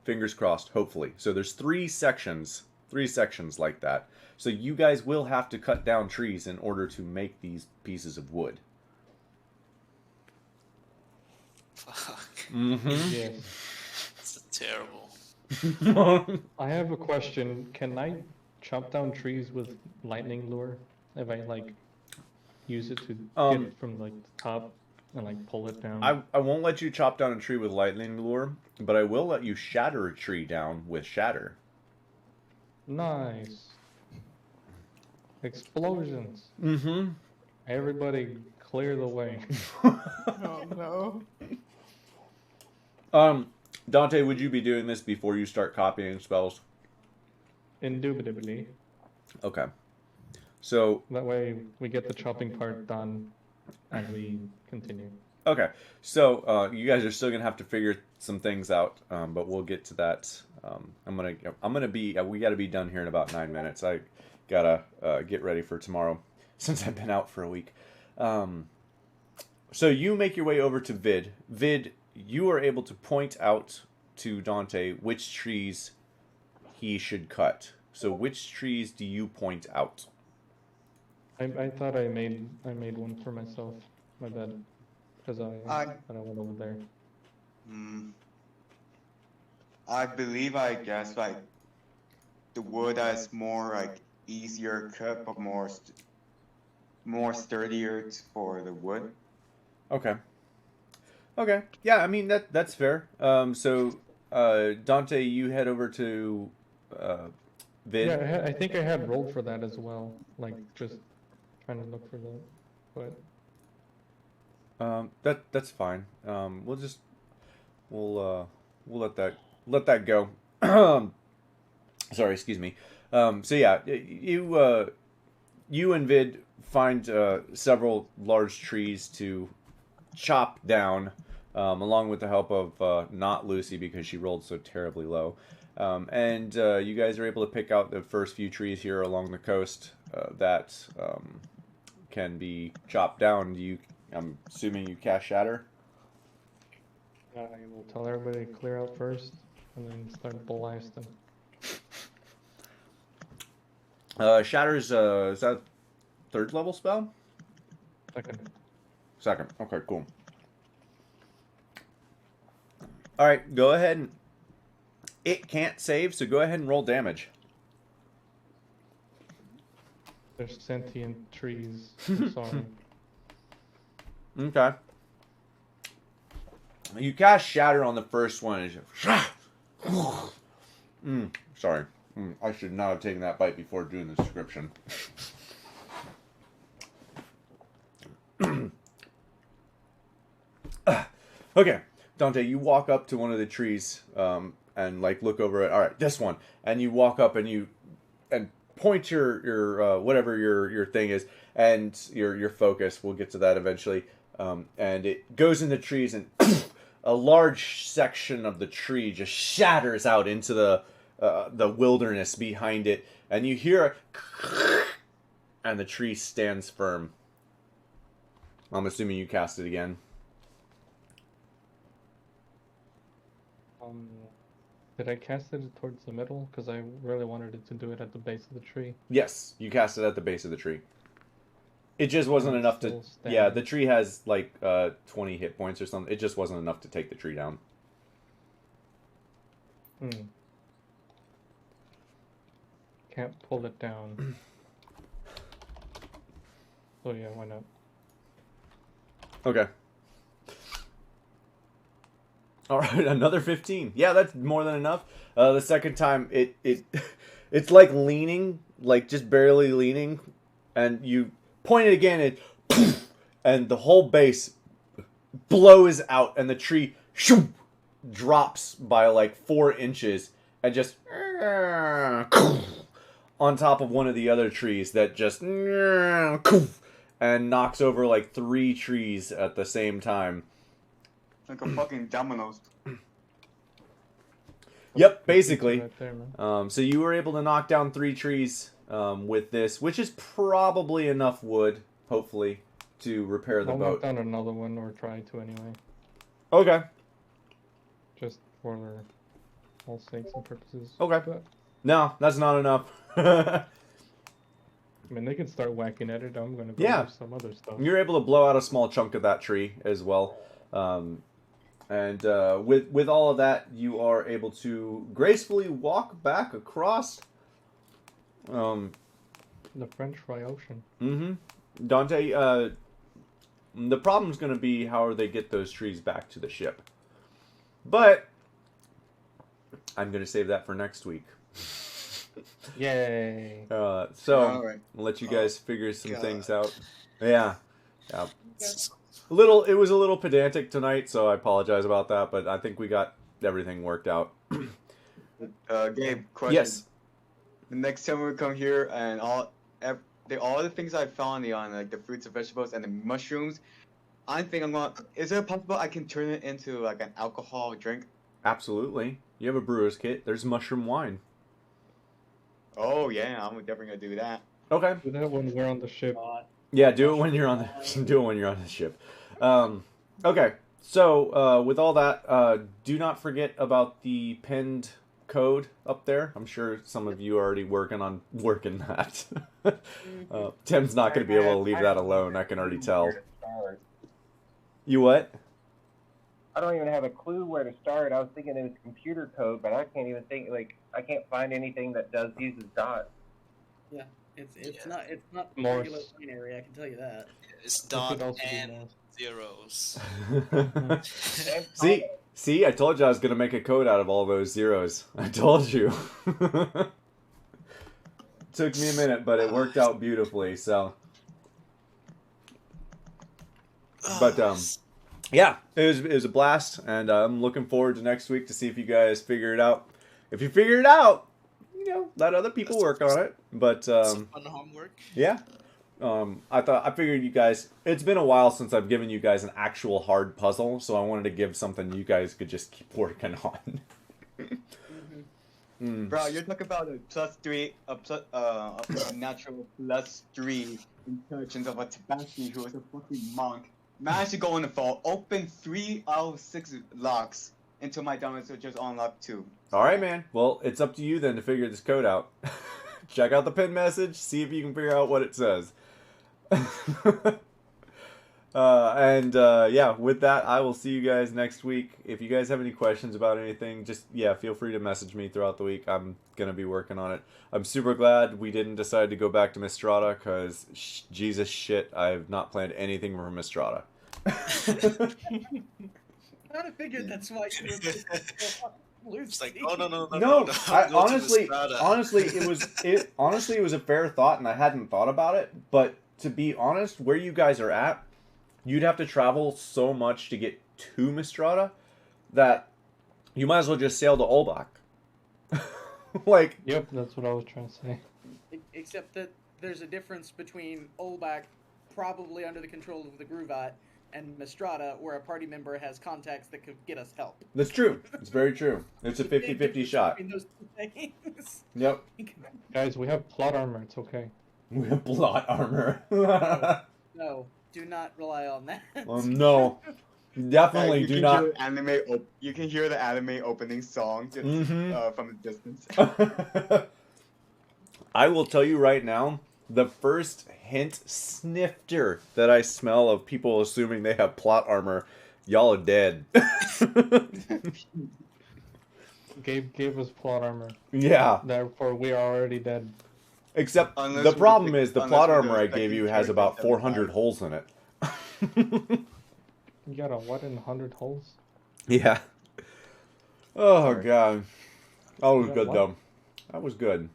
Fingers crossed, hopefully. So there's three sections like that. So you guys will have to cut down trees in order to make these pieces of wood. Fuck. Mm-hmm. Yes. It's terrible. I have a question. Can I chop down trees with lightning lure? If I like use it to get from like the top and like pull it down. I won't let you chop down a tree with lightning lure, but I will let you shatter a tree down with shatter. Nice. Explosions. Mm-hmm. Everybody clear the way. Oh no. Dante, would you be doing this before you start copying spells? Indubitably. Okay. So, That way we get the chopping part done and we continue. okay. So, you guys are still gonna have to figure some things out, but we'll get to that. We gotta be done here in about 9 minutes. I gotta get ready for tomorrow since I've been out for a week. So you make your way over to Vid. Vid, you are able to point out to Dante which trees he should cut. So which trees do you point out? I thought I made one for myself. My bad. Because I went over there. I believe, I guess, like, the wood that's more, like, easier cut, but more sturdier for the wood. Okay. Okay. Yeah, I mean that's fair. So Dante, you head over to Vid. Yeah, I think I had rolled for that as well. Like just trying to look for that, but That's fine. We'll let that go. Sorry, excuse me. So yeah, you and Vid find several large trees to chop down, along with the help of not Lucy because she rolled so terribly low. And you guys are able to pick out the first few trees here along the coast that can be chopped down. I'm assuming you cast Shatter? I will tell everybody to clear out first and then start blasting. Shatter's, is that third level spell? Second. Okay, cool. Alright, go ahead and... It can't save, so go ahead and roll damage. There's sentient trees. I'm sorry. Okay. You cast Shatter on the first one. And sorry. I should not have taken that bite before doing the description. Okay, Dante, you walk up to one of the trees and like look over it. All right, this one, and you walk up and point your whatever your thing is and your focus. We'll get to that eventually. And it goes in the trees and a large section of the tree just shatters out into the wilderness behind it, and you hear and the tree stands firm. I'm assuming you cast it again. Did I cast it towards the middle? Because I really wanted it to do it at the base of the tree. Yes, you cast it at the base of the tree. It just wasn't enough to... Yeah, the tree has like 20 hit points or something. It just wasn't enough to take the tree down. Can't pull it down. So yeah, why not? Okay. All right, another 15. Yeah, that's more than enough. The second time, it's like leaning, like just barely leaning, and you point it again, and the whole base blows out, and the tree drops by like 4 inches, and just on top of one of the other trees that just and knocks over like 3 trees at the same time. Like a fucking dominoes. Yep, basically. Right there, man. So you were able to knock down 3 trees with this, which is probably enough wood, hopefully, to repair the I'll boat. knock down another one, or try to anyway. Okay. just for all sakes and purposes. Okay. But, No, that's not enough. I mean, they can start whacking at it. I'm gonna go Yeah. do some other stuff. You're able to blow out a small chunk of that tree as well. And with all of that, you are able to gracefully walk back across. The French Fry Ocean. Mm-hmm. Dante, the problem's going to be how they get those trees back to the ship. But I'm going to save that for next week. Yay! So Alright. I'll let you guys figure some God. things out. Yeah. It was a little pedantic tonight, so I apologize about that, but I think we got everything worked out. Gabe, question. Yes. The next time we come here and all the things I found on like the fruits and vegetables and the mushrooms, I think I'm gonna. Is it possible I can turn it into like an alcohol drink? Absolutely. You have a brewer's kit. There's mushroom wine. Oh yeah, I'm definitely gonna do that. Okay. Do that when we're on the ship. Yeah, do it when you're on the do it when you're on the ship. Okay. So with all that, do not forget about the pinned code up there. I'm sure some of you are already working that. Tim's not going to be able to leave that alone. I can already tell. You what? I don't even have a clue where to start. I was thinking it was computer code, but I can't even think. Like, I can't find anything that uses dots. Yeah, it's not Morse. regular binary. I can tell you that. It's It dot could also be and Morse. zeros. See, I told you I was going to make a code out of all those zeros. I told you. Took me a minute, but it worked out beautifully. So, but yeah, it was a blast, and I'm looking forward to next week to see if you guys figure it out. If you figure it out, let other people work on it. But Some fun homework. yeah, I figured you guys. It's been a while since I've given you guys an actual hard puzzle, so I wanted to give something you guys could just keep working on. Bro, you're talking about a +3, a natural +3 intelligence of a Tabaxi who was a fucking monk. Managed to go in the vault, open 3 out of 6 locks until my diamonds are just unlocked 2. All right, man. Well, it's up to you then to figure this code out. Check out the pin message. See if you can figure out what it says. Yeah, with that, I will see you guys next week. If you guys have any questions about anything, just, feel free to message me throughout the week. I'm going to be working on it. I'm super glad we didn't decide to go back to Mistrata because, Jesus shit, I have not planned anything from Mistrata. I kind of figured that's why you were It's like, oh no. No, I, Go to honestly, Mistrata. it was a fair thought, and I hadn't thought about it. But to be honest, where you guys are at, you'd have to travel so much to get to Mistrata that you might as well just sail to Olbach. Like, Yep, that's what I was trying to say. Except that there's a difference between Olbach, probably under the control of the Gruvat, and Mistrata, where a party member has contacts that could get us help. that's true. It's very true. It's a 50-50 shot. Between those two things. Yep. Guys, we have plot armor. It's okay. We have plot armor. No, do not rely on that. No. Definitely You do can not. hear you can hear the anime opening song just, from the distance. I will tell you right now, the first hint snifter that I smell of people assuming they have plot armor, y'all are dead. Gabe gave us plot armor. Yeah. Therefore, we are already dead. Except Unless the we problem pick- is the unless plot we armor do I it like gave in you has about 400 75. holes in it. You got a what in 100 holes? Yeah. Oh, Sorry. God. That was Yeah, good, what? though. That was good.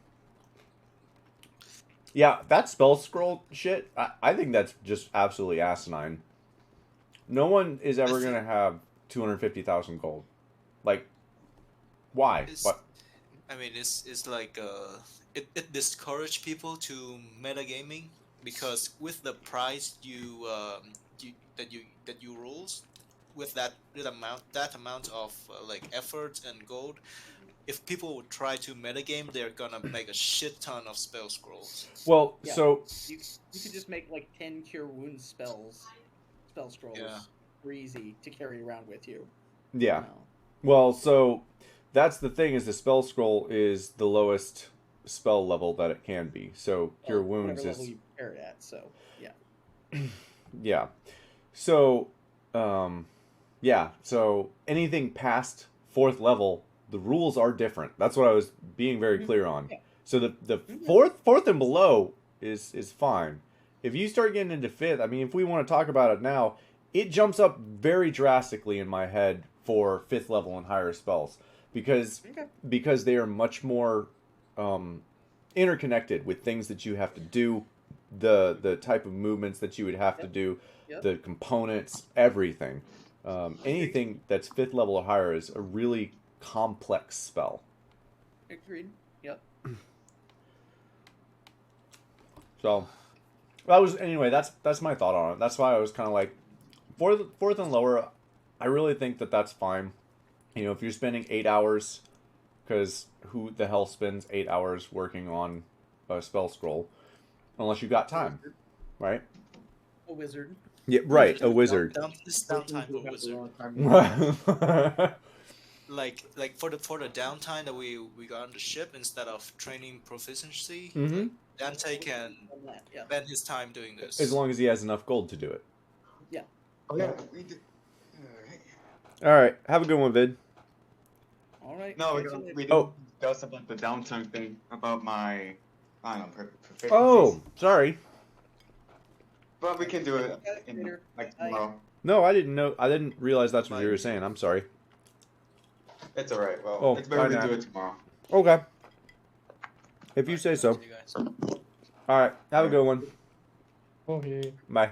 Yeah, that spell scroll shit, I think that's just absolutely asinine. No one is ever going to have 250,000 gold. Like, why? It's- What? I mean, it's like it discourages people to metagaming because with the price that you rules with that amount of like effort and gold, if people would try to metagame, they're gonna make a shit ton of spell scrolls. Well, Yeah. so You could just make like 10 cure wounds spell scrolls. Yeah. super easy to carry around with you. Yeah. You know? Well, so that's the thing is the spell scroll is the lowest spell level that it can be. So cure Well, wounds whatever is level you prepare it at. So yeah. yeah. So yeah. So anything past 4th level, the rules are different. That's what I was being very clear on. Yeah. So the fourth and below is fine. If you start getting into 5th, I mean, if we want to talk about it now, it jumps up very drastically in my head for 5th level and higher spells because they are much more interconnected with things that you have to do, the type of movements that you would have to do, the components, everything. Anything that's 5th level or higher is a really complex spell. Agreed. Yep. So that's my thought on it. That's why I was kind of like, 4th and lower, I really think that's fine. You know, if you're spending 8 hours, because who the hell spends 8 hours working on a spell scroll, unless you got time, right? A wizard. Yeah, right. A wizard. This downtime for wizard. Like for the downtime that we got on the ship, instead of training proficiency, Mhm. Dante can spend his time doing this. As long as he has enough gold to do it. Yeah. Oh yeah, we did. All right. Have a good one, Vid. All right. No, we didn't discuss about the downtime thing about my, I don't know, proficiencies. Oh, sorry. But we can do it in like tomorrow. No, I didn't know. I didn't realize that's what you were saying. I'm sorry. It's alright. Well, Oh, it's better bye to now. do it tomorrow. Okay. If you say so. See you guys. All right. Have a good one. Okay. Bye.